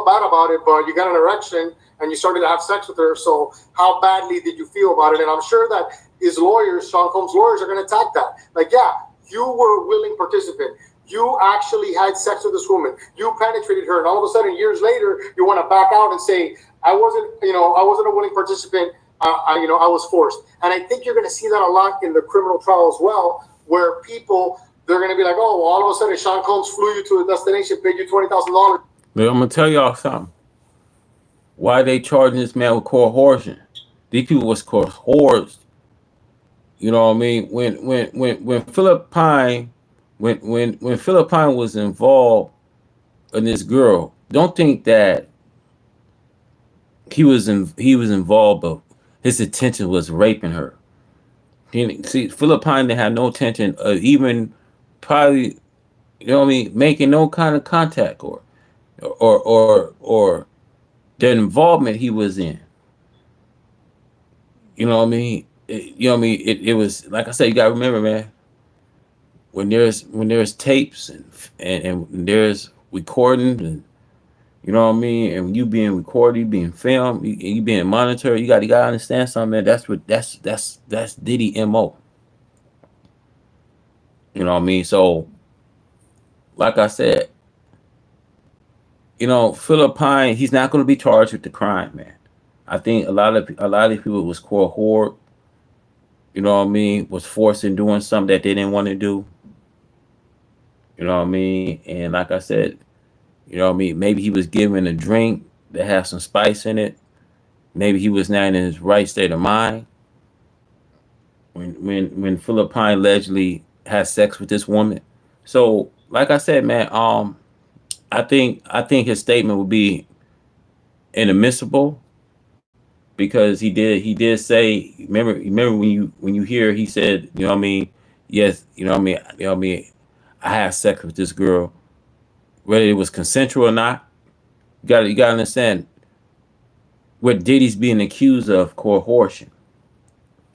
bad about it, but you got an erection and you started to have sex with her, so how badly did you feel about it? And I'm sure that his lawyers, Sean Combs' lawyers, are going to attack that. Like, yeah, you were a willing participant. You actually had sex with this woman. You penetrated her, and all of a sudden, years later, you want to back out and say, I wasn't a willing participant. I was forced. And I think you're going to see that a lot in the criminal trial as well, where they're going to be like, oh, well, all of a sudden, Sean Combs flew you to a destination, paid you $20,000. But I'm gonna tell y'all something. Why they charging this man with coercion? These people was coerced. You know what I mean? When Philip Pine, when Philip Pine was involved in this girl, don't think that he was involved, but his intention was raping her. See, Philip Pine didn't have no intention of even probably, making no kind of contact or the involvement he was in. You know what I mean? It was, like I said, you gotta remember, man, when there's tapes and there's recording, and you know what I mean, and you being recorded, you being filmed, you being monitored, you gotta understand something, man. That's Diddy MO. You know what I mean? So, like I said, Philip Pine, he's not going to be charged with the crime, man. I think a lot of people was coerced, you know what I mean, was forced in doing something that they didn't want to do. You know what I mean? And like I said, you know what I mean, maybe he was given a drink that has some spice in it. Maybe he was not in his right state of mind when Philip Pine allegedly had sex with this woman. So, like I said, man, I think his statement would be inadmissible because he did say, remember when you hear he said, you know what I mean, yes, you know what I mean, I had sex with this girl, whether it was consensual or not. You gotta understand what Diddy's being accused of: coercion.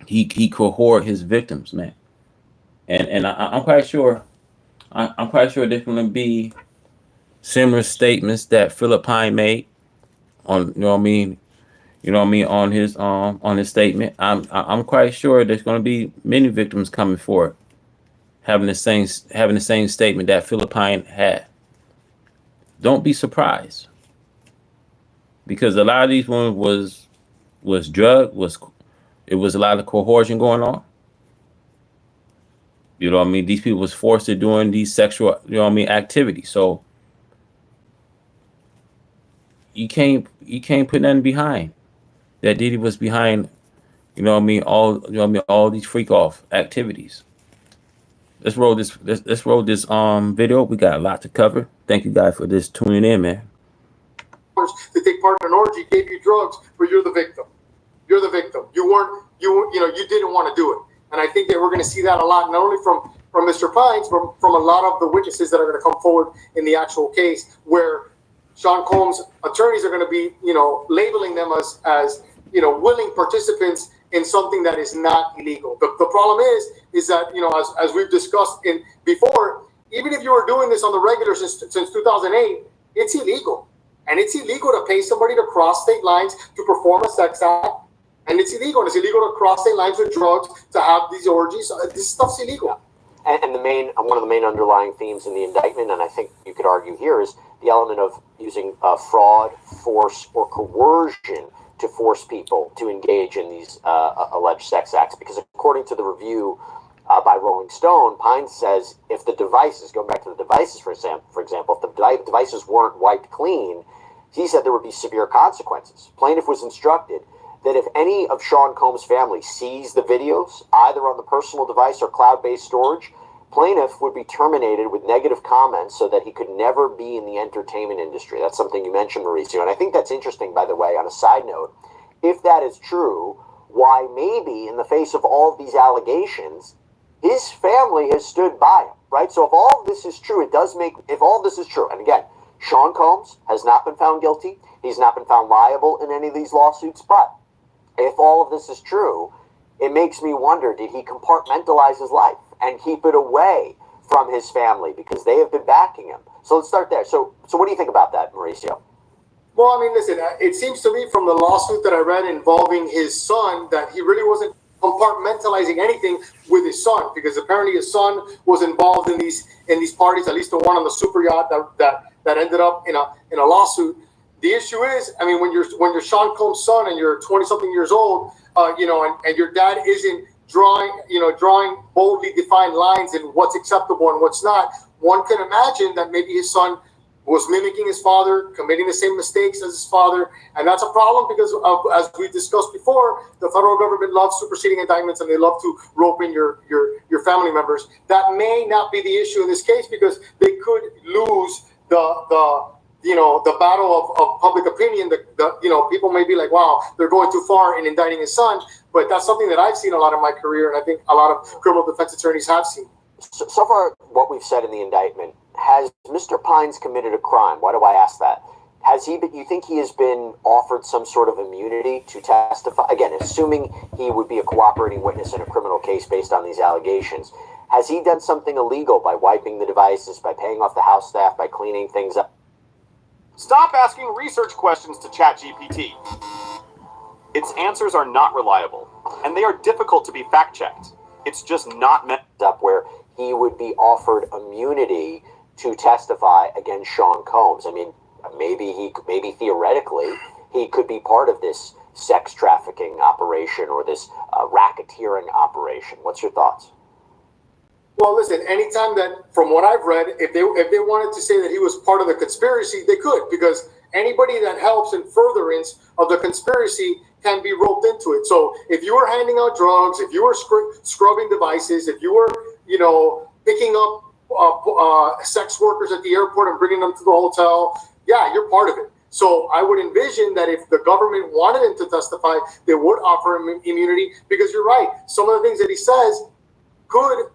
He coerced his victims, man, and I'm quite sure there's gonna be similar statements that Philip Pine made on, on his statement. I'm quite sure there's going to be many victims coming forward having the same statement that Philip Pine had. Don't be surprised, because a lot of these women was drugged, it was a lot of coercion going on. You know what I mean? These people was forced to doing these sexual, activities. So you can't put nothing behind that Diddy was behind, all these freak off activities. Let's roll this video. We got a lot to cover. Thank you guys for this tuning in, man. To take part in an orgy, gave you drugs, but you're the victim. You're the victim. You didn't want to do it. And I think that we're going to see that a lot, not only from Mr. Pines, but from a lot of the witnesses that are going to come forward in the actual case, where Sean Combs' attorneys are going to be, labeling them as willing participants in something that is not illegal. The problem is that, as we've discussed before, even if you were doing this on the regular since 2008, it's illegal. And it's illegal to pay somebody to cross state lines to perform a sex act. And it's illegal. And it's illegal to cross state lines with drugs, to have these orgies. This stuff's illegal. And one of the main underlying themes in the indictment, and I think you could argue here, is the element of using fraud, force, or coercion to force people to engage in these alleged sex acts. Because according to the review by Rolling Stone, Pine says if the devices, going back to the devices for example, if the devices weren't wiped clean, he said there would be severe consequences. Plaintiff was instructed that if any of Sean Combs' family sees the videos, either on the personal device or cloud-based storage, plaintiff would be terminated with negative comments so that he could never be in the entertainment industry. That's something you mentioned, Mauricio, and I think that's interesting, by the way, on a side note. If that is true, why maybe in the face of all of these allegations, his family has stood by him, right? So if all of this is true, if all of this is true, and again, Sean Combs has not been found guilty, he's not been found liable in any of these lawsuits, but if all of this is true, it makes me wonder, did he compartmentalize his life and keep it away from his family because they have been backing him? So let's start there. So what do you think about that, Mauricio? Well, I mean, listen, it seems to me from the lawsuit that I read involving his son that he really wasn't compartmentalizing anything with his son, because apparently his son was involved in these parties, at least the one on the super yacht that ended up in a lawsuit. The issue is, I mean, when you're Sean Combs' son and you're 20-something years old, and your dad isn't drawing boldly defined lines in what's acceptable and what's not, one can imagine that maybe his son was mimicking his father, committing the same mistakes as his father, and that's a problem because as we discussed before, the federal government loves superseding indictments and they love to rope in your family members. That may not be the issue in this case because they could lose the battle of public opinion. People may be like, wow, they're going too far in indicting his son, but that's something that I've seen a lot in my career, and I think a lot of criminal defense attorneys have seen. So far, what we've said in the indictment, has Mr. Pines committed a crime? Why do I ask that? You think he has been offered some sort of immunity to testify? Again, assuming he would be a cooperating witness in a criminal case based on these allegations. Has he done something illegal by wiping the devices, by paying off the house staff, by cleaning things up? Stop asking research questions to ChatGPT. Its answers are not reliable, and they are difficult to be fact-checked. It's just not meant up where he would be offered immunity to testify against Sean Combs. I mean, maybe theoretically, he could be part of this sex trafficking operation or this racketeering operation. What's your thoughts? Well, listen, anytime that, from what I've read, if they wanted to say that he was part of the conspiracy, they could, because anybody that helps in furtherance of the conspiracy can be roped into it. So if you were handing out drugs, if you were scrubbing devices, if you were, picking up sex workers at the airport and bringing them to the hotel, yeah, you're part of it. So I would envision that if the government wanted him to testify, they would offer him immunity, because you're right. Some of the things that he says could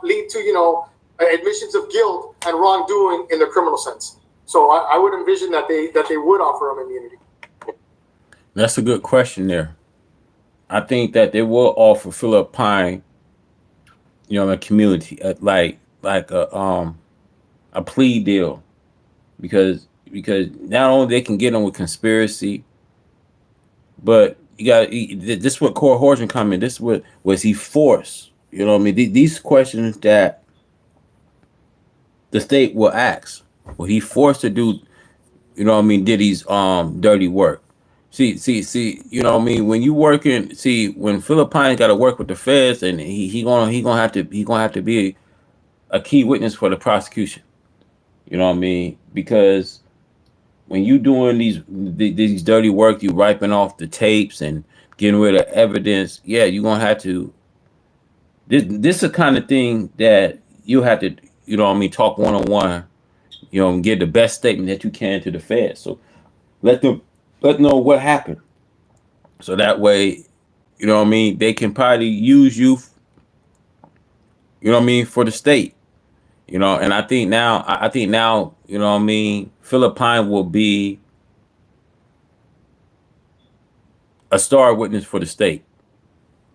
lead to, admissions of guilt and wrongdoing in the criminal sense. So I would envision that they would offer him immunity. That's a good question there. I think that they will offer Philip Pine, a community, like a plea deal, because not only they can get him with conspiracy, but this is what coercion come in. This is what was he forced? These questions that the state will ask. Was he forced to do, Diddy's dirty work? See, when you working, when Philip Pine got to work with the feds, and he gonna have to be a key witness for the prosecution. Because when you doing these dirty work, you wiping off the tapes and getting rid of evidence. Yeah, you're gonna have to. This is the kind of thing that you have to, talk one-on-one, and get the best statement that you can to the feds. So let them know what happened. So that way, they can probably use you, for the state. And I think now, Philip Pine will be a star witness for the state,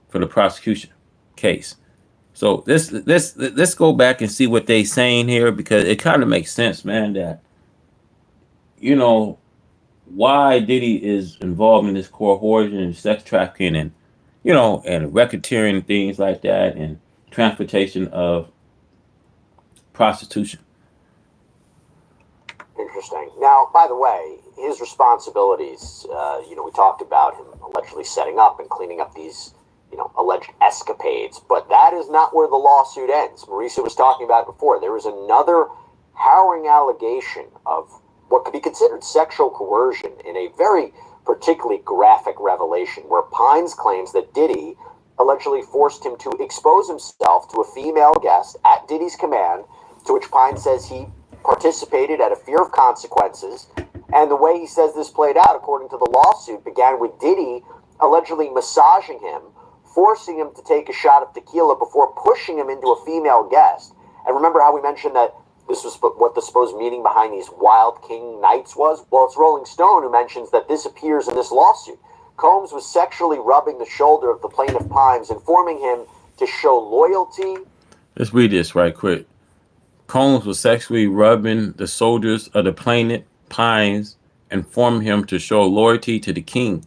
for the prosecution case. So let's go back and see what they saying here, because it kind of makes sense, man, that, why Diddy is involved in this coercion and sex trafficking and, and racketeering and things like that, and transportation of prostitution. Interesting. Now, by the way, his responsibilities, we talked about him allegedly setting up and cleaning up these, alleged escapades, but that is not where the lawsuit ends. Mauricio was talking about it before. There was another harrowing allegation of what could be considered sexual coercion in a very particularly graphic revelation where Pines claims that Diddy allegedly forced him to expose himself to a female guest at Diddy's command, to which Pines says he participated out of fear of consequences. And the way he says this played out, according to the lawsuit, began with Diddy allegedly massaging him, forcing him to take a shot of tequila before pushing him into a female guest. And remember how we mentioned that this was what the supposed meaning behind these Wild King nights was? Well, it's Rolling Stone who mentions that this appears in this lawsuit. Combs was sexually rubbing the shoulder of the plaintiff Pines, informing him to show loyalty. Let's read this right quick. Combs was sexually rubbing the shoulders of the plaintiff Pines, informing him to show loyalty to the king.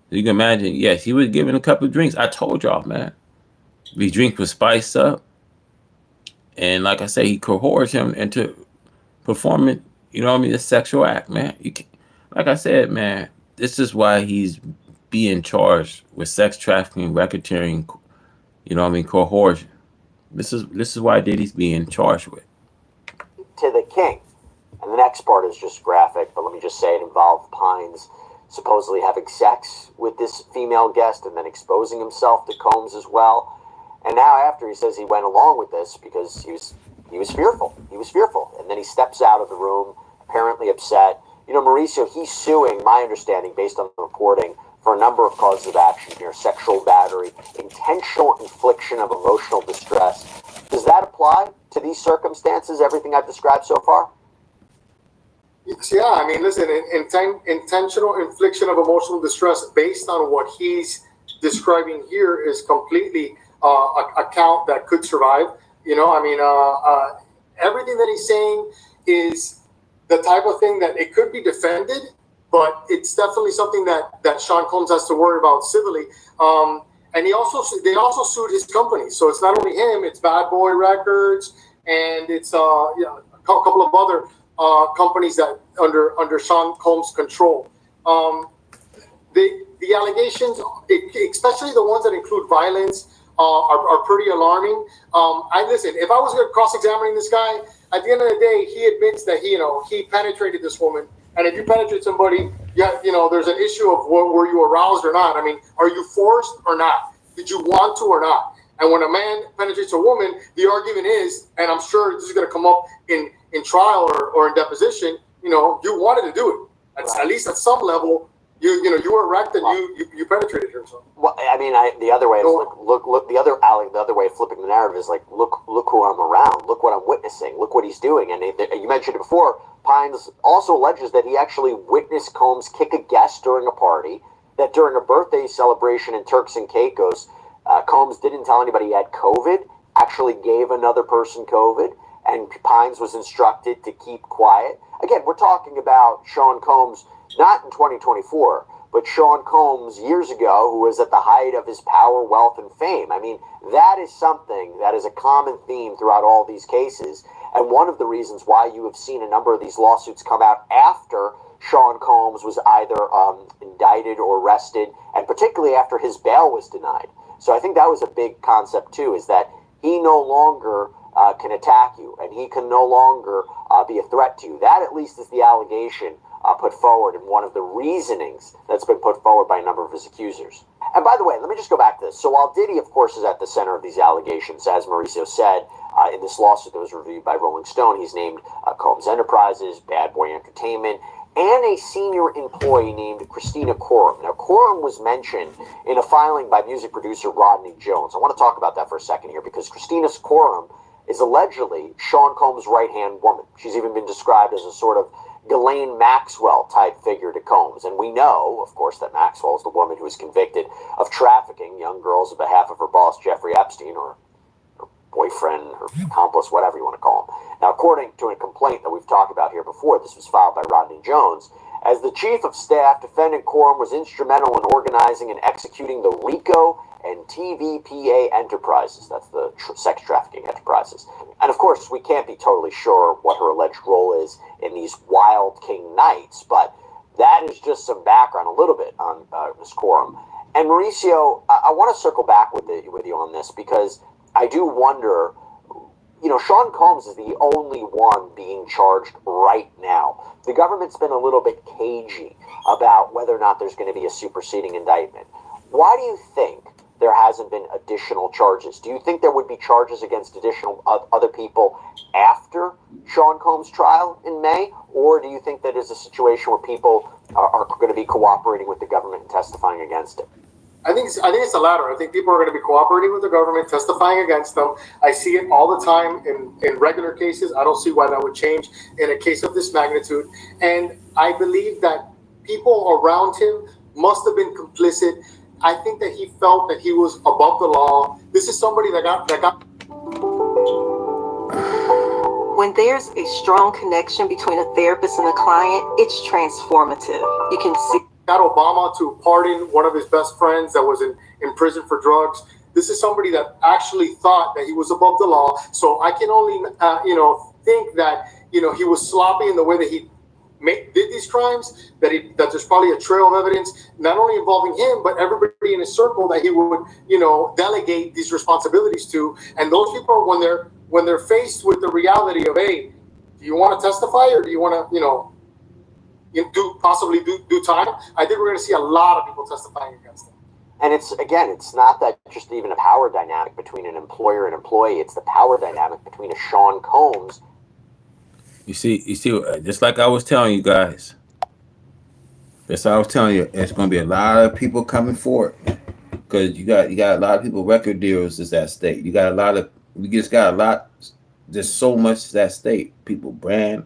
You can imagine, yes, he was giving a couple of drinks. I told y'all, man. These drinks were spiced up. And like I say, he coerced him into performing, a sexual act, man. Like I said, man, this is why he's being charged with sex trafficking, racketeering, coercion. This is why Diddy's being charged with. To the king. And the next part is just graphic, but let me just say it involved Pines supposedly having sex with this female guest and then exposing himself to Combs as well. And now after he says he went along with this because he was fearful. He was fearful. And then he steps out of the room, apparently upset. Mauricio, he's suing, my understanding, based on the reporting, for a number of causes of action here: sexual battery, intentional infliction of emotional distress. Does that apply to these circumstances, everything I've described so far? Yeah, I mean, listen, intentional infliction of emotional distress based on what he's describing here is completely a count that could survive. Everything that he's saying is the type of thing that it could be defended, but it's definitely something that Sean Combs has to worry about civilly. And they also sued his company, so it's not only him; it's Bad Boy Records, and it's a couple of other companies that under Sean Combs' control. The allegations, especially the ones that include violence, are pretty alarming. Listen, if I was going to cross-examining this guy, at the end of the day, he admits that he penetrated this woman. And if you penetrate somebody, there's an issue of were you aroused or not. I mean, are you forced or not? Did you want to or not? And when a man penetrates a woman, the argument is, and I'm sure this is going to come up in trial or in deposition, you wanted to do it. At least at some level, you were erect and you penetrated her. So. Well, I mean, the other way is look. The other way of flipping the narrative is like, look who I'm around. Look what I'm witnessing. Look what he's doing. And you mentioned it before. Pines also alleges that he actually witnessed Combs kick a guest during a party. That during a birthday celebration in Turks and Caicos, Combs didn't tell anybody he had COVID. Actually gave another person COVID, and Pines was instructed to keep quiet. Again, we're talking about Sean Combs, not in 2024, but Sean Combs years ago, who was at the height of his power, wealth, and fame. I mean, that is something that is a common theme throughout all these cases, and one of the reasons why you have seen a number of these lawsuits come out after Sean Combs was either indicted or arrested, and particularly after his bail was denied. So I think that was a big concept too, is that he no longer can attack you, and he can no longer be a threat to you. That at least is the allegation put forward and one of the reasonings that's been put forward by a number of his accusers. And by the way, let me just go back to this. So while Diddy, of course, is at the center of these allegations, as Mauricio said, in this lawsuit that was reviewed by Rolling Stone, he's named Combs Enterprises, Bad Boy Entertainment, and a senior employee named Christina Coram. Now, Coram was mentioned in a filing by music producer Rodney Jones. I want to talk about that for a second here, because Christina Coram is allegedly Sean Combs' right-hand woman. She's even been described as a sort of Ghislaine Maxwell type figure to Combs. And we know, of course, that Maxwell is the woman who was convicted of trafficking young girls on behalf of her boss, Jeffrey Epstein, or her boyfriend, her accomplice, whatever you want to call him. Now, according to a complaint that we've talked about here before, this was filed by Rodney Jones, as the chief of staff, defendant Coram was instrumental in organizing and executing the RICO and TVPA Enterprises. That's the sex trafficking enterprises. And of course, we can't be totally sure what her alleged role is in these Wild King nights, but that is just some background a little bit on Ms. Quorum. And Mauricio, I want to circle back with you on this, because I do wonder, Sean Combs is the only one being charged right now. The government's been a little bit cagey about whether or not there's going to be a superseding indictment. Why do you think there hasn't been additional charges? Do you think there would be charges against additional other people after Sean Combs' trial in May? Or do you think that is a situation where people are going to be cooperating with the government and testifying against it? I think it's the latter. I think people are going to be cooperating with the government, testifying against them. I see it all the time in regular cases. I don't see why that would change in a case of this magnitude. And I believe that people around him must have been complicit. I think that he felt that he was above the law. This is somebody that got. When there's a strong connection between a therapist and a client, it's transformative. You can see. Got Obama to pardon one of his best friends that was in prison for drugs. This is somebody that actually thought that he was above the law. So I can only, think that, he was sloppy in the way that he did these crimes, that there's probably a trail of evidence, not only involving him, but everybody in his circle that he would, delegate these responsibilities to. And those people, when they're faced with the reality of, hey, do you want to testify or do you want to, possibly do time? I think we're going to see a lot of people testifying against him. And it's not that just even a power dynamic between an employer and employee. It's the power dynamic between a Sean Combs. You see, just like I was telling you guys. That's what I was telling you. There's going to be a lot of people coming forward, because you got a lot of people. Record deals is at stake. You just got a lot. There's so much at stake. People brand,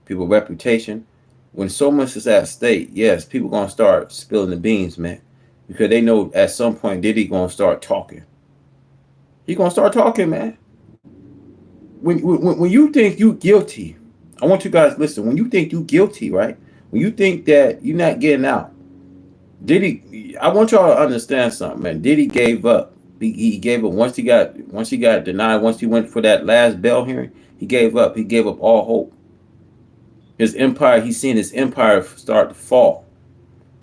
people reputation. When so much is at stake, yes, people gonna start spilling the beans, man, because they know at some point Diddy gonna start talking. He gonna start talking, man. When you think you guilty, I want you guys to listen. When you think you guilty, right? When you think that you're not getting out, Diddy. I want y'all to understand something, man. Diddy gave up. He gave up once he got denied. Once he went for that last bail hearing, he gave up. He gave up all hope. His empire, he's seen his empire start to fall.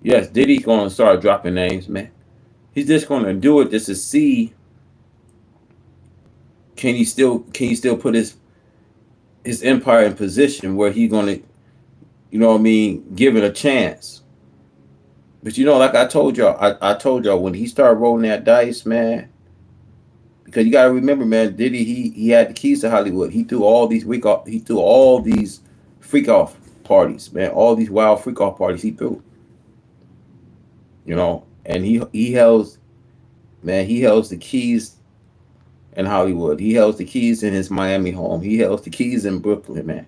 Yes, Diddy's going to start dropping names, man. He's just going to do it just to see, can he still put his empire in position where he's going to, give it a chance. But like I told y'all, I told y'all when he started rolling that dice, man, because you got to remember, man, Diddy, he had the keys to Hollywood. He threw all these freak off parties, man. All these wild freak off parties he threw. And he holds the keys in Hollywood. He holds the keys in his Miami home. He holds the keys in Brooklyn, man.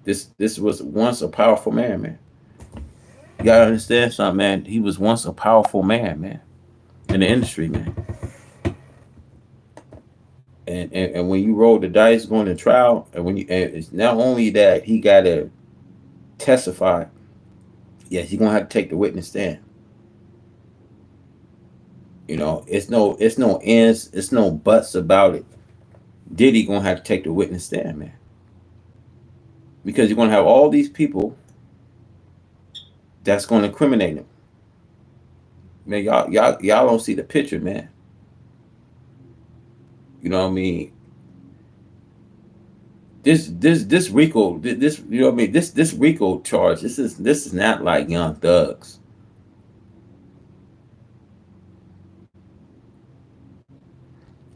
This was once a powerful man. You gotta understand something, man. He was once a powerful man, in the industry, man. And when you roll the dice going to trial, and it's not only that he got to testify, yes, you're gonna have to take the witness stand. It's no ends, it's no buts about it. Diddy gonna have to take the witness stand, man, because you're gonna have all these people that's gonna incriminate him. Man, y'all don't see the picture, man. You know what I mean? This RICO, this RICO charge, this is not like Young Thugs.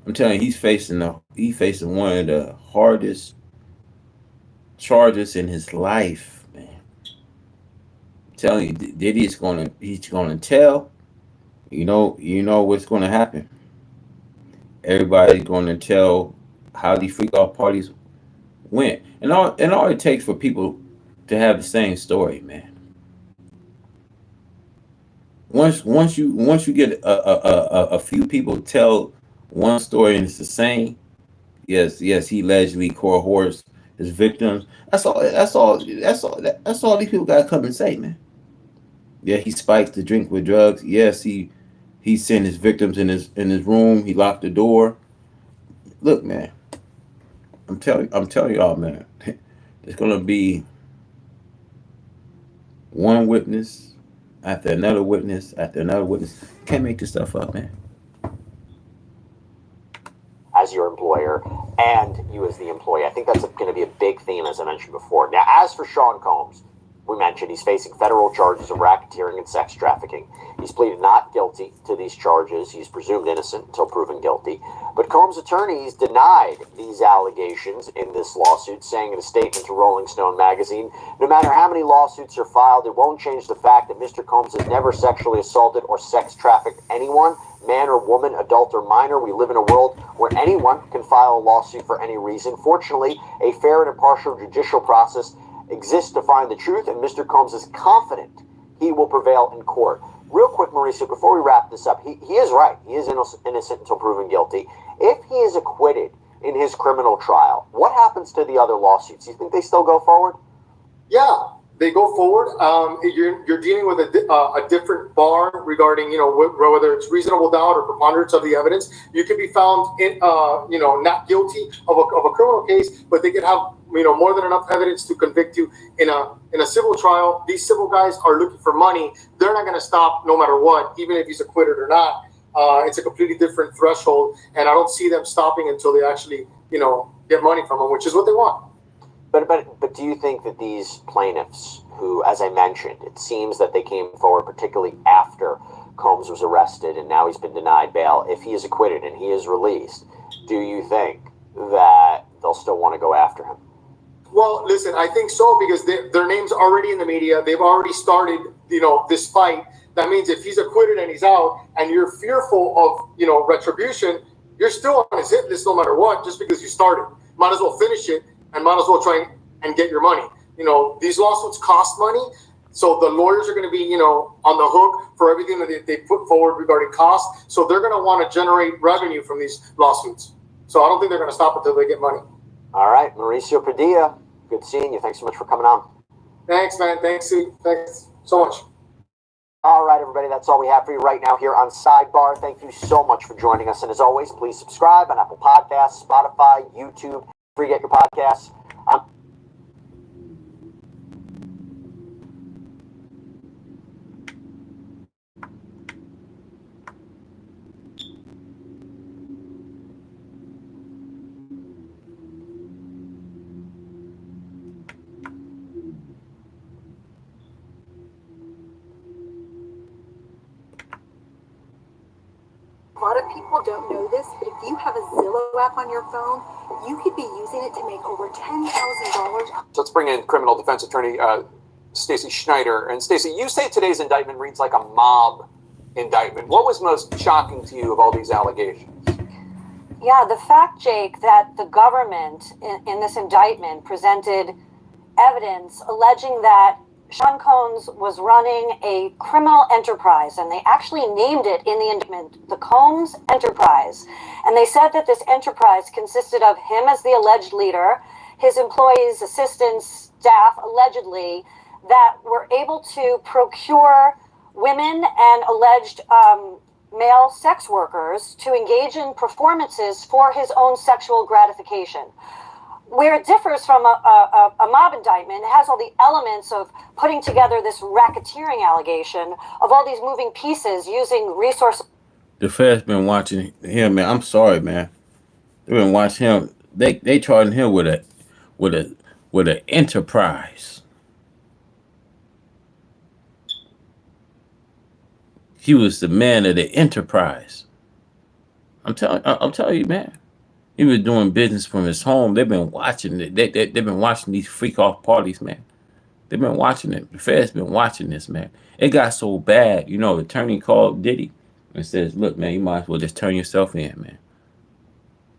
I'm telling you, he's facing one of the hardest charges in his life, man. I'm telling you, Diddy's he's gonna tell. You know what's gonna happen. Everybody's gonna tell how these freak off parties went, and all it takes for people to have the same story, man. Once you get a few people tell one story and it's the same, yes, he allegedly coerced his victims. That's all these people gotta come and say, man. Yeah, he spiked the drink with drugs. Yes, he He sent his victims in his room. He locked the door. Look, man, I'm telling y'all, man, it's gonna be one witness after another witness after another witness. Can't make this stuff up, man. As your employer and you as the employee. I think that's going to be a big theme, as I mentioned before. Now, as for Sean Combs, we mentioned he's facing federal charges of racketeering and sex trafficking. He's pleaded not guilty to these charges. He's presumed innocent until proven guilty. But Combs' attorneys denied these allegations in this lawsuit, saying in a statement to Rolling Stone magazine, no matter how many lawsuits are filed, it won't change the fact that Mr. Combs has never sexually assaulted or sex trafficked anyone, man or woman, adult or minor. We live in a world where anyone can file a lawsuit for any reason. Fortunately, a fair and impartial judicial process exists to find the truth, and Mr. Combs is confident he will prevail in court. Real quick, Mauricio, before we wrap this up, he is right. He is innocent until proven guilty. If he is acquitted in his criminal trial, what happens to the other lawsuits? Do you think they still go forward? Yeah, they go forward. You're dealing with a different bar regarding, whether it's reasonable doubt or preponderance of the evidence. You can be found not guilty of a criminal case, but they can have more than enough evidence to convict you in a civil trial. These civil guys are looking for money. They're not going to stop no matter what, even if he's acquitted or not. It's a completely different threshold, and I don't see them stopping until they actually get money from him, which is what they want. But do you think that these plaintiffs, who, as I mentioned, it seems that they came forward particularly after Combs was arrested and now he's been denied bail, if he is acquitted and he is released, do you think that they'll still want to go after him? Well, listen, I think so, because their name's already in the media. They've already started, this fight. That means if he's acquitted and he's out and you're fearful of, retribution, you're still on his hit list no matter what, just because you started. Might as well finish it and might as well try and get your money. These lawsuits cost money. So the lawyers are going to be, on the hook for everything that they put forward regarding cost. So they're going to want to generate revenue from these lawsuits. So I don't think they're going to stop until they get money. All right, Mauricio Padilla, good seeing you. Thanks so much for coming on. Thanks, man. Thanks so much. All right, everybody, that's all we have for you right now here on Sidebar. Thank you so much for joining us. And as always, please subscribe on Apple Podcasts, Spotify, YouTube, wherever you get your podcasts. A lot of people don't know this, but if you have a Zillow app on your phone, you could be using it to make over $10,000. Let's bring in criminal defense attorney Stacey Schneider. And Stacey, you say today's indictment reads like a mob indictment. What was most shocking to you of all these allegations? Yeah, the fact, Jake, that the government in this indictment presented evidence alleging that Sean Combs was running a criminal enterprise, and they actually named it in the indictment, the Combs Enterprise. And they said that this enterprise consisted of him as the alleged leader, his employees, assistants, staff, allegedly, that were able to procure women and alleged male sex workers to engage in performances for his own sexual gratification. Where it differs from a mob indictment, it has all the elements of putting together this racketeering allegation of all these moving pieces using resources. The Fed's been watching him, man. I'm sorry, man. They've been watching him. They charging him with an enterprise. He was the man of the enterprise. I'm telling you, man. He was doing business from his home. They've been watching it. They've been watching these freak off parties, man. They've been watching it. The Fed's been watching this, man. It got so bad. The attorney called Diddy and says, "Look, man, you might as well just turn yourself in, man."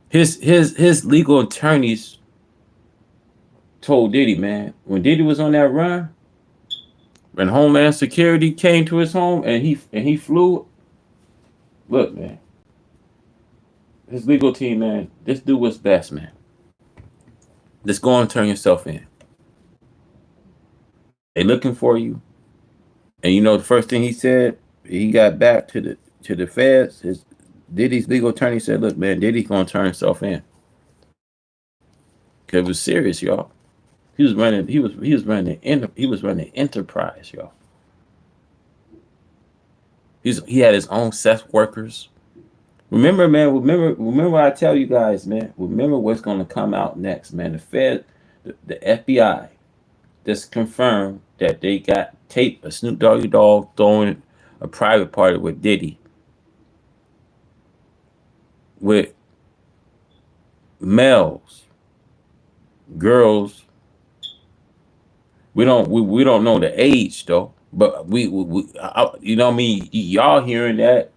His legal attorneys told Diddy, man, when Diddy was on that run, when Homeland Security came to his home and he flew, look, man. His legal team, man, just do what's best, man. Just go and turn yourself in. They looking for you. And the first thing he said, he got back to to the feds, Diddy's legal attorney said, "Look, man, Diddy's gonna turn himself in." Cause it was serious, y'all. He was running enterprise, y'all. He had his own sex workers. Remember, man. Remember what I tell you guys, man. Remember what's gonna come out next, man. The FBI, just confirmed that they got tape of Snoop Doggy Dogg throwing a private party with Diddy, with males, girls. We don't know the age though, but you know what I mean. Y'all hearing that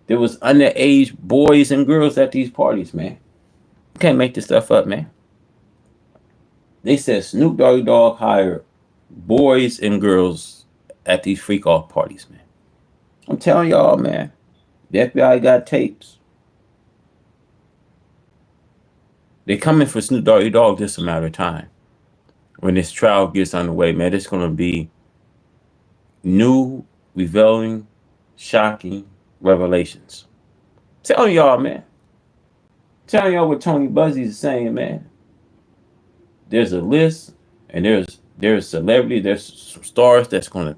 there was underage boys and girls at these parties, man. You can't make this stuff up, man. They said Snoop Doggy Dogg hired boys and girls at these freak off parties, man. I'm telling y'all, man. The FBI got tapes. They coming for Snoop Doggy Dogg just a matter of time. When this trial gets underway, man, it's gonna be new, revealing, shocking revelations. Telling y'all, man. Telling y'all what Tony Buzzy is saying, man. There's a list, and there's celebrity, there's stars that's gonna,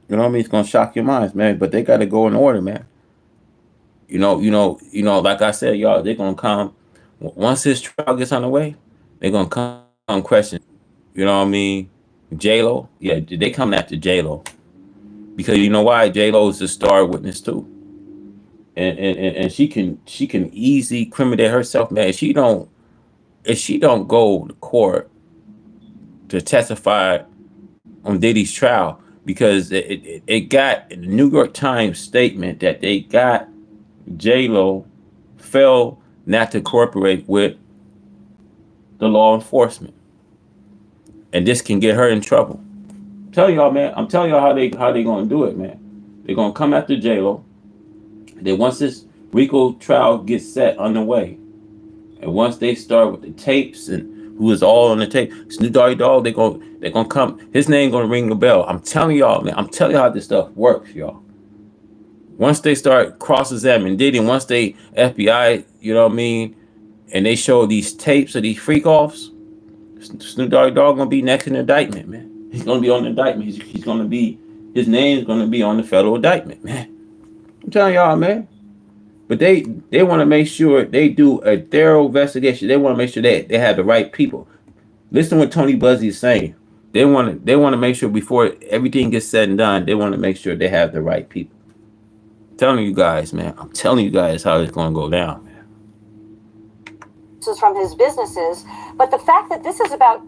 you know what I mean? It's gonna shock your minds, man. But they gotta go in order, man. Like I said, y'all, they're gonna come once this trial gets underway. They're gonna come question. You know what I mean? J Lo, yeah, they coming after J Lo because you know why? J Lo is the star witness too, and she can easily criminate herself, man. If she don't go to court to testify on Diddy's trial, because it got the New York Times statement that they got J Lo failed not to cooperate with the law enforcement, and this can get her in trouble. I'm telling y'all, man. I'm telling y'all how they gonna do it, man. They're gonna come after J Lo. Then once this RICO trial gets set underway, and once they start with the tapes and who is all on the tape, Snoop Doggy Dogg, they're gonna come. His name gonna ring the bell. I'm telling y'all, man. I'm telling y'all how this stuff works, y'all. Once they start cross-examining Diddy, once they FBI, you know what I mean, and they show these tapes of these freak-offs, Snoop Doggy Dogg gonna be next in the indictment, man. He's gonna be on the indictment. He's gonna be, his name's gonna be on the federal indictment, man. I'm telling y'all, man. But they want to make sure they do a thorough investigation. They want to make sure they have the right people. Listen to what Tony Buzzy is saying. They want to make sure before everything gets said and done, they want to make sure they have the right people. I'm telling you guys, man. I'm telling you guys how it's gonna go down, man. This is from his businesses, but the fact that this is about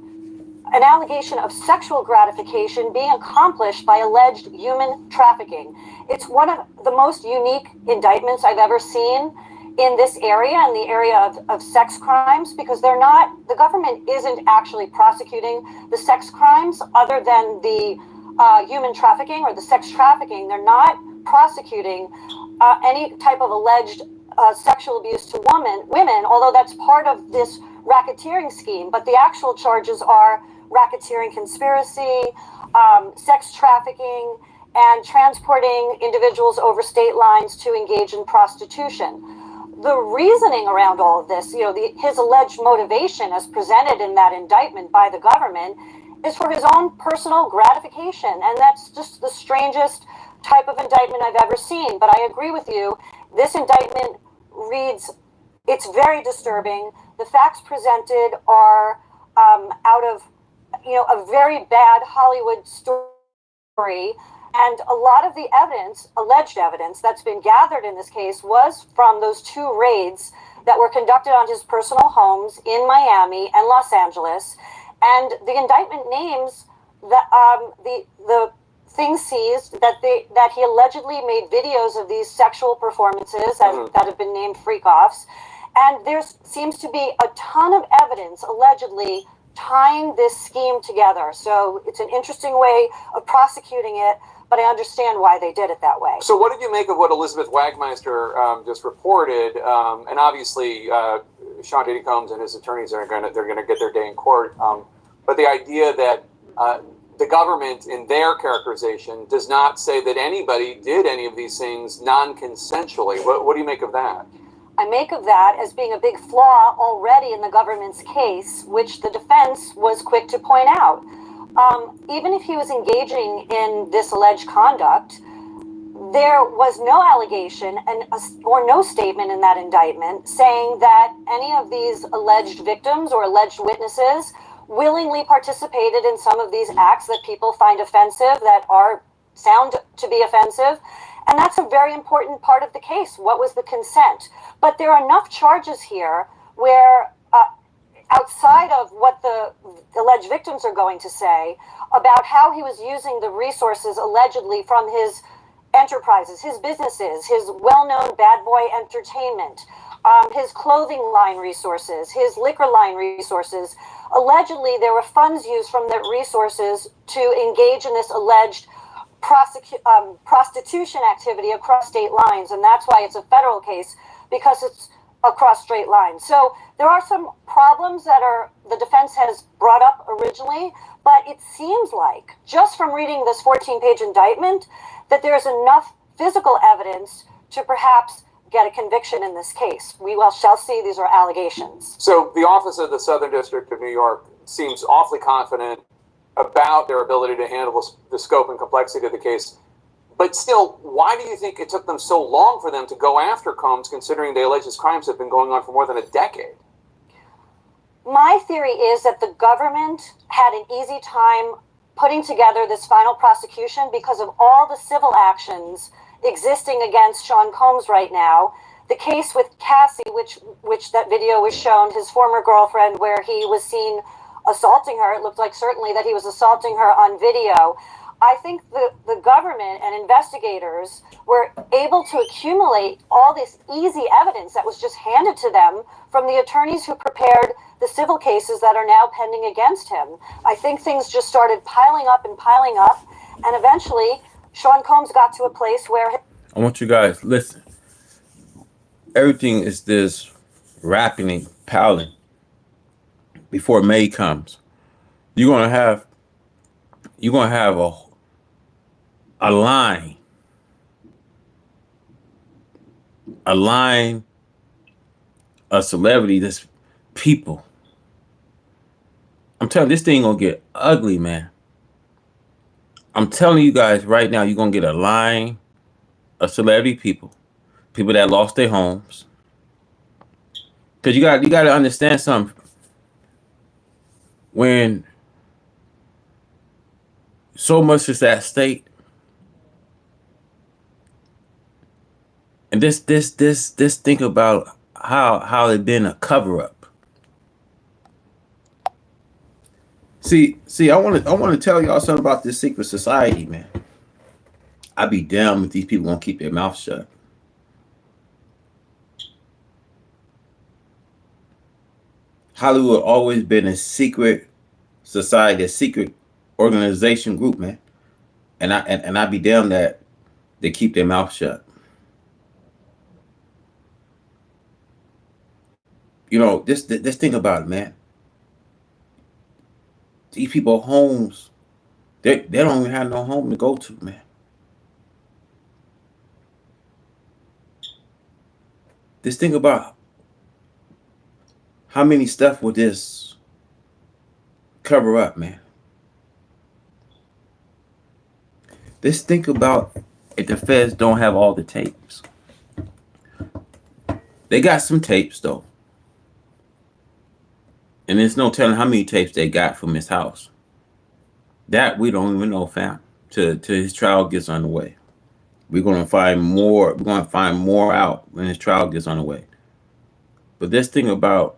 an allegation of sexual gratification being accomplished by alleged human trafficking. It's one of the most unique indictments I've ever seen in this area, in the area of sex crimes, because the government isn't actually prosecuting the sex crimes other than the human trafficking or the sex trafficking. They're not prosecuting any type of alleged sexual abuse to women, although that's part of this racketeering scheme. But the actual charges are racketeering conspiracy, sex trafficking, and transporting individuals over state lines to engage in prostitution. The reasoning around all of this, his alleged motivation as presented in that indictment by the government is for his own personal gratification. And that's just the strangest type of indictment I've ever seen. But I agree with you. This indictment reads, it's very disturbing. The facts presented are out of a very bad Hollywood story. And a lot of the evidence, alleged evidence, that's been gathered in this case was from those two raids that were conducted on his personal homes in Miami and Los Angeles. And the indictment names the things seized that he allegedly made videos of these sexual performances that have been named freak-offs. And there seems to be a ton of evidence, allegedly, tying this scheme together. So it's an interesting way of prosecuting it, but I understand why they did it that way. So what did you make of what Elizabeth Wagmeister just reported? And obviously, Sean Diddy Combs and his attorneys they're going to get their day in court. But the idea that the government, in their characterization, does not say that anybody did any of these things non-consensually. What do you make of that? I make of that as being a big flaw already in the government's case, which the defense was quick to point out. Even if he was engaging in this alleged conduct, there was no allegation or no statement in that indictment saying that any of these alleged victims or alleged witnesses willingly participated in some of these acts that people find offensive, that are sound to be offensive. And that's a very important part of the case. What was the consent? But there are enough charges here where, outside of what the alleged victims are going to say about how he was using the resources allegedly from his enterprises, his businesses, his well-known Bad Boy Entertainment, his clothing line resources, his liquor line resources. Allegedly, there were funds used from the resources to engage in this alleged prostitution activity across state lines, and that's why it's a federal case, because it's across state lines. So there are some problems that the defense has brought up originally, but it seems like, just from reading this 14-page indictment, that there's enough physical evidence to perhaps get a conviction in this case. We shall see. These are allegations. So the Office of the Southern District of New York seems awfully confident about their ability to handle the scope and complexity of the case. But still, why do you think it took them so long for them to go after Combs, considering they allege his crimes have been going on for more than a decade? My theory is that the government had an easy time putting together this final prosecution because of all the civil actions existing against Sean Combs right now. The case with Cassie, which that video was shown, his former girlfriend, where he was seen assaulting her. It looked like certainly that he was assaulting her on video. I think the government and investigators were able to accumulate all this easy evidence that was just handed to them from the attorneys who prepared the civil cases that are now pending against him. I think things just started piling up, and eventually Sean Combs got to a place where... I want you guys, listen. Everything is this rapidly piling before May comes. You're gonna have a line of celebrity, this people. I'm telling you, this thing gonna get ugly, man. I'm telling you guys right now, you're gonna get a line of celebrity people that lost their homes. Because you got to understand something. When so much is at stake, and this think about how it been a cover up. See, I want to tell y'all something about this secret society, man. I'd be damned if these people won't keep their mouth shut. Hollywood always been a secret society, a secret organization group, man. And I'd be damned that they keep their mouth shut. You know, just think about it, man. These people homes, they don't even have no home to go to, man. Just think about how many stuff would this cover up, man. Just think about if the feds don't have all the tapes. They got some tapes, though. And there's no telling how many tapes they got from his house. That we don't even know, fam. Till his trial gets underway. We're gonna find more. We're gonna find more out when his trial gets underway. But this thing about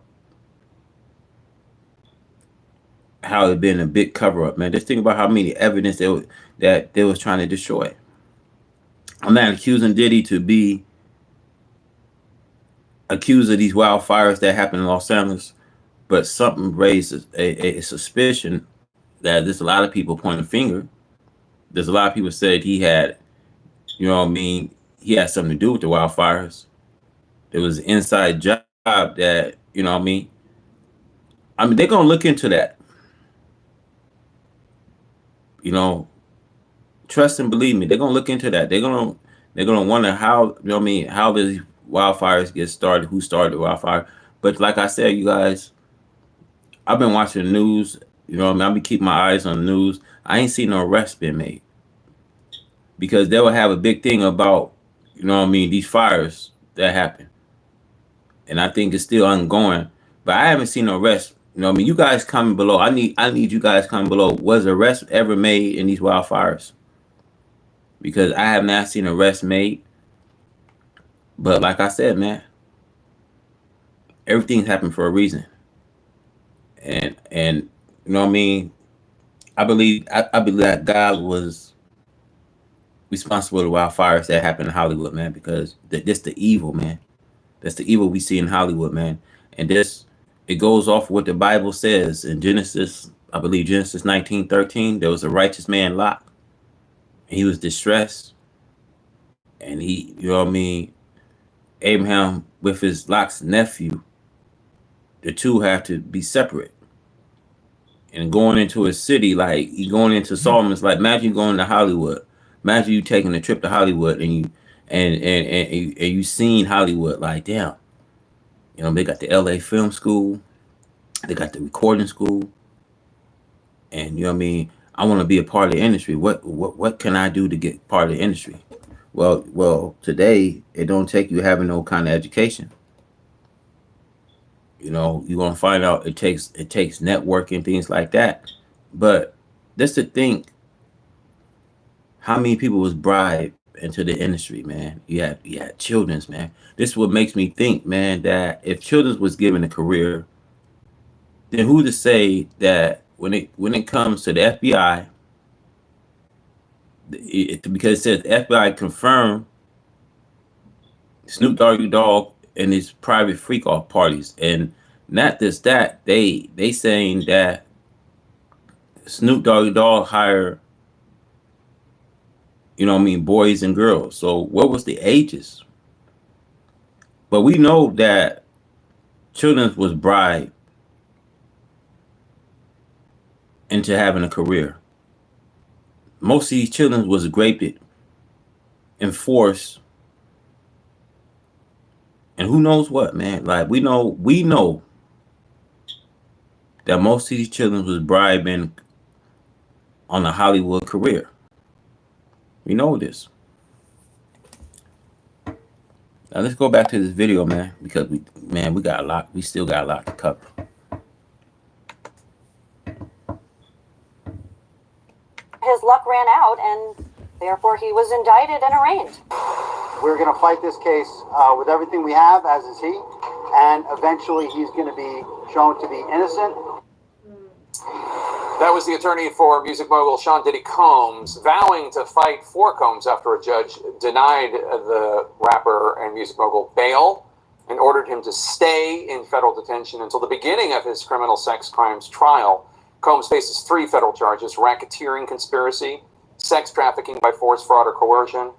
how it been a big cover up, man. Just think about how many evidence that they was trying to destroy. I'm not accusing Diddy to be accused of these wildfires that happened in Los Angeles, but something raises a suspicion that there's a lot of people pointing a finger. There's a lot of people said he had, you know what I mean, he had something to do with the wildfires. There was an inside job that, you know what I mean, they're going to look into that. you know, trust and believe me, they're gonna look into that. They're gonna wonder how, you know what I mean, how these wildfires get started, who started the wildfire. But like I said, you guys, I've been watching the news. You know what I mean? I've been keeping my eyes on the news. I ain't seen no arrests being made because they will have a big thing about, you know what I mean, these fires that happen. And I think it's still ongoing. But I haven't seen no arrests. You know what I mean? You guys comment below. I need you guys comment below. Was arrest ever made in these wildfires? Because I have not seen arrests made. But like I said, man, everything's happened for a reason. And you know what I mean? I believe that God was responsible for the wildfires that happened in Hollywood, man, because that's the evil, man. That's the evil we see in Hollywood, man. And this, it goes off what the Bible says in Genesis, I believe Genesis 19:13. There was a righteous man, Lot. And he was distressed. And he, you know what I mean, Abraham with his Lot's nephew, the two have to be separate. And going into a city, like you going into Solomon's, like imagine you going to Hollywood. Imagine you taking a trip to Hollywood and you seen Hollywood, like damn. You know, they got the LA Film School, they got the recording school, and you know what I mean. I want to be a part of the industry. What can I do to get part of the industry? Well, today it don't take you having no kind of education. You know, you're gonna find out it takes networking, things like that. But just to think how many people was bribed into the industry, man. You had children's, man. This is what makes me think, man, that if children's was given a career, then who to say that when it comes to the FBI, because it says FBI confirmed Snoop Dogg and his private freak off parties, and not just that, they saying that Snoop Dogg hired, you know what I mean, boys and girls. So what was the ages? But we know that children was bribed into having a career. Most of these children was raped and forced, and who knows what, man. Like we know that most of these children was bribing on a Hollywood career. We know this. Now let's go back to this video, man, because we got a lot. We still got a lot to cover. His luck ran out, and therefore he was indicted and arraigned. We're going to fight this case with everything we have, as is he, and eventually he's going to be shown to be innocent. That was the attorney for music mogul Sean Diddy Combs vowing to fight for Combs after a judge denied the rapper and music mogul bail and ordered him to stay in federal detention until the beginning of his criminal sex crimes trial. Combs faces 3 federal charges: racketeering conspiracy, sex trafficking by force, fraud, or coercion,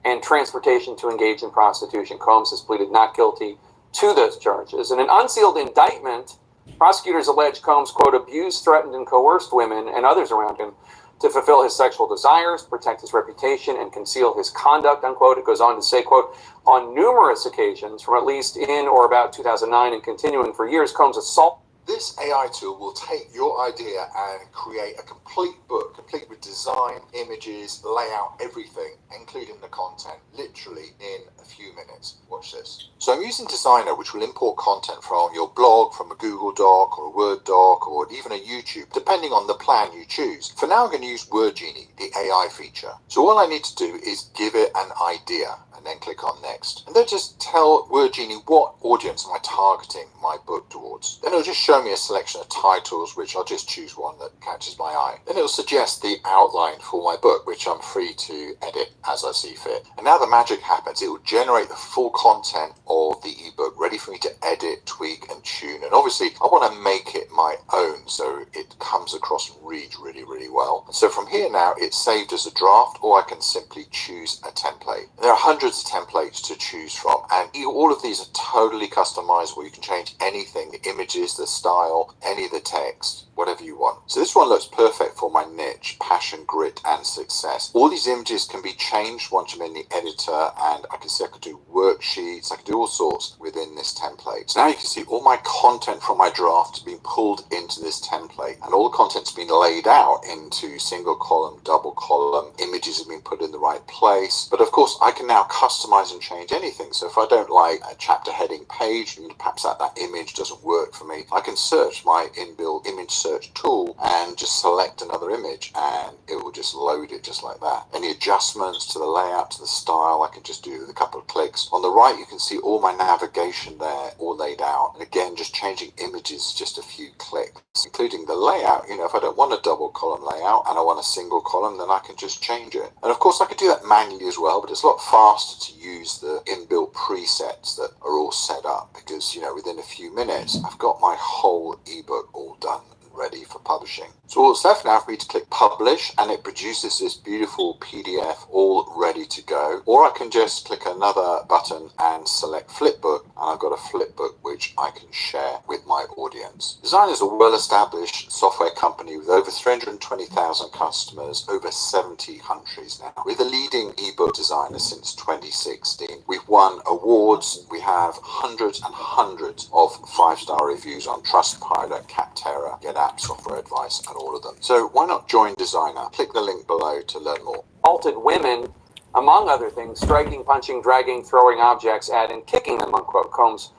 and transportation to engage in prostitution. Combs has pleaded not guilty to those charges. In an unsealed indictment, prosecutors allege Combs, quote, abused, threatened, and coerced women and others around him to fulfill his sexual desires, protect his reputation, and conceal his conduct, unquote. It goes on to say, quote, on numerous occasions from at least in or about 2009 and continuing for years, Combs assaulted. This AI tool will take your idea and create a complete book, complete with design, images, layout, everything, including the content, literally in a few minutes. Watch this. So I'm using Designer, which will import content from your blog, from a Google Doc or a Word doc, or even a YouTube, depending on the plan you choose. For now, I'm going to use Word Genie, the AI feature. So all I need to do is give it an idea and then click on Next. And then just tell Word Genie what audience am I targeting my book towards. Then it'll just show me a selection of titles, which I'll just choose one that catches my eye. Then it'll suggest the outline for my book, which I'm free to edit as I see fit. And now the magic happens. It will generate the full content of the ebook, ready for me to edit, tweak, and tune. And obviously, I want to make it my own so it comes across and reads really, really well. And so from here now, it's saved as a draft, or I can simply choose a template. And there are hundreds of templates to choose from, and all of these are totally customizable. You can change anything, the images, the stuff, style, any of the text, whatever you want. So this one looks perfect for my niche, passion, grit, and success. All these images can be changed once I'm in the editor, and I can see I can do worksheets, I can do all sorts within this template. So now you can see all my content from my draft being pulled into this template, and all the content's been laid out into single column, double column, images have been put in the right place. But of course, I can now customize and change anything. So if I don't like a chapter heading page, and perhaps that image doesn't work for me, I can search my inbuilt image search tool and just select another image, and it will just load it just like that. Any adjustments to the layout, to the style, I can just do with a couple of clicks. On the right, you can see all my navigation there, all laid out. And again, just changing images, just a few clicks, including the layout. You know, if I don't want a double column layout and I want a single column, then I can just change it. And of course, I could do that manually as well, but it's a lot faster to use the inbuilt presets that are all set up, because, you know, within a few minutes, I've got my whole ebook all done, ready for publishing. So all that's left now for me to click publish, and it produces this beautiful PDF all ready to go. Or I can just click another button and select Flipbook, and I've got a Flipbook which I can share with my audience. Design is a well-established software company with over 320,000 customers, over 70 countries now. We're the leading ebook designer since 2016. We've won awards. We have hundreds and hundreds of 5-star reviews on Trustpilot, Capterra, GetApp, Software Advice, and all of them. So why not join Designer? Click the link below to learn more. Assaulted women, among other things, striking, punching, dragging, throwing objects at, and kicking them, unquote. Combs.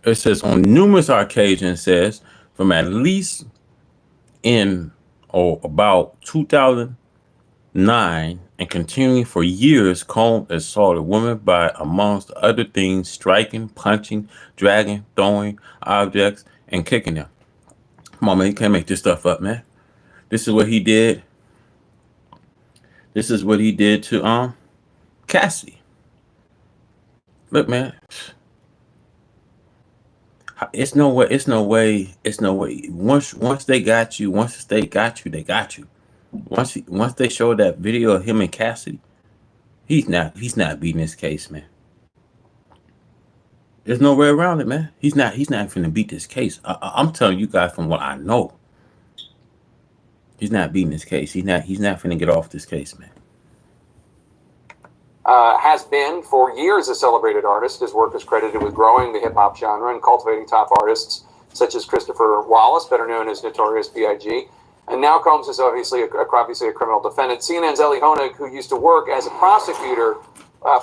It says on numerous occasions, says from at least in about 2009 and continuing for years, Combs assaulted women by, amongst other things, striking, punching, dragging, throwing objects, and kicking them. Come on, man, you can't make this stuff up, man. This is what he did. This is what he did to Cassie. Look, man. It's no way. Once they got you, once the state got you, they got you. Once they showed that video of him and Cassidy, he's not beating this case, man. There's no way around it, man. He's not finna beat this case. I'm telling you guys from what I know. He's not beating this case. He's not finna get off this case, man. Has been for years a celebrated artist. His work is credited with growing the hip-hop genre and cultivating top artists such as Christopher Wallace, better known as Notorious B.I.G. And now Combs is obviously a criminal defendant. CNN's Ellie Honig, who used to work as a prosecutor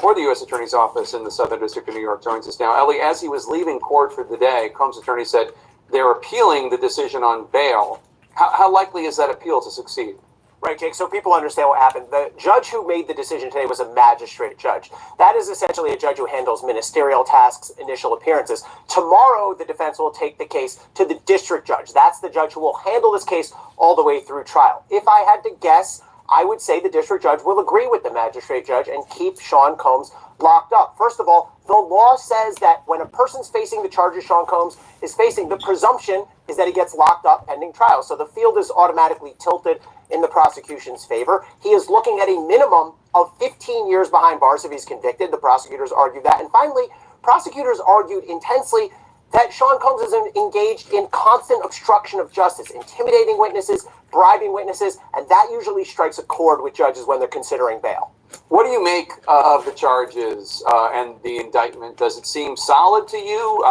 for the U.S. Attorney's Office in the Southern District of New York, joins us now. Ellie, as he was leaving court for the day, Combs' attorney said they're appealing the decision on bail. How likely is that appeal to succeed? Right, Jake, so people understand what happened. The judge who made the decision today was a magistrate judge. That is essentially a judge who handles ministerial tasks, initial appearances. Tomorrow, the defense will take the case to the district judge. That's the judge who will handle this case all the way through trial. If I had to guess, I would say the district judge will agree with the magistrate judge and keep Sean Combs locked up. First of all, the law says that when a person's facing the charges Sean Combs is facing, the presumption is that he gets locked up pending trial. So the field is automatically tilted in the prosecution's favor. He is looking at a minimum of 15 years behind bars if he's convicted. The prosecutors argued that. And finally, prosecutors argued intensely that Sean Combs is engaged in constant obstruction of justice, intimidating witnesses, bribing witnesses, and that usually strikes a chord with judges when they're considering bail. What do you make of the charges and the indictment? Does it seem solid to you?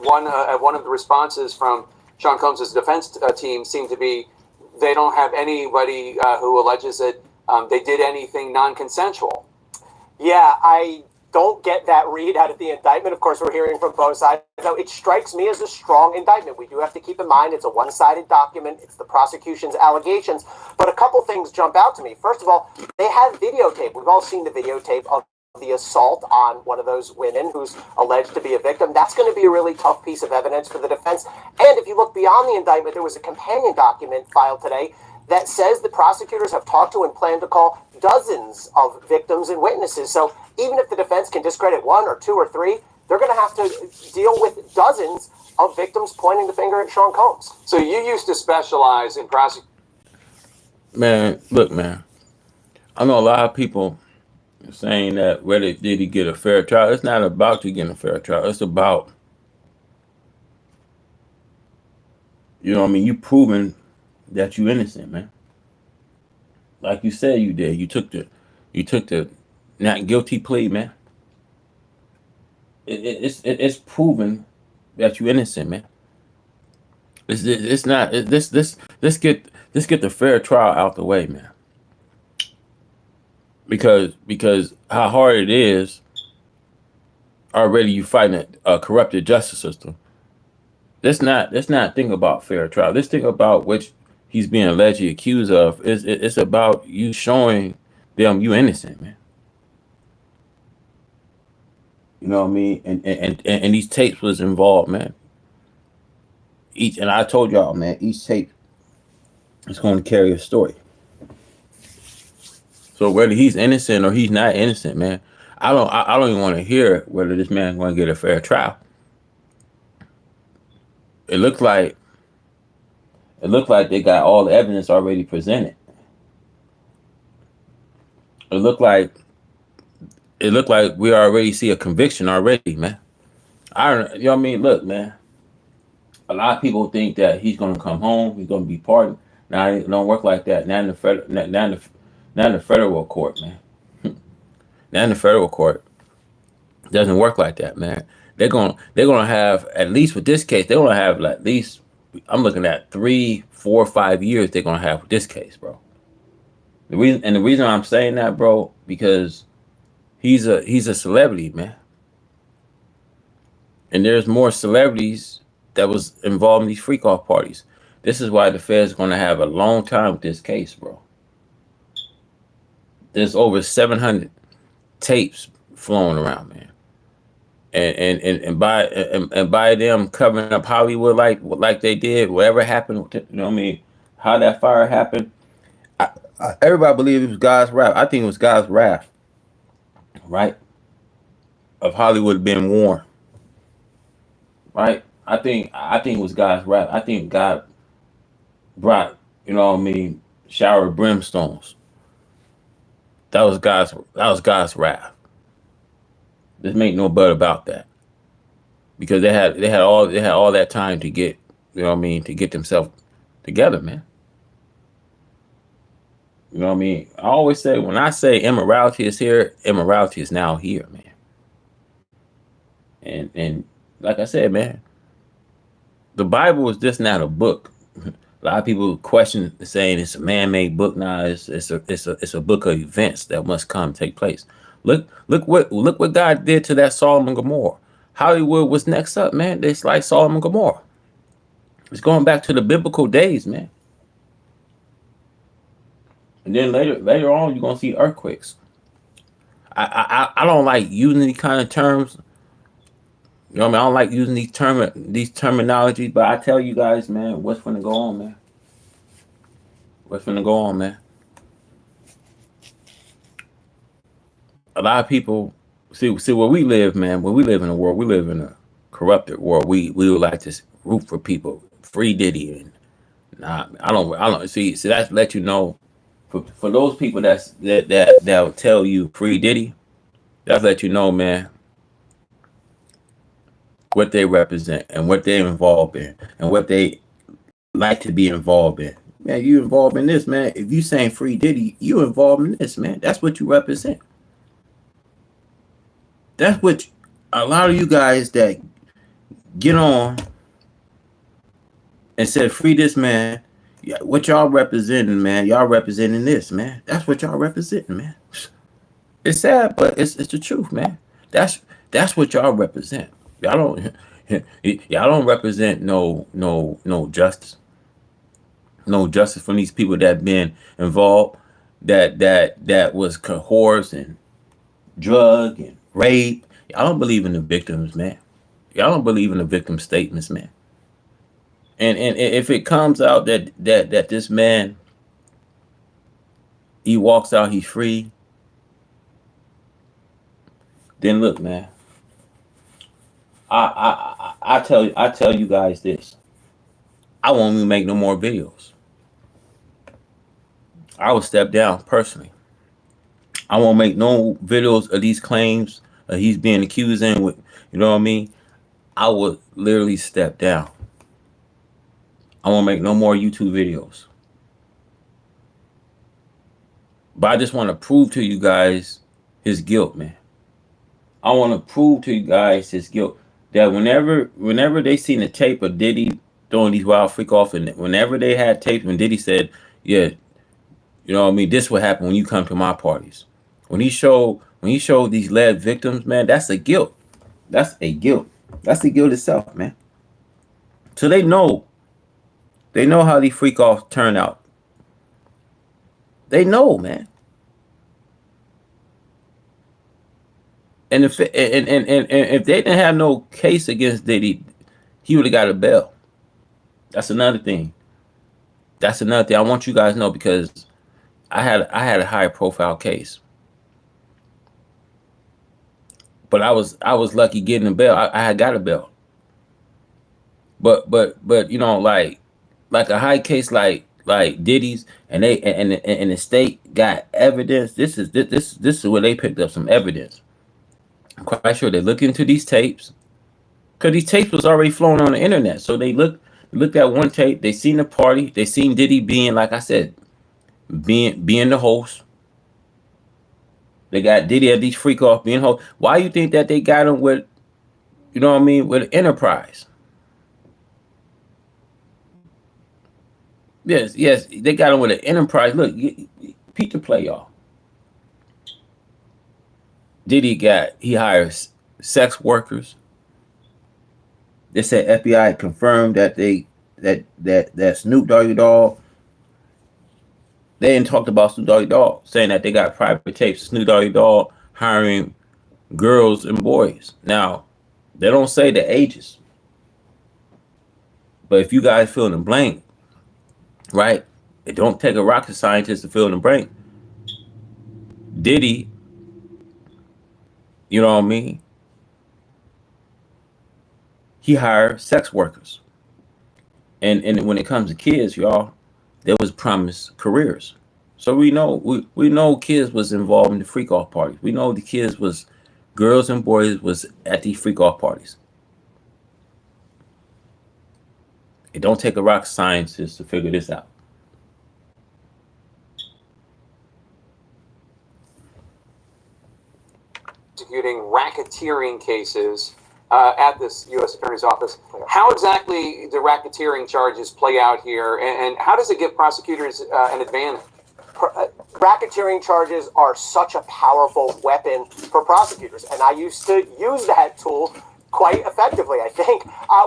One of the responses from Sean Combs' defense team seemed to be they don't have anybody who alleges that they did anything non-consensual. Yeah, I don't get that read out of the indictment. Of course, we're hearing from both sides. So it strikes me as a strong indictment. We do have to keep in mind it's a one-sided document. It's the prosecution's allegations. But a couple things jump out to me. First of all, they have videotape. We've all seen the videotape of the assault on one of those women who's alleged to be a victim. That's going to be a really tough piece of evidence for the defense. And if you look beyond the indictment, there was a companion document filed today that says the prosecutors have talked to and plan to call dozens of victims and witnesses. So even if the defense can discredit one or two or three, they're going to have to deal with dozens of victims pointing the finger at Sean Combs. So you used to specialize in prosecution. Man, look, man. I know a lot of people saying that whether did he get a fair trial. It's not about you getting a fair trial. It's about You know what I mean? You proven that you innocent, man. Like you said you did. You took the not guilty plea, man. It's proven that you innocent, man. It's not let's get the fair trial out the way, man. Because how hard it is already you fighting a corrupted justice system. Let's not think about fair trial. Let's think about which he's being allegedly accused of. It's about you showing them you innocent, man. You know what I mean? And these tapes was involved, man. And I told y'all, man, each tape is going to carry a story. So whether he's innocent or he's not innocent, man, I don't even want to hear whether this man's going to get a fair trial. It looks like they got all the evidence already presented. It looked like we already see a conviction already, man. I don't, you know what I mean? Look, man. A lot of people think that he's gonna come home, he's gonna be pardoned. Now it don't work like that. Not in the federal court, man. Not in the federal court. It doesn't work like that, man. They're gonna have, at least with this case, they're gonna have at least, I'm looking at 3, 4, 5 years they're gonna have with this case, bro. The reason I'm saying that, bro, because he's a celebrity, man. And there's more celebrities that was involved in these freak off parties. This is why the Fed's going to have a long time with this case, bro. There's over 700 tapes flowing around, man. And by them covering up Hollywood like they did, whatever happened, you know what I mean, how that fire happened. Everybody believes it was God's wrath. I think it was God's wrath, right? Of Hollywood being warned, right? I think it was God's wrath. I think God brought, you know what I mean, shower of brimstones. That was God's wrath. There's make no but about that. Because they had all that time to get, you know what I mean, to get themselves together, man. You know what I mean? I always say, when I say immorality is here, immorality is now here, man. And like I said, man, the Bible is just not a book. A lot of people question saying it's a man-made book. Nah, it's a book of events that must come take place. Look what God did to that Sodom and Gomorrah. Hollywood was next up, man. It's like Sodom and Gomorrah. It's going back to the biblical days, man. And then later on, you're gonna see earthquakes. I don't like using these kind of terms. You know what I mean? I don't like using these terminologies, but I tell you guys, man, what's gonna go on, man. What's gonna go on, man. A lot of people see where we live, man. When we live in a world, we live in a corrupted world. We would like to root for people, free Diddy, and nah, I don't see. That's let you know. For those people that will tell you free Diddy, that's let you know, man, what they represent and what they're involved in and what they like to be involved in. Man, you involved in this, man. If you saying free Diddy, you involved in this, man. That's what you represent. That's what a lot of you guys that get on and said free this man. Yeah, what y'all representing, man? Y'all representing this, man. That's what y'all representing, man. It's sad, but it's the truth, man. That's what y'all represent. Y'all don't represent no justice. No justice from these people that been involved, that was coerced and drug and rape. Y'all don't believe in the victims, man. Y'all don't believe in the victim statements, man. And if it comes out that this man, he walks out, he's free, then look, man. I tell you guys this. I won't even make no more videos. I will step down personally. I won't make no videos of these claims he's being accused in with, you know what I mean? I would literally step down. I won't make no more YouTube videos. But I just want to prove to you guys his guilt, man. I want to prove to you guys his guilt. That whenever they seen the tape of Diddy throwing these wild freak off, and whenever they had tapes when Diddy said, "Yeah, you know what I mean, this will happen when you come to my parties." When he showed these lead victims, man, that's a guilt. That's a guilt. That's the guilt itself, man. So they know how these freak offs turn out. They know, man. And if if they didn't have no case against Diddy, he would have got a bail. That's another thing. That's another thing I want you guys to know, because I had a high profile case, but I was lucky getting a bail. I had got a bail, but you know, like a high case like Diddy's, and they and the state got evidence. This is where they picked up some evidence. I'm quite sure they looked into these tapes, because these tapes was already flowing on the internet. So they looked at one tape. They seen the party. They seen Diddy being, like I said, being the host. They got Diddy at these freak off being host. Why you think that they got him with, you know what I mean, with Enterprise? Yes, they got him with an Enterprise. Look, peep the play, y'all. Diddy he hires sex workers. They said FBI confirmed that that Snoop Doggy Dogg. They didn't talk about Snoop Doggy Dogg, saying that they got private tapes of Snoop Doggy Dogg hiring girls and boys. Now, they don't say the ages, but if you guys fill in the blank, right? It don't take a rocket scientist to fill in the blank. Diddy, you know what I mean? He hired sex workers. And when it comes to kids, y'all, there was promised careers. So we know kids was involved in the freak off parties. We know the kids was, girls and boys was at these freak off parties. It don't take a rocket scientist to figure this out. Executing racketeering cases at this U.S. Attorney's Office. How exactly do racketeering charges play out here, and how does it give prosecutors an advantage? Racketeering charges are such a powerful weapon for prosecutors, and I used to use that tool quite effectively, I think.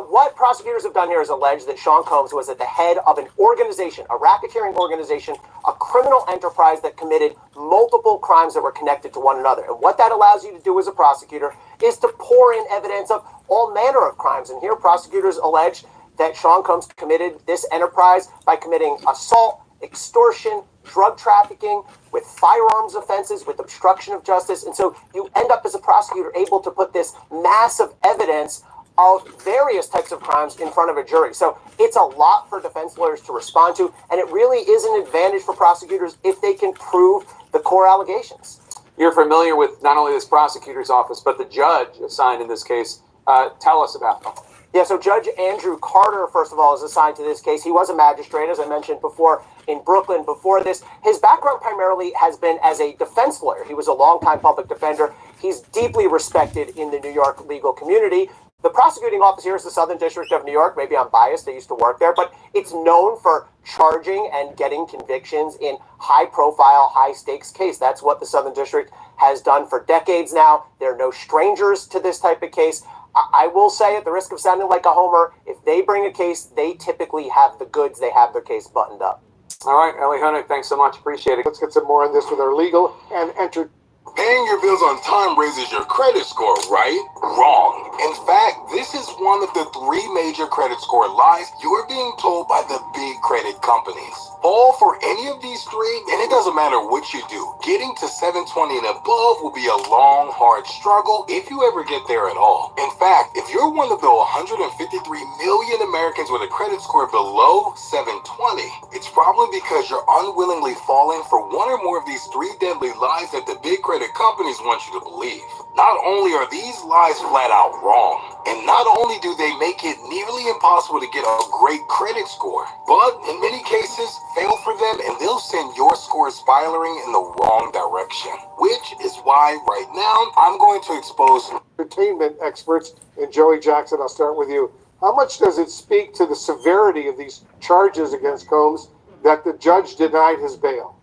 What prosecutors have done here is allege that Sean Combs was at the head of an organization, a racketeering organization, a criminal enterprise that committed multiple crimes that were connected to one another. And what that allows you to do as a prosecutor is to pour in evidence of all manner of crimes. And here prosecutors allege that Sean Combs committed this enterprise by committing assault, extortion, drug trafficking, with firearms offenses, with obstruction of justice. And so you end up as a prosecutor able to put this massive evidence of various types of crimes in front of a jury. So it's a lot for defense lawyers to respond to, and it really is an advantage for prosecutors if they can prove the core allegations. You're familiar with not only this prosecutor's office, but the judge assigned in this case. Tell us about them. Yeah, so Judge Andrew Carter, first of all, is assigned to this case. He was a magistrate, as I mentioned before, in Brooklyn before this. His background primarily has been as a defense lawyer. He was a longtime public defender. He's deeply respected in the New York legal community. The prosecuting office here is the Southern District of New York. Maybe I'm biased. I used to work there, but it's known for charging and getting convictions in high-profile, high-stakes case. That's what the Southern District has done for decades now. They're no strangers to this type of case. I will say, at the risk of sounding like a homer, if they bring a case, they typically have the goods. They have their case buttoned up. All right, Ellie Honig, thanks so much. Appreciate it. Let's get some more on this with our legal and Paying your bills on time raises your credit score, right? Wrong. In fact, this is one of the 3 major credit score lies you're being told by the big credit companies. Fall for any of these 3, and it doesn't matter what you do. Getting to 720 and above will be a long, hard struggle if you ever get there at all. In fact, if you're one of the 153 million Americans with a credit score below 720, it's probably because you're unwillingly falling for one or more of these 3 deadly lies that the big credit credit companies want you to believe. Not only are these lies flat out wrong, and not only do they make it nearly impossible to get a great credit score, but in many cases fail for them and they'll send your score spiraling in the wrong direction. Which is why right now I'm going to expose entertainment experts. And Joey Jackson, I'll start with you. How much does it speak to the severity of these charges against Combs that the judge denied his bail?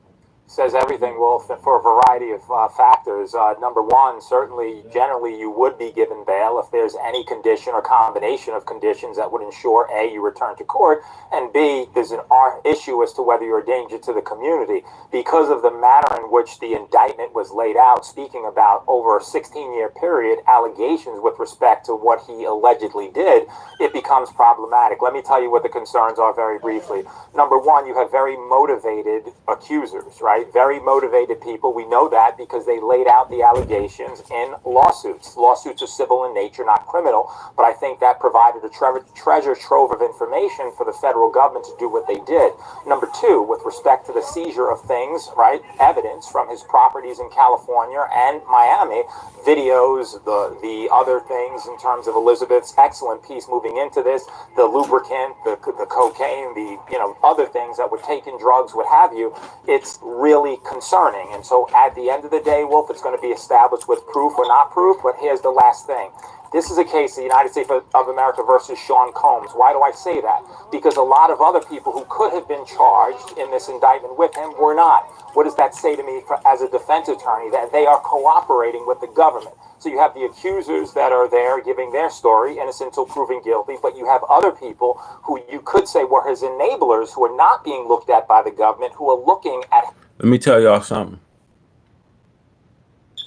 Says everything, Wolf, for a variety of factors. Number one, certainly, generally, you would be given bail if there's any condition or combination of conditions that would ensure, A, you return to court, and B, there's an issue as to whether you're a danger to the community. Because of the manner in which the indictment was laid out, speaking about over a 16-year period, allegations with respect to what he allegedly did, it becomes problematic. Let me tell you what the concerns are very briefly. Number one, you have very motivated accusers, right? Very motivated people. We know that because they laid out the allegations in lawsuits. Lawsuits are civil in nature, not criminal, but I think that provided a treasure trove of information for the federal government to do what they did. Number two, with respect to the seizure of things, right? Evidence from his properties in California and Miami, videos, the other things in terms of Elizabeth's excellent piece moving into this, the lubricant, the cocaine, the other things that were taken, drugs, what have you. It's really concerning. And so at the end of the day, Wolf, it's going to be established with proof or not proof. But here's the last thing. This is a case, the United States of America versus Sean Combs. Why do I say that? Because a lot of other people who could have been charged in this indictment with him were not. What does that say to me as a defense attorney? That they are cooperating with the government. So you have the accusers that are there giving their story, innocent until proven guilty, but you have other people who you could say were his enablers who are not being looked at by the government, who are looking at... Let me tell y'all something.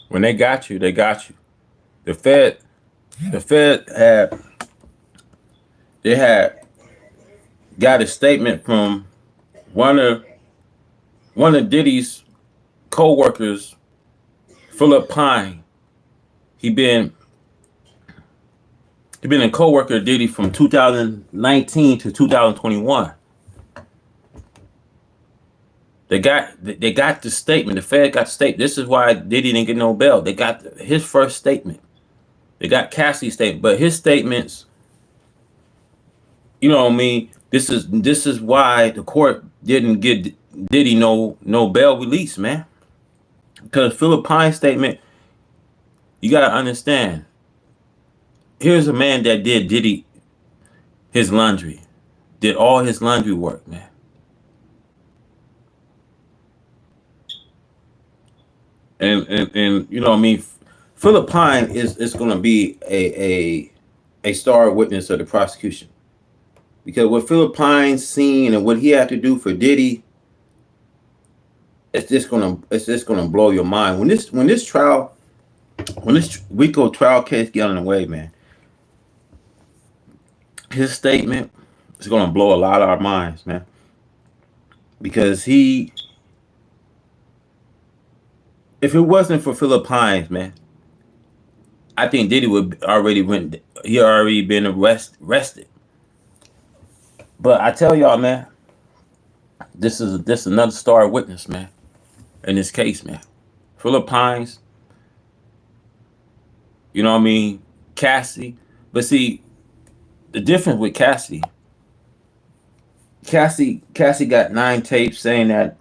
When they got you, they got you. The Fed got a statement from one of Diddy's co-workers, Philip Pine. He been a co-worker of Diddy from 2019 to 2021. They got the statement. The Fed got the statement. This is why Diddy didn't get no bail. They got his first statement. They got Cassie's statement, but his statements, you know what I mean? This is why the court didn't get Diddy no bail release, man. Because Philip Pine's statement, you gotta understand. Here's a man that did Diddy his laundry, did all his laundry work, man. And you know what I mean? Philip Pine is going to be a star witness of the prosecution, because what Philip Pine's seen and what he had to do for Diddy, it's just gonna blow your mind when this RICO trial case get on the way, man. His statement is gonna blow a lot of our minds, man, because if it wasn't for Philip Pines, man, I think Diddy would already been arrested. But I tell y'all, man, this is another star witness, man, in this case, man. Philip Pines, you know what I mean? Cassie. But see, the difference with Cassie got 9 tapes saying that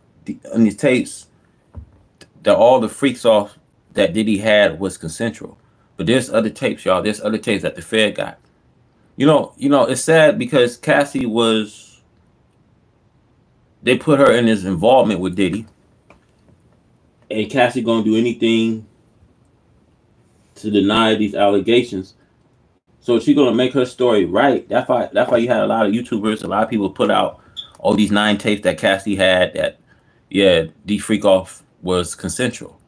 on these tapes that all the freaks off that Diddy had was consensual. But there's other tapes, y'all. There's other tapes that the Fed got. You know, it's sad because Cassie they put her in his involvement with Diddy. And Cassie gonna do anything to deny these allegations. So she's gonna make her story right. That's why you had a lot of YouTubers, a lot of people put out all these 9 tapes that Cassie had that, yeah, the freak off was consensual.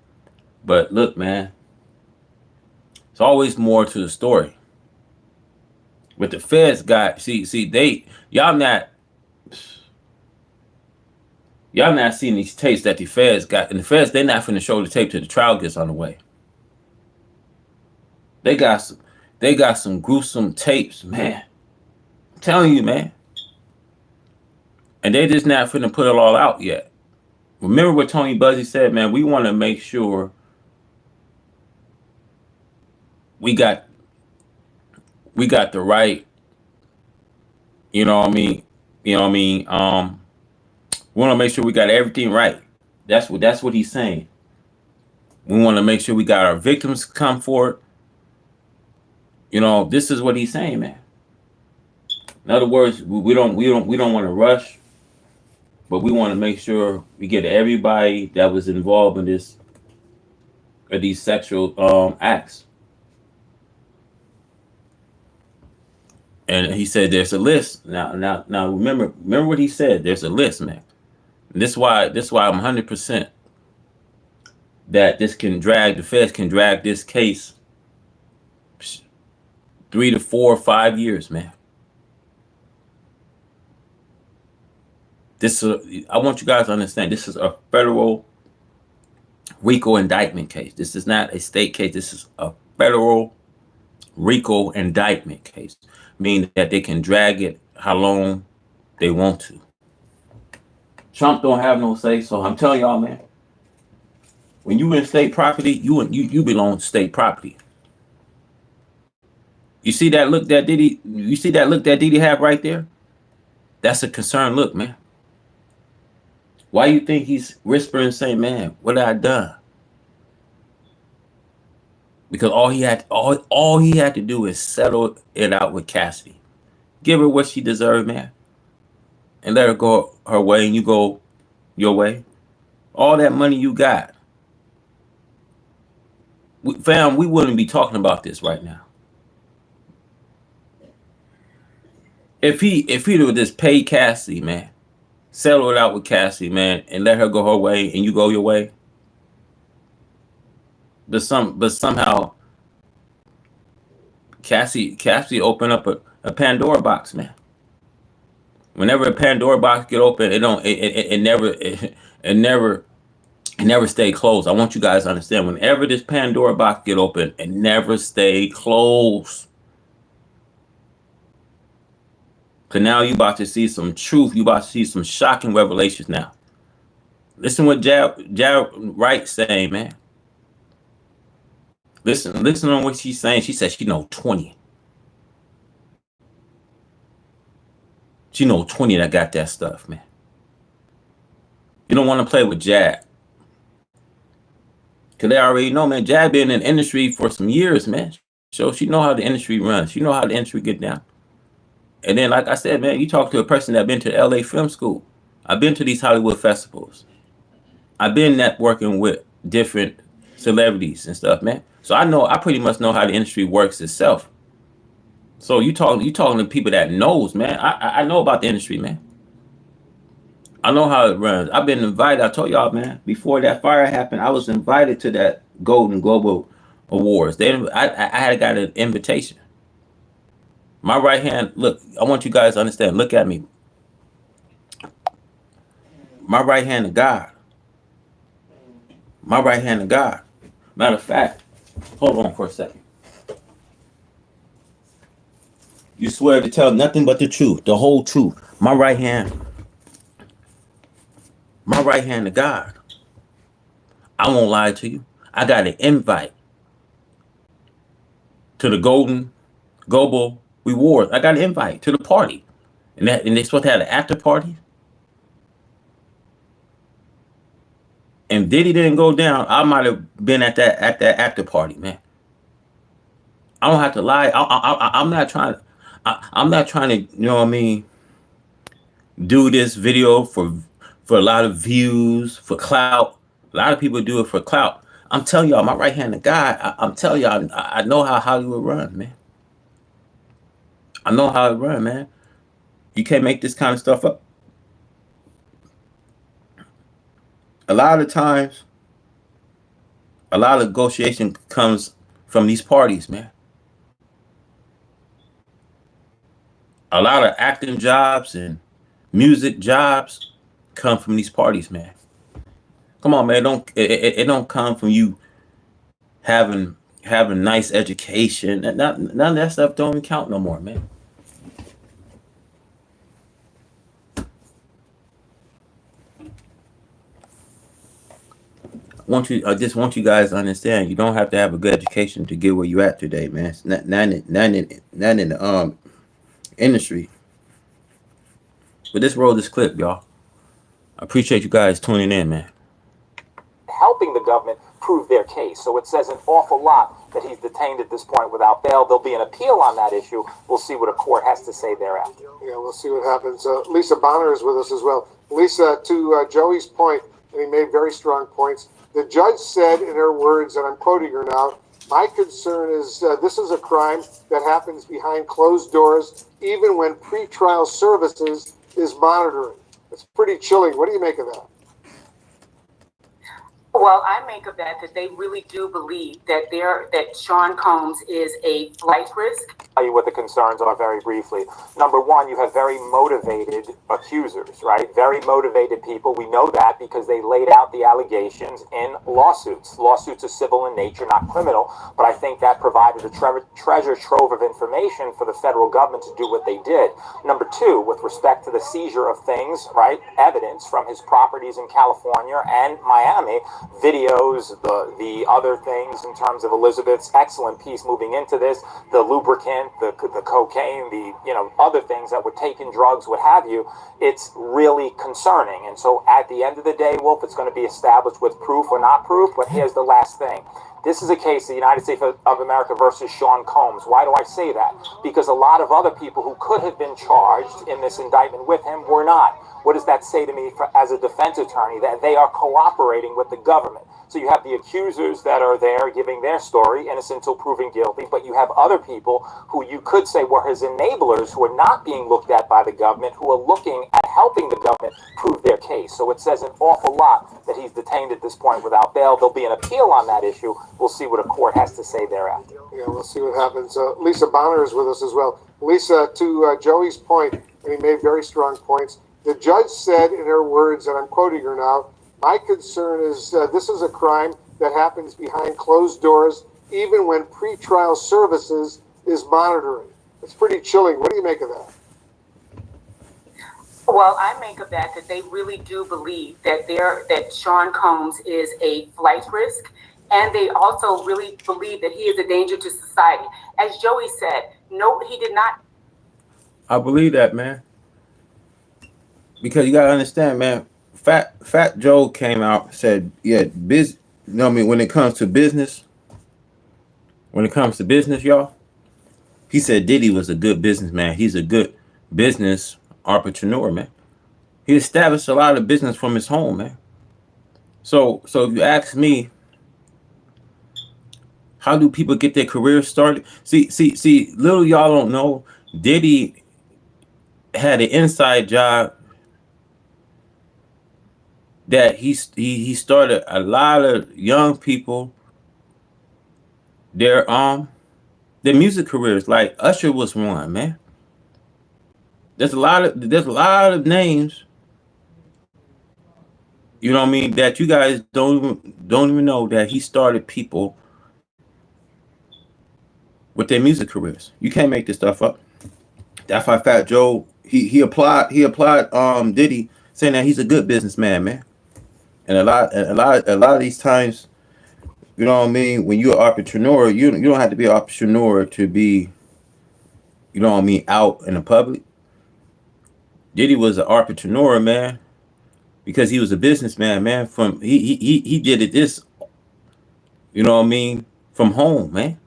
But look, man, it's always more to the story. But the Feds got y'all not seeing these tapes that the Feds got, and the Feds, they're not finna show the tape till the trial gets on the way. They got some gruesome tapes, man. I'm telling you, man. And they just not finna put it all out yet. Remember what Tony Buzzy said, man? We want to make sure we got the right, you know what I mean, you know what I mean, we want to make sure we got everything right. That's what he's saying. We want to make sure we got our victims come forward. You know, this is what he's saying, man. In other words, we don't want to rush, but we want to make sure we get everybody that was involved in this or these sexual acts. And he said there's a list. Now remember what he said. There's a list, man. And this is why I'm 100% that the feds can drag this case 3 to 4 or 5 years, man. I want you guys to understand, this is a federal RICO indictment case. This is not a state case. This is a federal RICO indictment case, meaning that they can drag it how long they want to. Trump don't have no say, so I'm telling y'all, man, when you in state property, you belong to state property. You see that look that Diddy have right there? That's a concerned look, man. Why you think he's whispering saying, man, what have I done? Because all he had to do is settle it out with Cassidy. Give her what she deserved, man. And let her go her way and you go your way. All that money you got. Fam, we wouldn't be talking about this right now. If he'd have just paid Cassidy, man, settle it out with Cassidy, man, and let her go her way and you go your way. But somehow Cassidy opened up a Pandora box, man. Whenever a Pandora box get open, it never stay closed. I want you guys to understand. Whenever this Pandora box get open, it never stay closed. Cause now you about to see some truth. You about to see some shocking revelations now. Listen what Jab Wright saying, man. Listen on what she's saying. She said she know 20. She know 20 that got that stuff, man. You don't want to play with Jab. Cause they already know, man. Jab been in the industry for some years, man. So she know how the industry runs. She know how the industry get down. And then, like I said, man, you talk to a person that been to LA Film School. I've been to these Hollywood festivals. I've been networking with different celebrities and stuff, man. So I pretty much know how the industry works itself. So you talking to people that knows, man. I know about the industry, man. I know how it runs. I've been invited. I told y'all, man, before that fire happened, I was invited to that Golden Global Awards. I had got an invitation. My right hand, look, I want you guys to understand. Look at me. My right hand of God. My right hand of God. Matter of fact, hold on for a second. You swear to tell nothing but the truth, the whole truth. My right hand to God. I won't lie to you. I got an invite to the Golden Global Awards. I got an invite to the party. And they're supposed to have an after party. And Diddy didn't go down, I might have been at that after party, man. I don't have to lie. I'm not trying to, you know what I mean, do this video for a lot of views, for clout. A lot of people do it for clout. I'm telling y'all, my right hand to God, I'm telling y'all, I know how Hollywood run, man. I know how it run, man. You can't make this kind of stuff up. A lot of times, a lot of negotiation comes from these parties, man. A lot of acting jobs and music jobs come from these parties, man. Come on, man. It don't come from you having nice education. None of that stuff don't even count no more, man. I just want you guys to understand. You don't have to have a good education to get where you at today, man. It's not in the industry. But this roll this clip, y'all. I appreciate you guys tuning in, man. Helping the government prove their case. So it says an awful lot that he's detained at this point without bail. There'll be an appeal on that issue. We'll see what a court has to say thereafter. Yeah, we'll see what happens. Lisa Bonner is with us as well. Lisa, to Joey's point, and he made very strong points. The judge said in her words, and I'm quoting her now, my concern is this is a crime that happens behind closed doors, even when pretrial services is monitoring. It's pretty chilling. What do you make of that? Well, I make of that they really do believe that Sean Combs is a flight risk. Tell you what the concerns are very briefly. Number one, you have very motivated accusers, right? Very motivated people. We know that because they laid out the allegations in lawsuits. Lawsuits are civil in nature, not criminal, but I think that provided a treasure trove of information for the federal government to do what they did. Number two, with respect to the seizure of things, right? Evidence from his properties in California and Miami, videos, the other things in terms of Elizabeth's excellent piece moving into this, the lubricant, the cocaine, the other things that were taken, drugs, what have you, it's really concerning. And so at the end of the day, Wolf, it's going to be established with proof or not proof. But here's the last thing. This is a case, the United States of America versus Sean Combs. Why do I say that? Because a lot of other people who could have been charged in this indictment with him were not. What does that say to me as a defense attorney? That they are cooperating with the government. So you have the accusers that are there giving their story, innocent until proven guilty, but you have other people who you could say were his enablers who are not being looked at by the government, who are looking at helping the government prove their case. So it says an awful lot that he's detained at this point without bail. There'll be an appeal on that issue. We'll see what a court has to say thereafter. Yeah, we'll see what happens. Lisa Bonner is with us as well. Lisa, to Joey's point, and he made very strong points, the judge said in her words, and I'm quoting her now, my concern is this is a crime that happens behind closed doors, even when pretrial services is monitoring. It's pretty chilling. What do you make of that? Well, I make of that they really do believe that Sean Combs is a flight risk, and they also really believe that he is a danger to society. As Joey said, no, he did not. I believe that, man. Because you gotta understand, man. Fat Joe came out and said, yeah, when it comes to business, y'all, he said Diddy was a good businessman. He's a good business entrepreneur, man. He established a lot of business from his home, man. So if you ask me, how do people get their careers started? See, little y'all don't know, Diddy had an inside job that he started a lot of young people their music careers. Like Usher was one, man. There's a lot of names, you know what I mean, that you guys don't even know that he started people with their music careers. You can't make this stuff up. That's why Fat Joe he applied Diddy, saying that he's a good businessman, man. And a lot of these times, you know what I mean, when you're an entrepreneur, you don't have to be an entrepreneur to be, you know what I mean, out in the public. Diddy was an entrepreneur, man, because he was a businessman, man. From he did it this, you know what I mean, from home, man.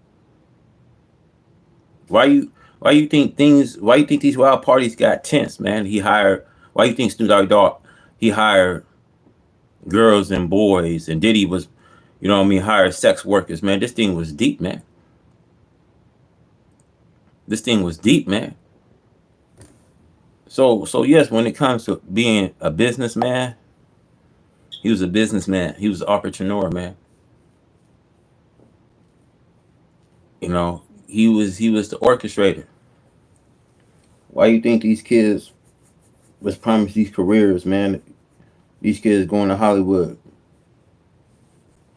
Why you think these wild parties got tense, man? Why you think Snoop Dogg he hired girls and boys, and Diddy was, you know what I mean, hired sex workers, man? This thing was deep, man. This thing was deep, man. So yes, when it comes to being a businessman, he was a businessman. He was an entrepreneur, man. You know, he was the orchestrator. Why you think these kids was promised these careers, man? These kids going to Hollywood.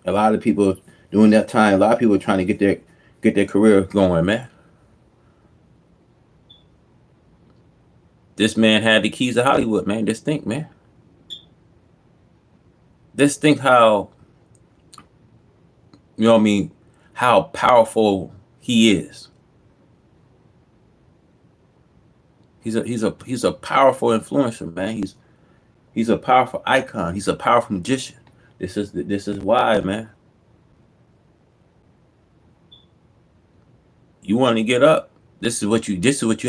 A lot of people during that time, a lot of people trying to get their career going, man. This man had the keys to Hollywood, man. Just think, man. Just think how you know what I mean, how powerful he is. He's a powerful influencer, man. He's a powerful icon. He's a powerful magician. This is why, man. You want to get up. This is what you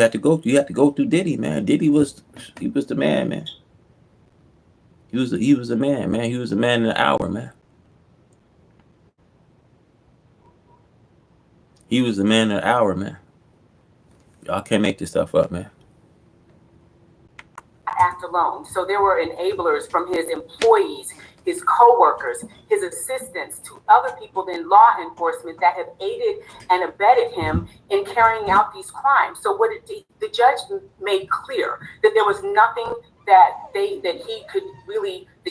have to go through. You have to go through Diddy, man. Diddy was the man, man. He was the man, man. He was the man in the hour, man. He was the man in the hour, man. Y'all can't make this stuff up, man. Act alone. So there were enablers from his employees, his co-workers, his assistants, to other people in law enforcement that have aided and abetted him in carrying out these crimes. So the judge made clear that there was nothing that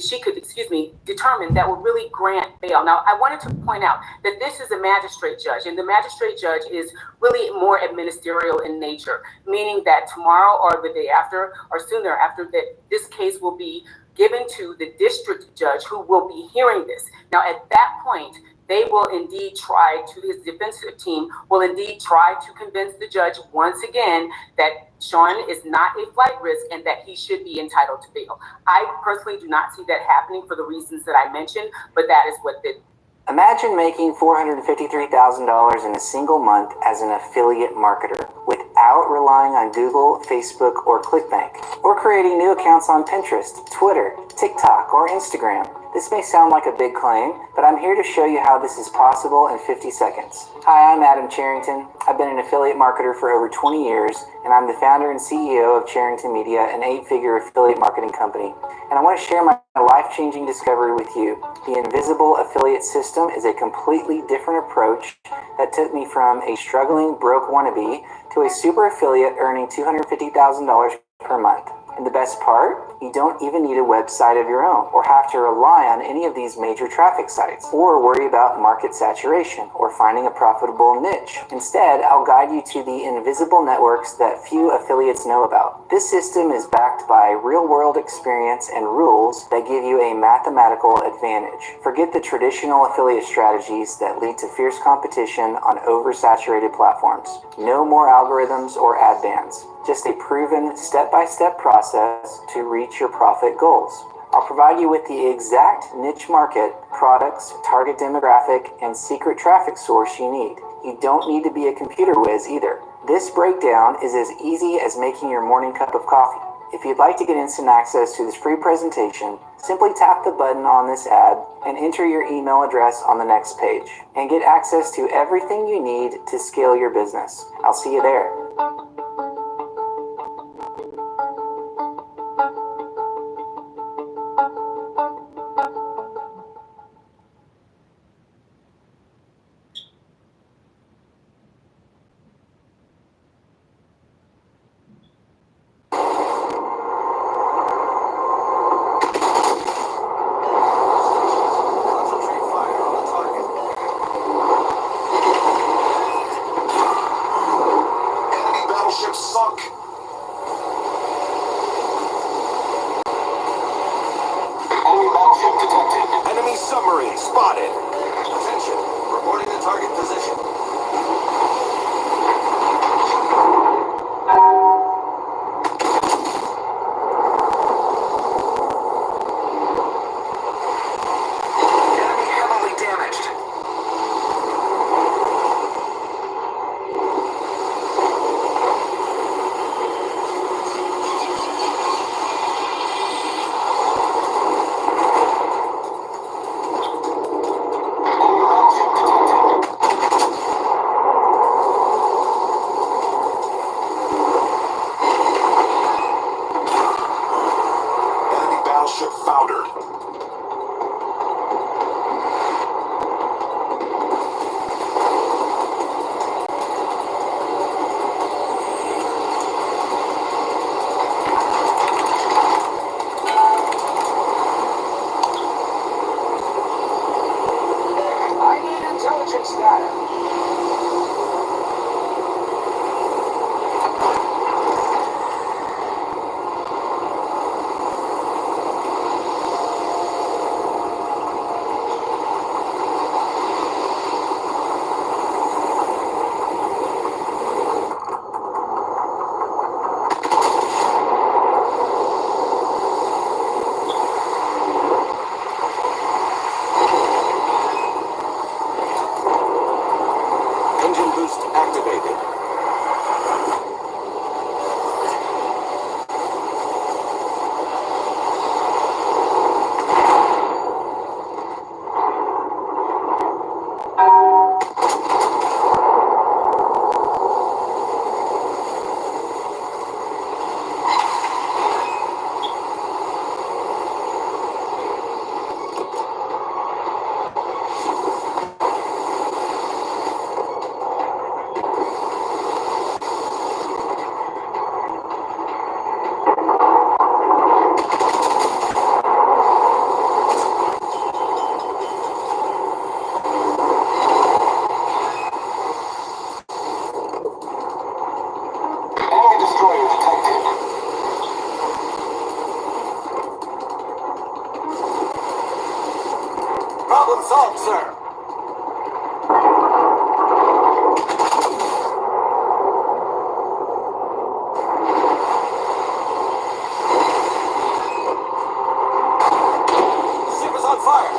she could determine that would really grant bail. Now, I wanted to point out that this is a magistrate judge, and the magistrate judge is really more ministerial in nature, meaning that tomorrow or the day after or soon thereafter, that this case will be given to the district judge who will be hearing this. Now, at that point, they will indeed try to, his defensive team will indeed try to convince the judge once again that Sean is not a flight risk and that he should be entitled to bail. I personally do not see that happening for the reasons that I mentioned, but that is what the Imagine making $453,000 in a single month as an affiliate marketer without relying on Google, Facebook, or ClickBank, or creating new accounts on Pinterest, Twitter, TikTok, or Instagram. This may sound like a big claim, but I'm here to show you how this is possible in 50 seconds. Hi, I'm Adam Charrington. I've been an affiliate marketer for over 20 years, and I'm the founder and CEO of Charrington Media, an 8-figure affiliate marketing company. And I want to share my life-changing discovery with you. The Invisible Affiliate System is a completely different approach that took me from a struggling broke wannabe to a super affiliate earning $250,000 per month. And the best part? You don't even need a website of your own or have to rely on any of these major traffic sites or worry about market saturation or finding a profitable niche. Instead, I'll guide you to the invisible networks that few affiliates know about. This system is backed by real-world experience and rules that give you a mathematical advantage. Forget the traditional affiliate strategies that lead to fierce competition on oversaturated platforms. No more algorithms or ad bans. Just a proven step-by-step process to reach your profit goals. I'll provide you with the exact niche market, products, target demographic, and secret traffic source you need. You don't need to be a computer whiz either. This breakdown is as easy as making your morning cup of coffee. If you'd like to get instant access to this free presentation, simply tap the button on this ad and enter your email address on the next page and get access to everything you need to scale your business. I'll see you there. assault, sir. Ship is on fire.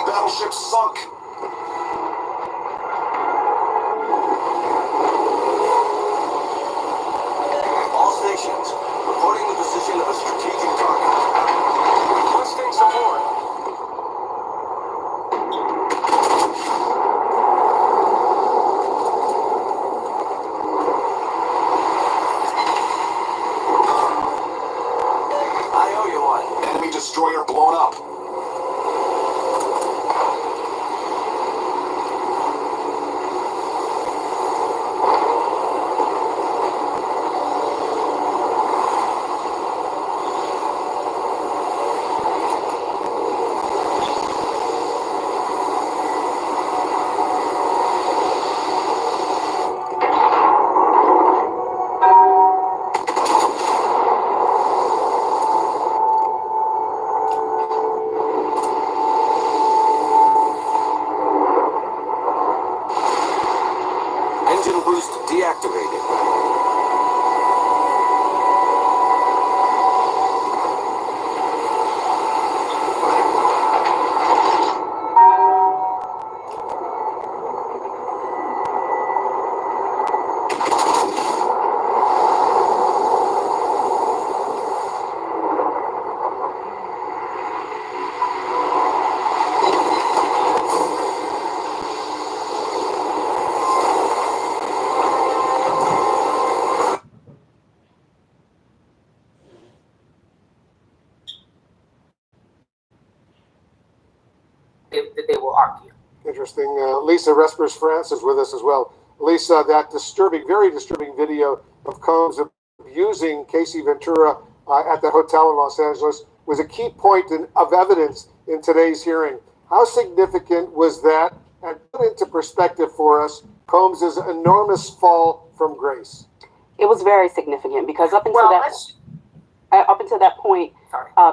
Battleship sunk. All stations, reporting the position of a strategic target. Requesting support. I owe you one. Enemy destroyer blown up. Engine boost deactivated. That they will argue. Interesting. Lisa Respers France is with us as well. Lisa, that disturbing, very disturbing video of Combs abusing Casey Ventura at the hotel in Los Angeles was a key point of evidence in today's hearing. How significant was that? And put into perspective for us Combs' enormous fall from grace. It was very significant because up until that point,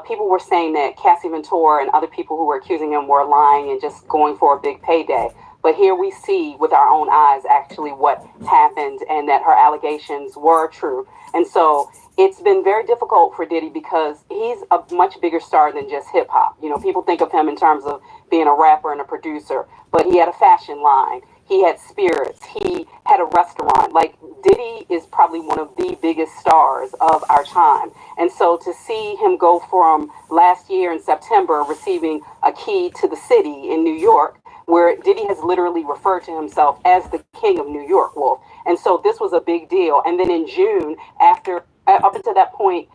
people were saying that Cassie Ventura and other people who were accusing him were lying and just going for a big payday. But here we see with our own eyes actually what happened and that her allegations were true. And so it's been very difficult for Diddy because he's a much bigger star than just hip hop. You know, people think of him in terms of being a rapper and a producer, but he had a fashion line. He had spirits. He had a restaurant. Like, Diddy is probably one of the biggest stars of our time. And so to see him go from last year in September receiving a key to the city in New York, where Diddy has literally referred to himself as the king of New York, Wolf. And so this was a big deal. And then in June, after up until that point,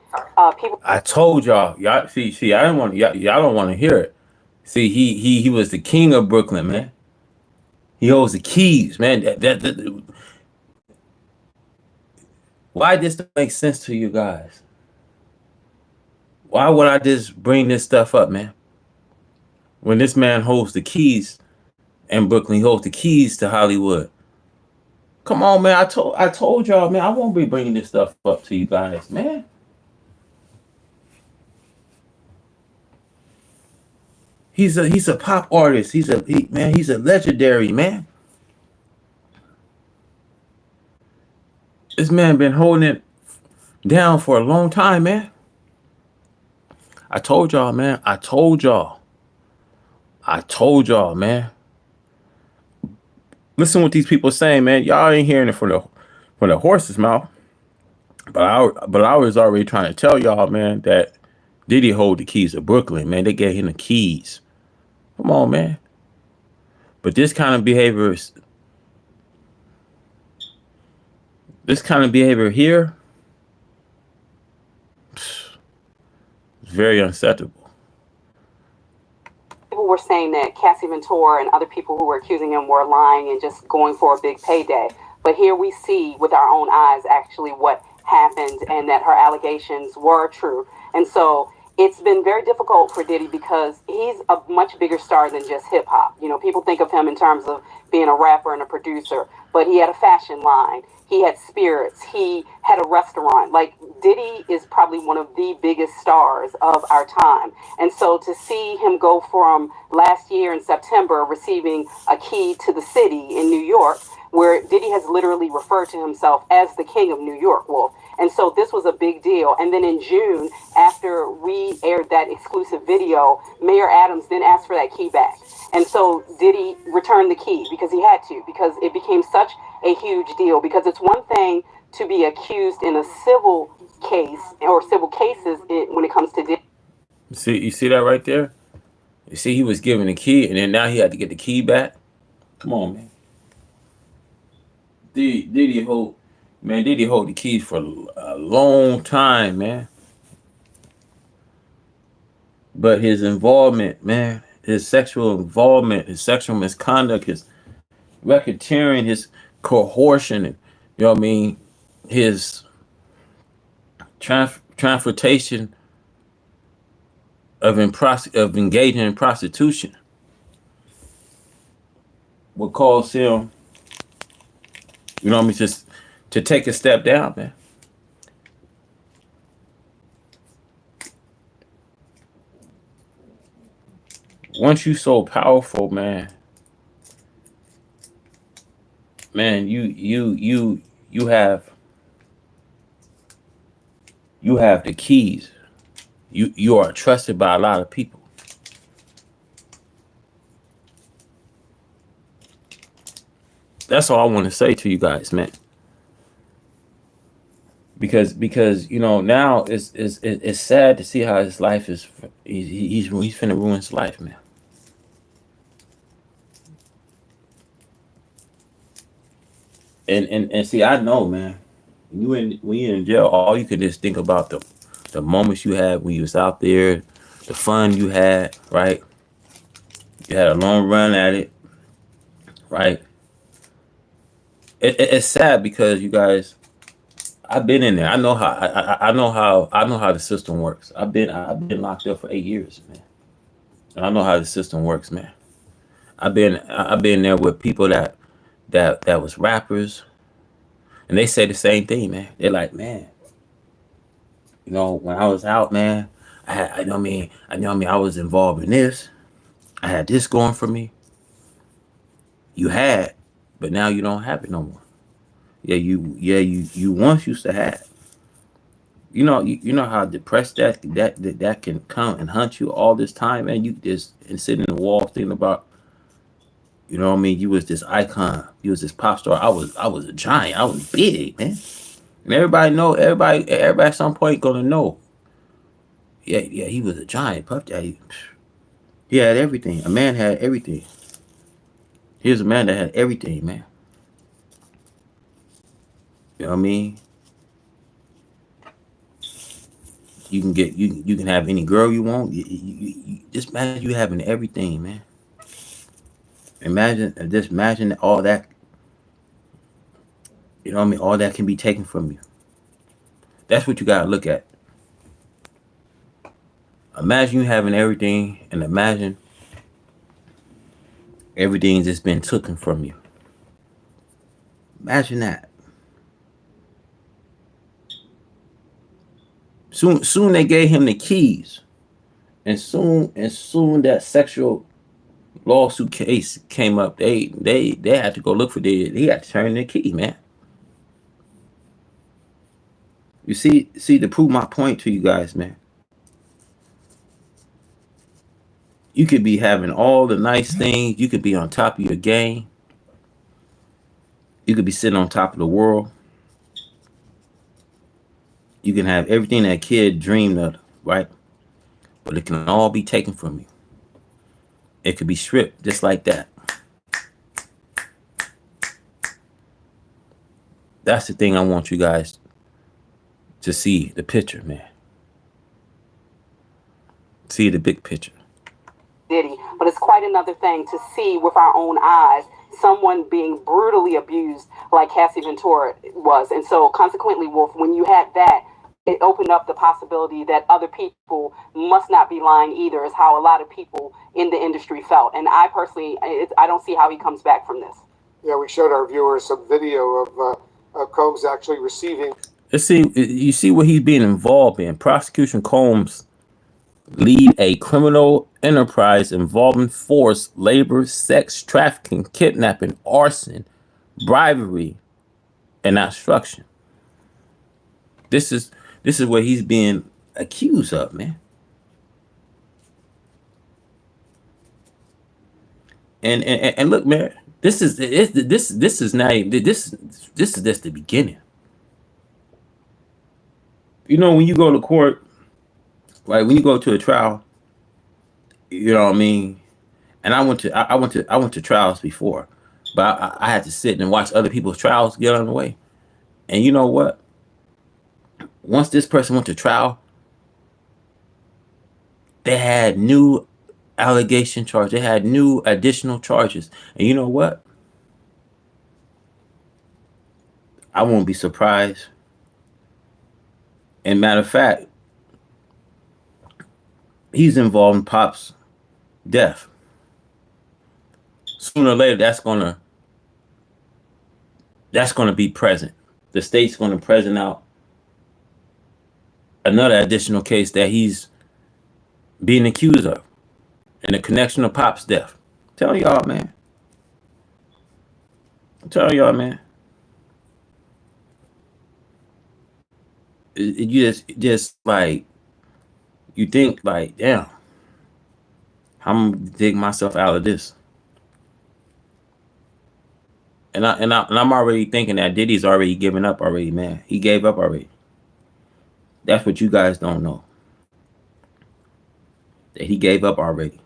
people. I told y'all, see, I didn't want y'all don't want to hear it. See, he was the king of Brooklyn, man. He holds the keys, man. Why this don't make sense to you guys? Why would I just bring this stuff up, man? When this man holds the keys in Brooklyn, he holds the keys to Hollywood. Come on, man. I told y'all, man. I won't be bringing this stuff up to you guys, man. He's a pop artist. He's a legendary man. This man been holding it down for a long time, man. I told y'all, man. I told y'all, man. Listen what these people saying, man. Y'all ain't hearing it from the horse's mouth. But I was already trying to tell y'all, man, that Diddy hold the keys to Brooklyn, man. They gave him the keys. Come on, man. But this kind of behavior here is very unacceptable. People were saying that Cassie Ventura and other people who were accusing him were lying and just going for a big payday. But here we see with our own eyes actually what happened and that her allegations were true. And so it's been very difficult for Diddy because he's a much bigger star than just hip hop. You know, people think of him in terms of being a rapper and a producer, but he had a fashion line. He had spirits. He had a restaurant. Like, Diddy is probably one of the biggest stars of our time. And so to see him go from last year in September receiving a key to the city in New York, where Diddy has literally referred to himself as the king of New York, Wolf. And so this was a big deal. And then in June, after we aired that exclusive video, Mayor Adams then asked for that key back. And so Diddy returned the key because he had to, because it became such a huge deal. Because it's one thing to be accused in a civil case or civil cases when it comes to Diddy. You see that right there? You see, he was given the key, and then now he had to get the key back. Come on, man. Diddy hold the keys for a long time, man. But his involvement, man, his sexual involvement, his sexual misconduct, his racketeering, his coercion, and, you know what I mean, his transportation of engaging in prostitution would cause him, you know what I mean, just to take a step down, man. Once you so powerful, man, you have the keys. You are trusted by a lot of people. That's all I want to say to you guys, man. Because you know, now it's sad to see how his life is. He's finna ruin his life, man. And see, I know, man. When you're in jail, all you could just think about the moments you had when you was out there, the fun you had, right? You had a long run at it, right? It's sad because you guys, I've been in there. I know how the system works. I've been locked up for 8 years, man. And I know how the system works, man. I've been there with people that was rappers, and they say the same thing, man. They're like, man, you know, when I was out, man, I was involved in this. I had this going for me. You had, but now you don't have it no more. You once used to have. You know how depressed that can come and hunt you all this time, man. You just and sitting in the wall thinking about, you know what I mean? You was this icon. You was this pop star. I was a giant. I was big, man. And everybody at some point gonna know. Yeah, he was a giant. Puff Daddy. He had everything. A man had everything. He was a man that had everything, man. You know what I mean? You can have any girl you want. You just imagine you having everything, man. Imagine all that. You know what I mean? All that can be taken from you. That's what you gotta look at. Imagine you having everything, and imagine everything's just been taken from you. Imagine that. Soon they gave him the keys, and soon that sexual lawsuit case came up. They had to go look for they had to turn in the key, man. You see to prove my point to you guys, man. You could be having all the nice things. You could be on top of your game. You could be sitting on top of the world. You can have everything that kid dreamed of, right? But it can all be taken from you. It could be stripped just like that. That's the thing I want you guys to see, the picture, man. See the big picture. Diddy, but it's quite another thing to see with our own eyes someone being brutally abused like Cassie Ventura was. And so consequently, Wolf, when you had that, it opened up the possibility that other people must not be lying either, is how a lot of people in the industry felt. And I personally, I don't see how he comes back from this. Yeah, we showed our viewers some video of Combs actually receiving. Let's see. You see what he's being involved in. Prosecution Combs lead a criminal enterprise involving forced labor, sex trafficking, kidnapping, arson, bribery, and obstruction. This is what he's being accused of, man. And look, man, this is not this is just the beginning. You know, when you go to court, right? When you go to a trial, you know what I mean. And I went to trials before, but I had to sit and watch other people's trials get on the way. And you know what? Once this person went to trial, they had new allegation charge. They had new additional charges. And you know what? I won't be surprised. And matter of fact, he's involved in Pop's death. Sooner or later, that's gonna be present. The state's gonna present out another additional case that he's being accused of in the connection of Pop's death. I'm telling y'all, man. You just like, you think like, damn, I'm gonna dig myself out of this. And I'm already thinking that Diddy's already given up already, man. He gave up already. That's what you guys don't know. That he gave up already.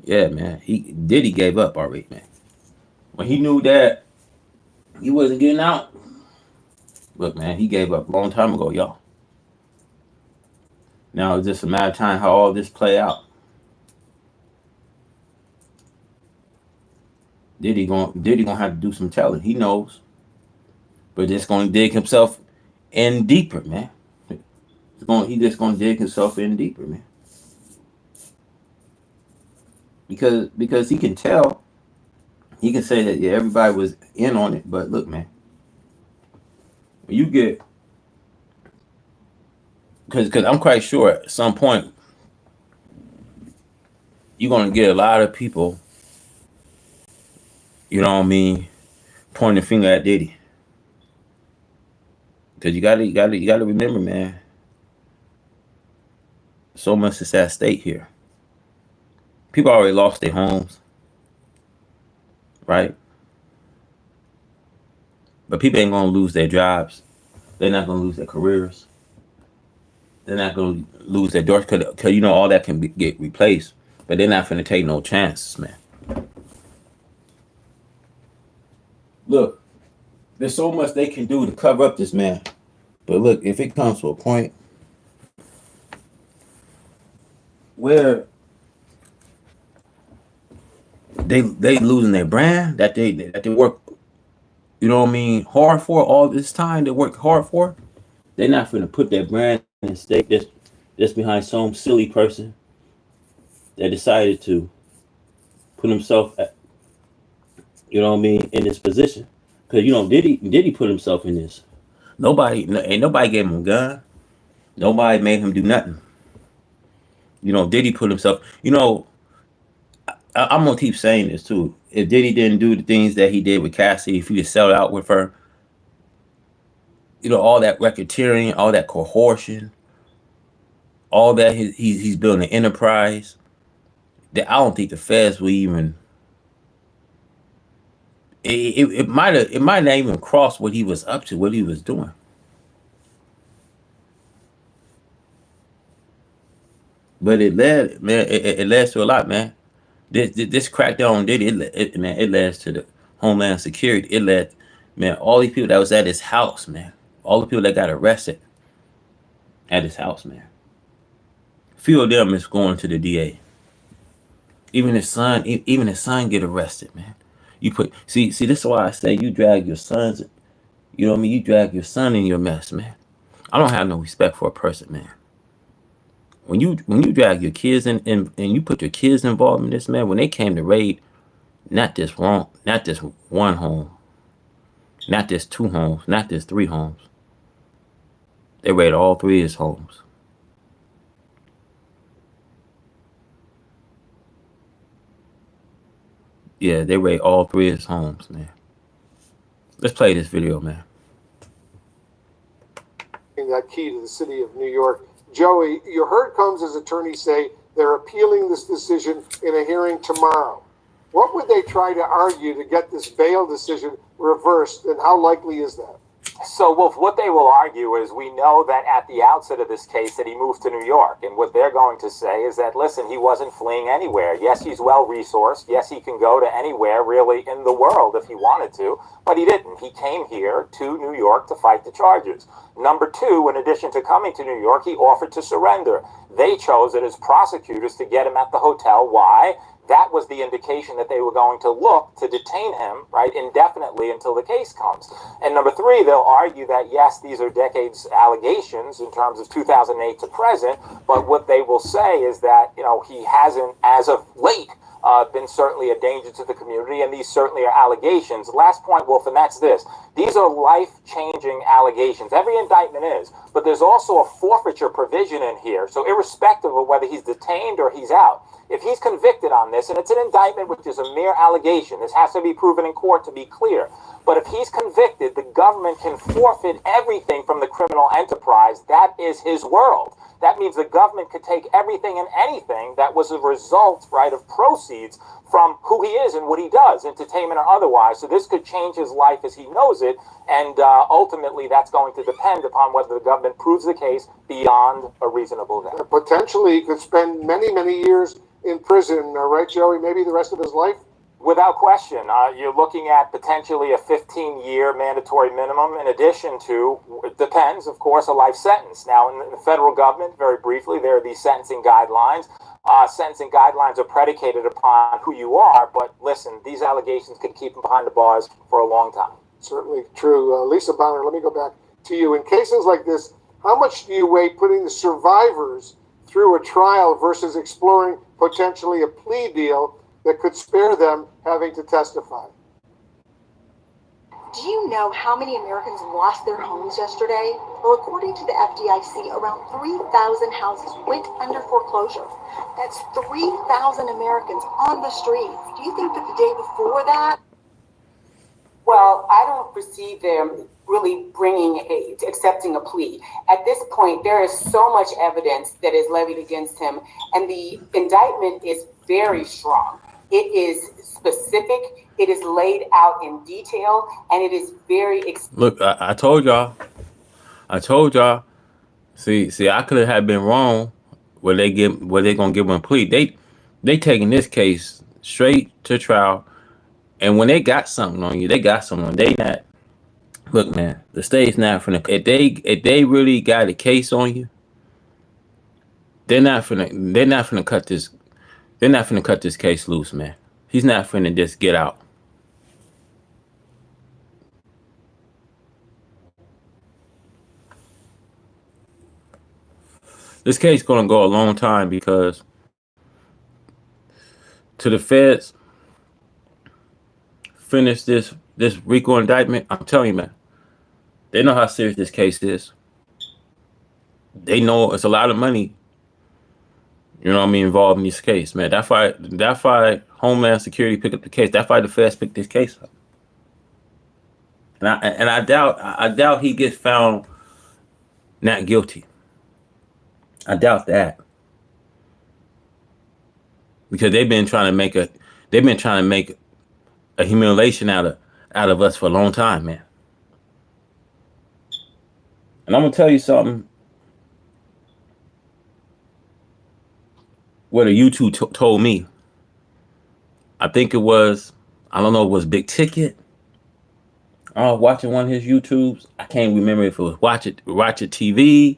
Yeah, man. Diddy gave up already, man. When he knew that he wasn't getting out, look, man, he gave up a long time ago, y'all. Now it's just a matter of time how all this play out. Diddy gonna have to do some telling. He knows, but just gonna dig himself in deeper, man. He just gonna dig himself in deeper, man. Because he can tell, he can say that, yeah, everybody was in on it, but look, man, when you get, because I'm quite sure at some point you're gonna get a lot of people, you know what I mean, pointing the finger at Diddy. Because you gotta remember, man, so much is at stake here. People already lost their homes, right? But people ain't gonna lose their jobs. They're not gonna lose their careers. They're not gonna lose their doors, because you know all that can get replaced. But they're not gonna take no chances, man. Look, there's so much they can do to cover up this man. But look, if it comes to a point where they losing their brand that they work, you know what I mean, hard for all this time, they work hard for, they're not gonna put their brand in stake just behind some silly person that decided to put himself at, you know what I mean, in this position. Because you know Diddy put himself in this. Ain't nobody gave him a gun. Nobody made him do nothing. You know, Diddy put himself, you know, I'm gonna keep saying this too. If Diddy didn't do the things that he did with Cassie, if he just sell out with her, you know, all that racketeering, all that coercion, all that he's building an enterprise that I don't think the feds will even. It might not even cross what he was up to, what he was doing. But it led, man. It led to a lot, man. This crackdown on Diddy, it led to the Homeland Security. It led, man, all these people that was at his house, man. All the people that got arrested at his house, man. Few of them is going to the DA. Even his son get arrested, man. You put see this is why I say you drag your sons. You know what I mean? You drag your son in your mess, man. I don't have no respect for a person, man. When you drag your kids and you put your kids involved in this, man. When they came to raid, not this one home, not this two homes, not this three homes. They raided all three of his homes. Yeah, they raided all three of his homes, man. Let's play this video, man. That key to the city of New York. Joey, you heard Combs' attorney say they're appealing this decision in a hearing tomorrow. What would they try to argue to get this bail decision reversed, and how likely is that? So, Wolf, what they will argue is we know that at the outset of this case that he moved to New York. And what they're going to say is that, listen, he wasn't fleeing anywhere. Yes, he's well-resourced. Yes, he can go to anywhere really in the world if he wanted to. But he didn't. He came here to New York to fight the charges. Number two, in addition to coming to New York, he offered to surrender. They chose it as prosecutors to get him at the hotel. Why? That was the indication that they were going to look to detain him, right, indefinitely until the case comes. And number three, they'll argue that, yes, these are decades allegations in terms of 2008 to present, but what they will say is that, you know, he hasn't, as of late, been certainly a danger to the community, and these certainly are allegations. Last point, Wolf, and that's this. These are life-changing allegations. Every indictment is, but there's also a forfeiture provision in here. So irrespective of whether he's detained or he's out, if he's convicted on this, and it's an indictment which is a mere allegation, this has to be proven in court to be clear. But if he's convicted, the government can forfeit everything from the criminal enterprise. That is his world. That means the government could take everything and anything that was a result, right, of proceeds from who he is and what he does, entertainment or otherwise. So this could change his life as he knows it. And ultimately, that's going to depend upon whether the government proves the case beyond a reasonable doubt. Potentially, he could spend many, many years in prison, right, Joey? Maybe the rest of his life? Without question. You're looking at potentially a 15-year mandatory minimum, in addition to, it depends, of course, a life sentence. Now, in the federal government, very briefly, there are these sentencing guidelines. Sentencing guidelines are predicated upon who you are, but listen, these allegations could keep him behind the bars for a long time. Certainly true. Lisa Bonner, let me go back to you. In cases like this, how much do you weigh putting the survivors through a trial versus exploring potentially a plea deal that could spare them having to testify? Do you know how many Americans lost their homes yesterday? Well, according to the FDIC, around 3,000 houses went under foreclosure. That's 3,000 Americans on the streets. Do you think that the day before that? Well, I don't foresee them really accepting a plea. At this point, there is so much evidence that is levied against him, and the indictment is very strong. It is specific, it is laid out in detail, and it is very... Look, I told y'all. See, I could have been wrong where they gonna give him a plea. They taking this case straight to trial, and when they got something on you, they got something on you. They not... Look, man, the state's not finna... If they really got a case on you, they're not finna cut this... They're not finna cut this case loose, man. He's not finna just get out. This case gonna go a long time because to the feds finish this RICO indictment, I'm telling you, man, they know how serious this case is. They know it's a lot of money, you know what I mean, involved in this case, man. That's why Homeland Security picked up the case. That's why the feds picked this case up. And I doubt he gets found not guilty. I doubt that. Because they've been trying to make a humiliation out of us for a long time, man. And I'm gonna tell you something. What a YouTube told me. I think it was, I don't know, it was Big Ticket. I was watching one of his YouTubes. I can't remember if it was Watch It TV.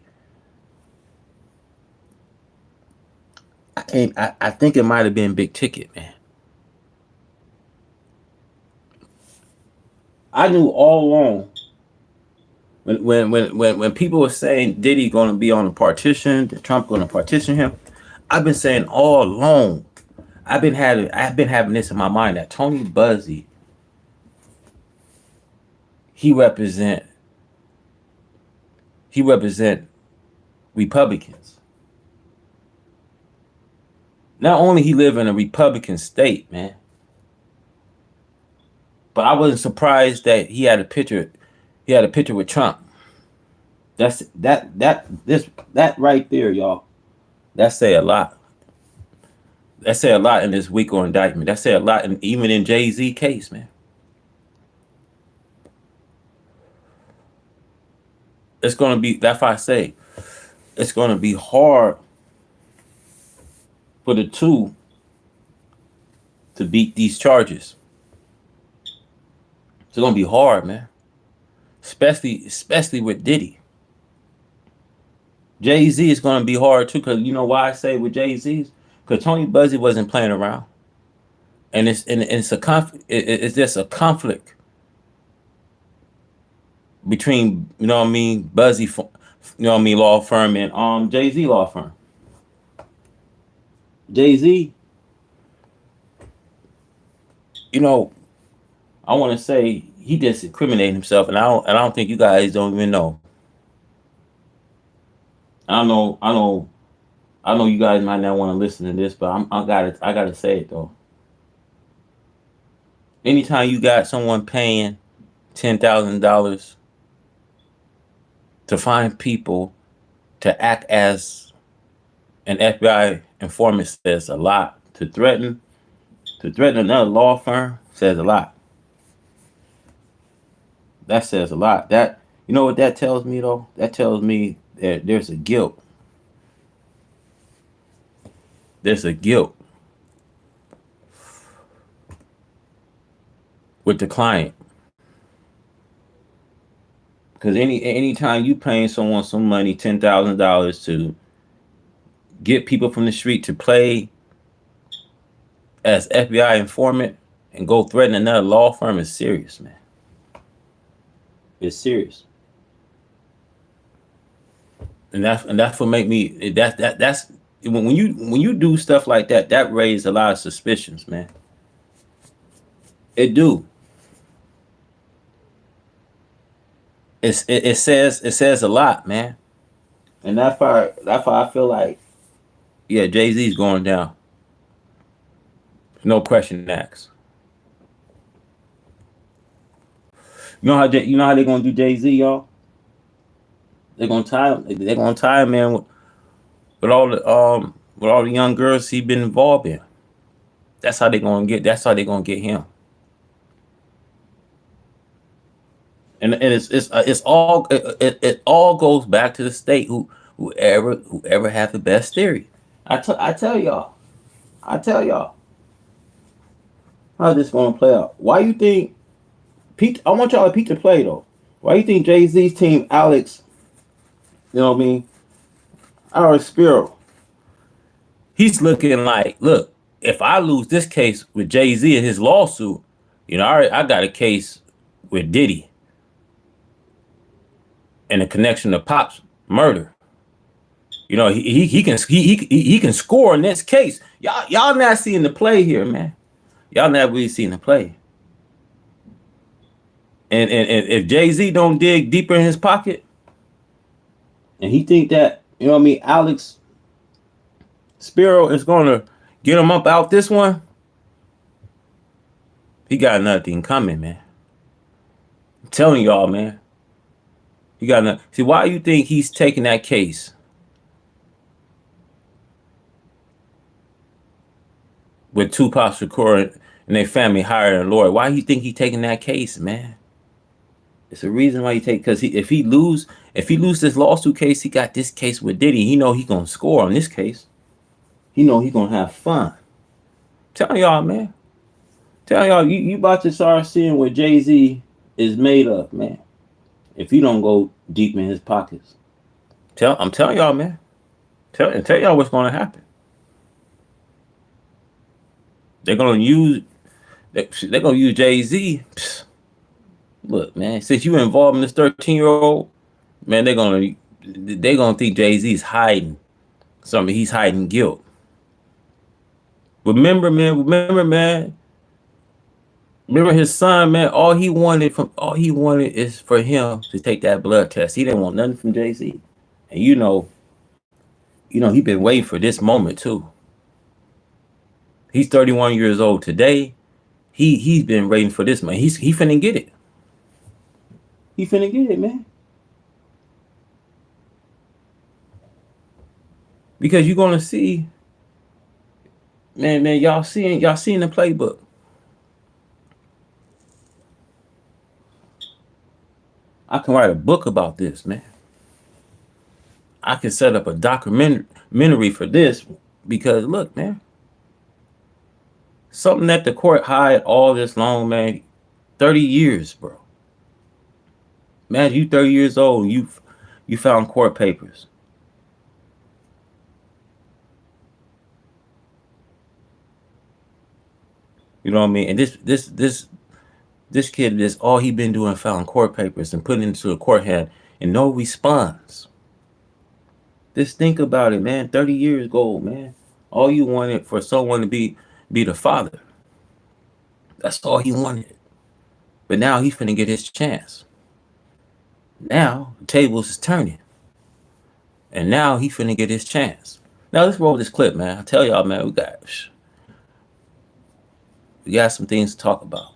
I think it might have been big ticket, man. I knew all along when people were saying Diddy going to be on the partition, that Trump going to partition him. I've been saying all along. I've been having this in my mind that Tony Buzzy, he represent Republicans. Not only he live in a Republican state, man, but I wasn't surprised that he had a picture. He had a picture with Trump. That right there, y'all. That say a lot. That say a lot in this RICO indictment. That say a lot, even in Jay-Z case, man. It's gonna be. That's why I say it's gonna be hard for the two to beat these charges. It's gonna be hard, man. Especially with Diddy. Jay-Z is gonna be hard too, because you know why I say with Jay-Z? Because Tony Buzzy wasn't playing around. And it's a conflict. It's just a conflict between, you know what I mean, Buzzy, you know what I mean, law firm and Jay-Z law firm. Jay-Z, you know, I want to say he just incriminated himself, and I don't think you guys don't even know. I know you guys might not want to listen to this, but I gotta say it though. Anytime you got someone paying $10,000 to find people to act as an FBI informant says a lot. To threaten another law firm says a lot. That says a lot. That, you know what that tells me though? That tells me that there's a guilt. There's a guilt with the client. Because anytime you paying someone some money, $10,000 to get people from the street to play as FBI informant and go threaten another law firm is serious, man. It's serious. And that's what make me that's when you do stuff like that, that raises a lot of suspicions, man. It do. It says a lot, man. And that's why I feel like, yeah, Jay-Z's going down. No question asked. You know how they're gonna do Jay-Z, y'all? They're gonna tie him in with all the young girls he been involved in. That's how they're gonna get him. And it all goes back to the state. Whoever has the best theory. I tell y'all how this gonna play out. Why you think Pete? I want y'all to Pete to play though. Why you think Jay-Z's team, Alex? You know what I mean? Our Spiro. He's looking like, look, if I lose this case with Jay-Z and his lawsuit, you know, I got a case with Diddy and the connection to Pop's murder. You know, he can score in this case. Y'all not seeing the play here, man. Y'all not really seeing the play. And if Jay-Z don't dig deeper in his pocket, and he think that, you know what I mean, Alex Spiro is gonna get him up out this one, he got nothing coming, man. I'm telling y'all, man. He got nothing. See, why you think he's taking that case with Tupac Shakur and their family hired a lawyer? Why you think he taking that case, man? It's a reason why he take, because if he lose this lawsuit case, he got this case with Diddy. He know he gonna score on this case. He know he gonna have fun. Tell y'all, man. Tell y'all, you about to start seeing what Jay-Z is made of, man. If you don't go deep in his pockets. I'm telling y'all, man. Tell y'all what's gonna happen. They're gonna use Jay-Z. Look, man, since you involved in this 13-year-old, man, they're gonna think Jay-Z's hiding something. He's hiding guilt. Remember, man. Remember his son, man. All he wanted is for him to take that blood test. He didn't want nothing from Jay-Z. And he been waiting for this moment too. He's 31 years old today. He's been waiting for this, man. He finna get it. He finna get it, man. Because you're gonna see, man, y'all seeing the playbook. I can write a book about this, man. I can set up a documentary for this because look, man. Something that the court hide all this long, man. 30 years, bro. Man, you 30 years old and you found court papers. You know what I mean? And this kid, this all he been doing, found court papers and putting into a court hand and no response. Just think about it, man. 30 years ago, man. All you wanted for someone to be the father. That's all he wanted. But now he's finna get his chance. Now the tables is turning. And now he finna get his chance. Now let's roll this clip, man. I tell y'all, man, we got some things to talk about.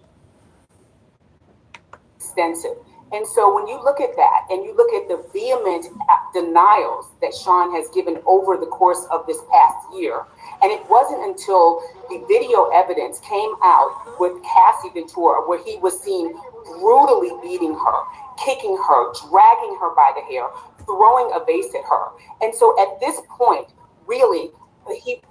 Extensive. And so when you look at that and you look at the vehement denials that Sean has given over the course of this past year, and it wasn't until the video evidence came out with Cassie Ventura where he was seen brutally beating her, kicking her, dragging her by the hair, throwing a vase at her. And so at this point, really, he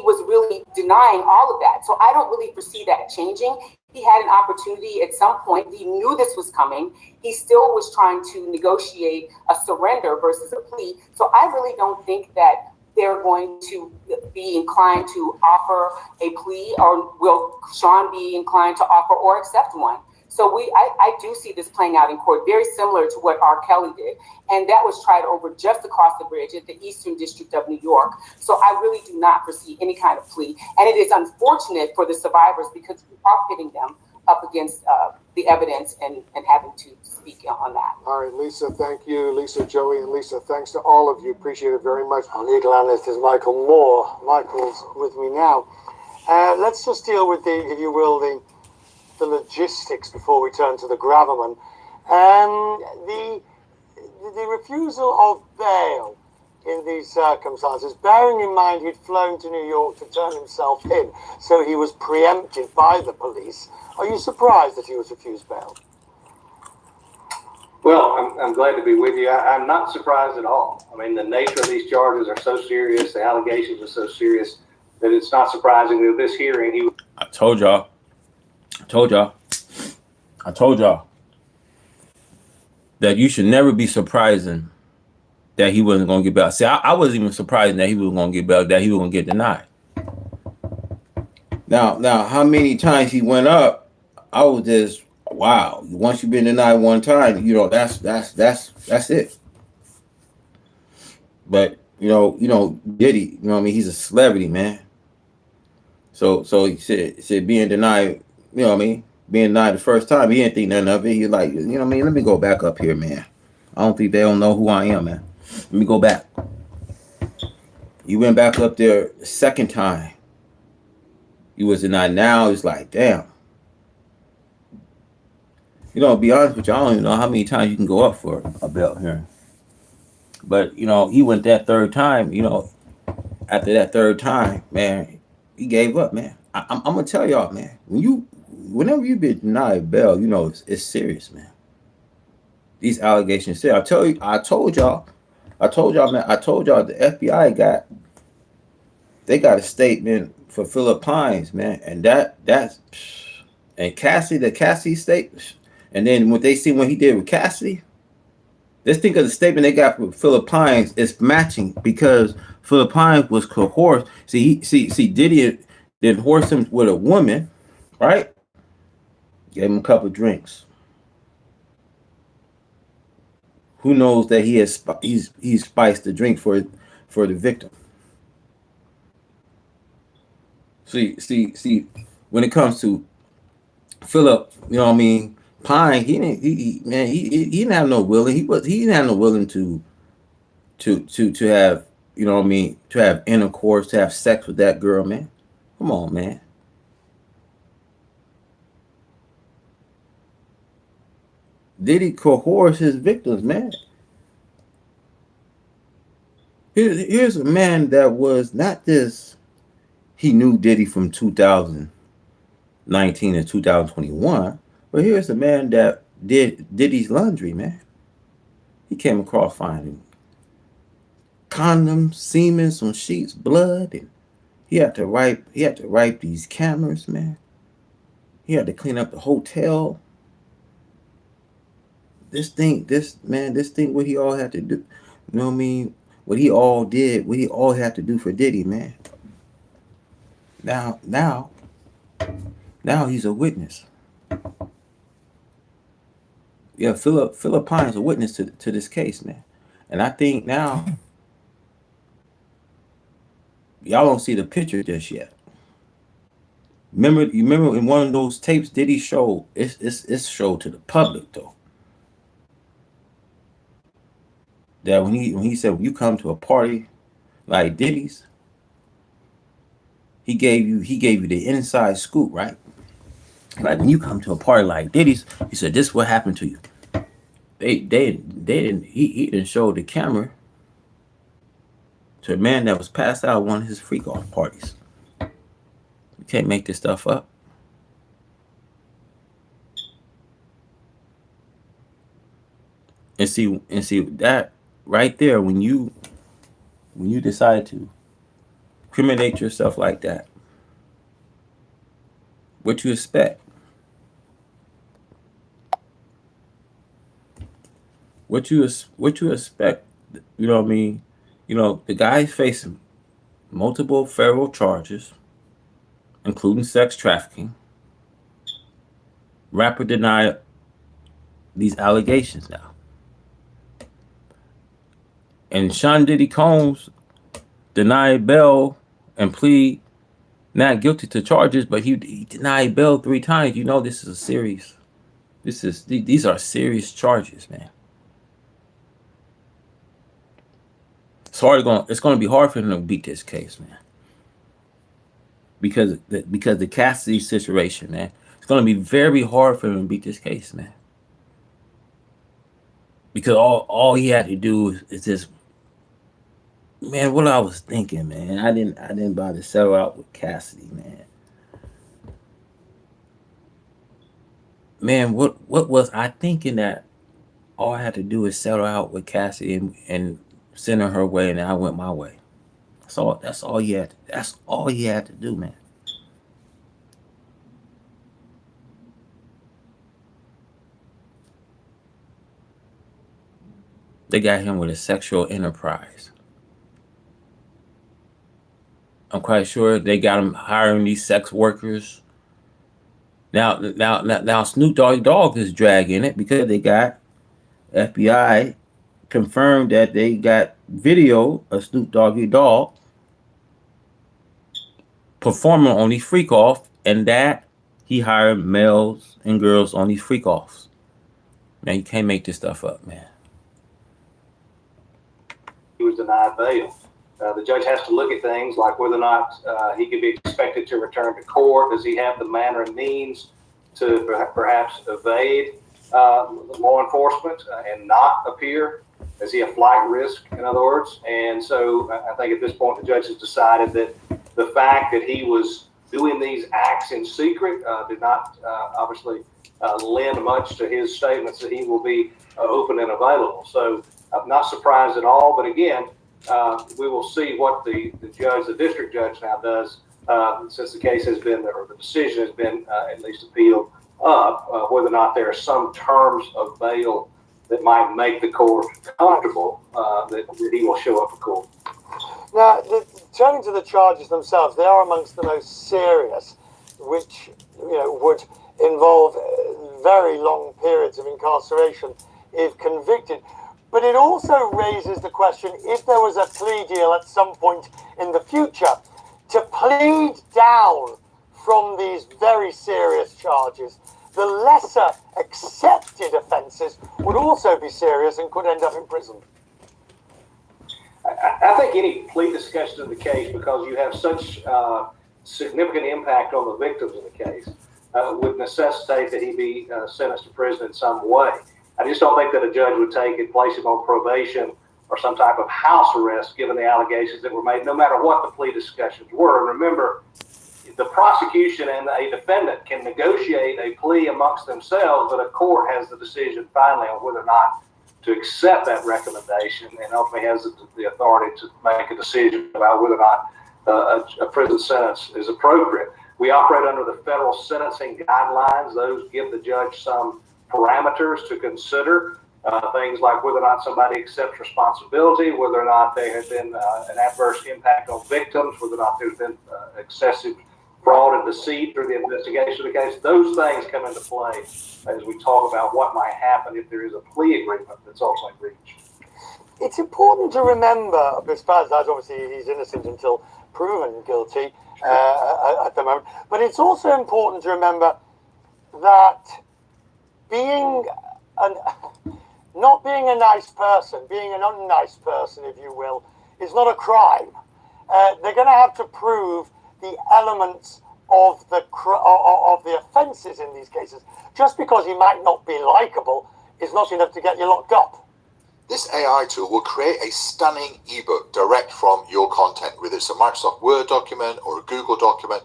was really denying all of that. So I don't really foresee that changing. He had an opportunity at some point. He knew this was coming. He still was trying to negotiate a surrender versus a plea. So I really don't think that they're going to be inclined to offer a plea, or will Sean be inclined to offer or accept one? So I do see this playing out in court, very similar to what R. Kelly did. And that was tried over just across the bridge at the Eastern District of New York. So I really do not foresee any kind of plea. And it is unfortunate for the survivors because we are pitting them up against the evidence and having to speak on that. All right, Lisa, thank you. Lisa, Joey, and Lisa, thanks to all of you. Appreciate it very much. Our legal analyst is Michael Moore. Michael's with me now. Let's just deal with the, if you will, the logistics before we turn to the gravamen. The refusal of bail in these circumstances, bearing in mind he'd flown to New York to turn himself in, so he was preempted by the police. Are you surprised that he was refused bail? Well, I'm glad to be with you. I'm not surprised at all. I mean, the nature of these charges are so serious, the allegations are so serious, that it's not surprising that this hearing I told y'all that you should never be surprising that he wasn't going to get bail. See, I wasn't even surprised that he was going to get bail, that he was going to get denied. Now, how many times he went up, I was just, wow. Once you've been denied one time, that's it. But Diddy, what I mean, he's a celebrity, man. So he said being denied, what I mean, being denied the first time, he didn't think nothing of it. He like, what I mean, let me go back up here, man. I don't think they don't know who I am, man. Let me go back. You went back up there the second time. You was denied. Now it's like, damn. To be honest with you, I don't even know how many times you can go up for a bail hearing. But, he went that third time, after that third time, man, he gave up, man. I'm going to tell y'all, man, whenever you been denied bail, it's serious, man. These allegations say, I told y'all, man, the FBI got a statement for Philip Pines, man. And the Cassie statement. And then what they see when he did with Cassidy, let's think of the statement they got for Philip Pines is matching because Philip Pines was coerced. See, Diddy then horse him with a woman, right? Gave him a couple drinks. Who knows that he's spiced the drink for the victim. See. When it comes to Philip, you know what I mean. Pine, he didn't have no willing. He didn't have no willing to have, you know what I mean, to have intercourse, to have sex with that girl, man. Come on, man. Diddy coerce his victims, man. Here's a man that was not this. He knew Diddy from 2019 to 2021, but here's a man that did Diddy's laundry, man. He came across finding condoms, semen, some sheets, blood, and he had to wipe these cameras, man. He had to clean up the hotel. This thing, what he all had to do. You know what I mean? What he all had to do for Diddy, man. Now he's a witness. Yeah, Philip Pine's a witness to this case, man. And I think now y'all don't see the picture just yet. You remember in one of those tapes Diddy showed, it's showed to the public though. That when he said, when you come to a party like Diddy's, he gave you the inside scoop, right? Like when you come to a party like Diddy's, he said, this is what happened to you. He didn't show the camera to a man that was passed out at one of his freak off parties. You can't make this stuff up. And see that right there, when you decide to incriminate yourself like that, what you expect? What you expect? You know what I mean? You know, the guy's facing multiple federal charges, including sex trafficking. Rapper denied these allegations now. And Sean Diddy Combs denied bail and plead not guilty to charges, but he denied bail 3 times. You know, these are serious charges, man. It's going to be hard for him to beat this case, man. Because the Cassidy situation, man. It's going to be very hard for him to beat this case, man. Because all he had to do is just, man, what I was thinking, man. I didn't bother to settle out with Cassidy, man. Man, what was I thinking that all I had to do is settle out with Cassidy and send her way, and I went my way. That's all you had to do, man. They got him with a sexual enterprise. I'm quite sure they got him hiring these sex workers. Now Snoop Dogg is dragging it because they got FBI confirmed that they got video of Snoop Doggy Dogg performing on these freak off, and that he hired males and girls on these freak offs. Man, you can't make this stuff up, man. He was denied bail. The judge has to look at things like whether or not he could be expected to return to court. Does he have the manner and means to perhaps evade law enforcement and not appear? Is he a flight risk, in other words? And so I think at this point the judge has decided that the fact that he was doing these acts in secret did not obviously lend much to his statements that he will be open and available. So I'm not surprised at all. But again, we will see what the district judge now does since the case has been, or the decision has been at least appealed up, whether or not there are some terms of bail that might make the court comfortable that he will show up at court. Now, turning to the charges themselves, they are amongst the most serious, which would involve very long periods of incarceration if convicted. But it also raises the question, if there was a plea deal at some point in the future, to plead down from these very serious charges, the lesser accepted offences would also be serious and could end up in prison. I think any plea discussion of the case, because you have such significant impact on the victims of the case, would necessitate that he be sentenced to prison in some way. I just don't think that a judge would take and place him on probation or some type of house arrest given the allegations that were made, no matter what the plea discussions were. And remember, the prosecution and a defendant can negotiate a plea amongst themselves, but a court has the decision finally on whether or not to accept that recommendation, and ultimately has the authority to make a decision about whether or not a prison sentence is appropriate. We operate under the federal sentencing guidelines. Those give the judge some parameters to consider, things like whether or not somebody accepts responsibility, whether or not there has been an adverse impact on victims, whether or not there's been excessive fraud and deceit through the investigation of the case. Those things come into play as we talk about what might happen if there is a plea agreement that's ultimately reached. It's important to remember, as far as obviously he's innocent until proven guilty at the moment, but it's also important to remember that not being a nice person, being an unnice person, if you will, is not a crime. They're going to have to prove the elements of the offences in these cases. Just because he might not be likable is not enough to get you locked up. This AI tool will create a stunning ebook direct from your content, whether it's a Microsoft Word document or a Google document.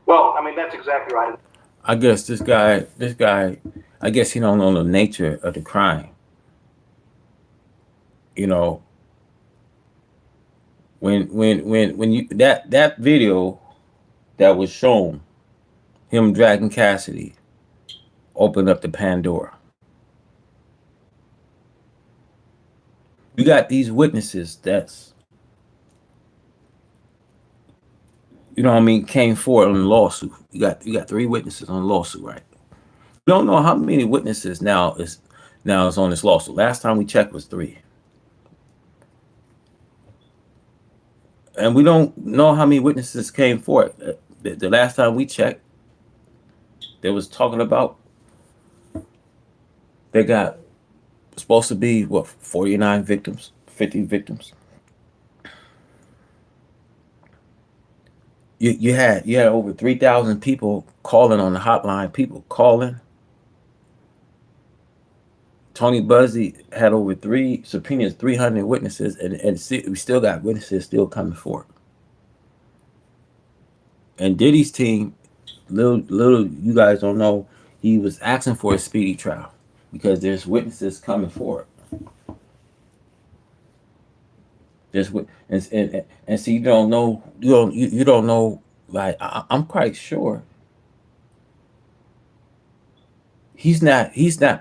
Well, I mean, that's exactly right. I guess this guy, I guess he don't know the nature of the crime. You know, when you that video that was shown, him dragging Cassidy, opened up the Pandora. You got these witnesses that's, you know what I mean, came forward on the lawsuit. You got 3 witnesses on the lawsuit, right? We don't know how many witnesses now is on this lawsuit. Last time we checked was 3. And we don't know how many witnesses came forward. The last time we checked, they was talking about they got supposed to be, what, 49 victims, 50 victims. You had over 3,000 people calling on the hotline, people calling. Tony Buzzy had over 3 subpoenas, 300 witnesses, and we still got witnesses still coming forward. And Diddy's team, little you guys don't know, he was asking for a speedy trial because there's witnesses coming forward. And see, you don't know. Like, I'm quite sure he's not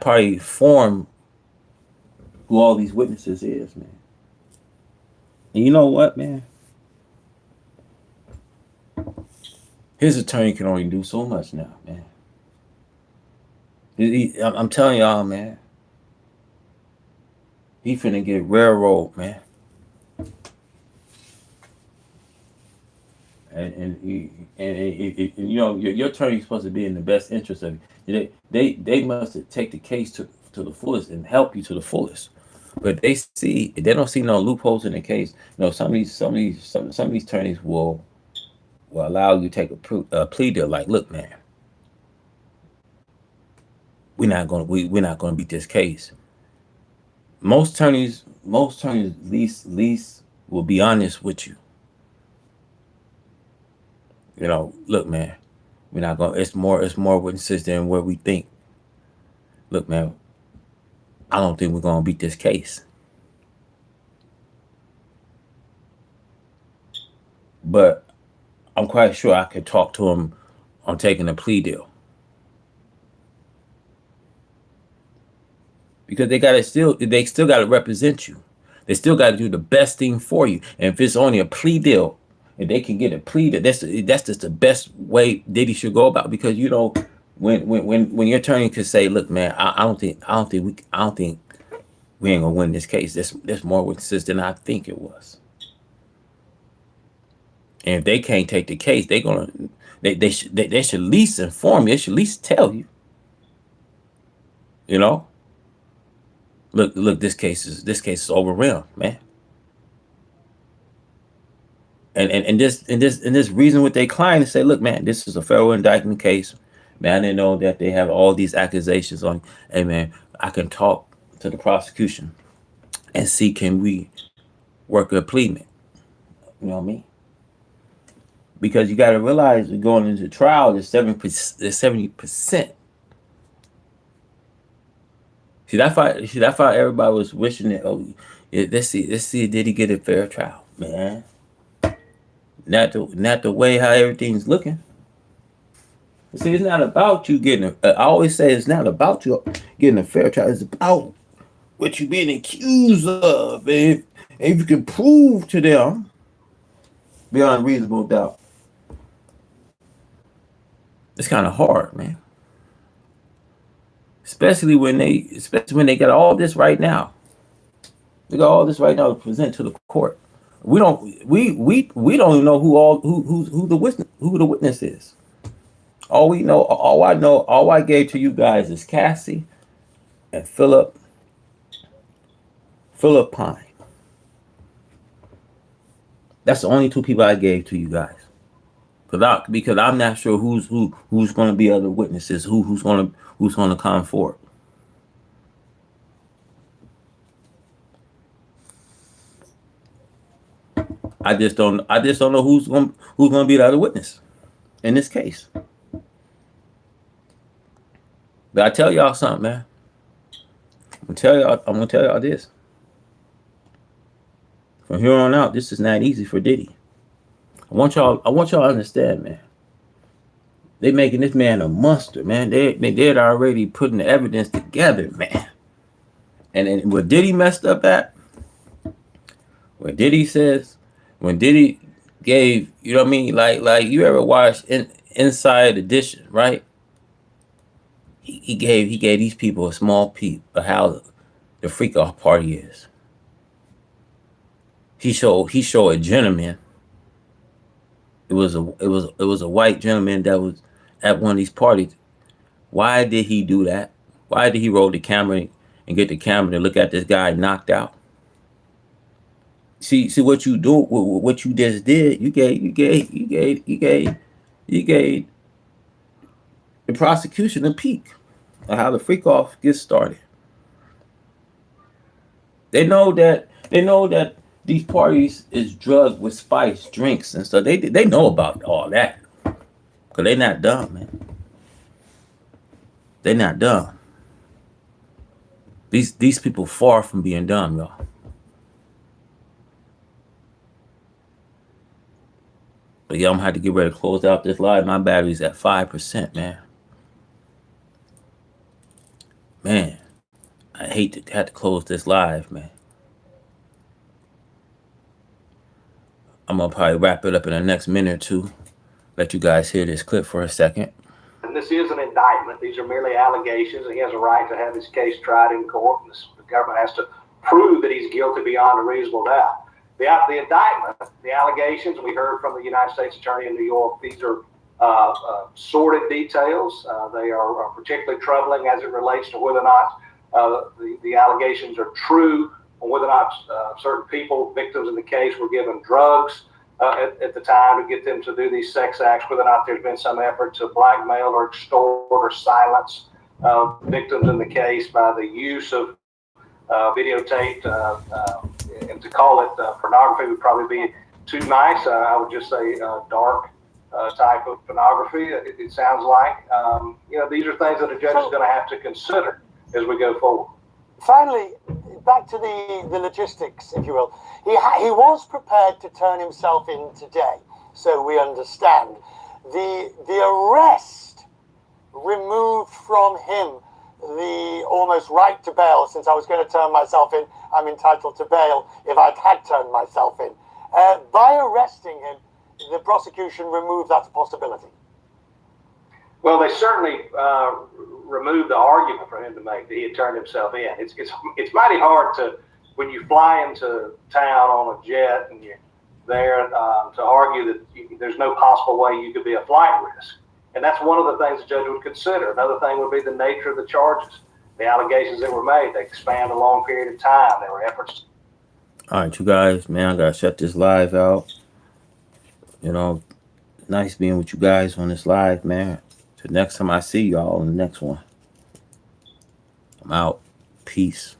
probably informed who all these witnesses is, man. And you know what, man? His attorney can only do so much now, man. I'm telling y'all, man. He finna get railroad, man. And you know, your attorney's supposed to be in the best interest of you. They must take the case to the fullest and help you to the fullest. But they don't see no loopholes in the case. You know, some of these attorneys will allow you to take a plea deal. Like, look, man, we're not gonna beat this case. Most attorneys at least will be honest with you. You know, look, man, we're not gonna. It's more witnesses than what we think. Look, man, I don't think we're gonna beat this case. But I'm quite sure I could talk to him on taking a plea deal. Because they still gotta represent you. They still got to do the best thing for you. And if it's only a plea deal, if they can get a plea deal, that's just the best way Diddy should go about. Because you know, when your attorney could say, "Look, man, I don't think we ain't gonna win this case. There's more witnesses than I think it was." And if they can't take the case, they should at least inform you. They should at least tell you. You know, look, this case is overwhelmed, man. And this reason with their client to say, look, man, this is a federal indictment case. Man, they know that they have all these accusations on. Hey, man, I can talk to the prosecution and see, can we work a plea? You know what I mean? Because you got to realize, going into trial, there's 70%. See, that's why everybody was wishing that. Oh, yeah, let's see, did he get a fair trial, man? Not the way how everything's looking. See, it's not about you getting. I always say it's not about you getting a fair trial. It's about what you being accused of, and if you can prove to them beyond reasonable doubt. It's kind of hard, man. Especially when they got all this right now. They got all this right now to present to the court. We don't even know who the witness is. All I gave to you guys is Cassie and Philip Pine. That's the only two people I gave to you guys. Because I'm not sure who's going to be other witnesses, who's going to come forward. I just don't know who's going to be the other witness in this case. But I tell y'all something, man. I'm gonna tell y'all this. From here on out, this is not easy for Diddy. I want y'all to understand, man. They making this man a monster, man. They're already putting the evidence together, man. And what Diddy messed up at, when Diddy gave, you know what I mean, like you ever watched Inside Edition, right? He gave these people a small peep of how the freak off party is. He showed a gentleman. It was a white gentleman that was at one of these parties. Why did he do that? Why did he roll the camera and get the camera to look at this guy knocked out? See what you do, what you just did. You gave the prosecution a peek of how the freak off gets started. They know that these parties is drugged with spice drinks and stuff. They know about all that. Cause they not dumb, man. They not dumb. These people far from being dumb, y'all. But yeah, I'm gonna have to get ready to close out this live. My battery's at 5%, man. Man, I hate to have to close this live, man. I'm gonna probably wrap it up in the next minute or two. Let you guys hear this clip for a second. And this is an indictment. These are merely allegations. He has a right to have his case tried in court. And the government has to prove that he's guilty beyond a reasonable doubt. The indictment, the allegations we heard from the United States Attorney in New York, these are sordid details. They are particularly troubling as it relates to whether or not the allegations are true, or whether or not certain people, victims in the case, were given drugs at the time to get them to do these sex acts, whether or not there's been some effort to blackmail or extort or silence victims in the case by the use of videotaped, and to call it pornography would probably be too nice. I would just say dark type of pornography. It sounds like these are things that a judge is going to have to consider as we go forward. Finally, back to the logistics, if you will. He was prepared to turn himself in today, so we understand. The arrest removed from him the almost right to bail, since I was going to turn myself in, I'm entitled to bail if I'd had turned myself in. By arresting him, the prosecution removed that possibility. Well, they certainly removed the argument for him to make that he had turned himself in. It's mighty hard to, when you fly into town on a jet and you're there to argue that there's no possible way you could be a flight risk. And that's one of the things the judge would consider. Another thing would be the nature of the charges, the allegations that were made. They spanned a long period of time. There were efforts. All right, you guys, man, I gotta shut this live out. You know, nice being with you guys on this live, man. Till next time I see y'all on the next one. I'm out. Peace.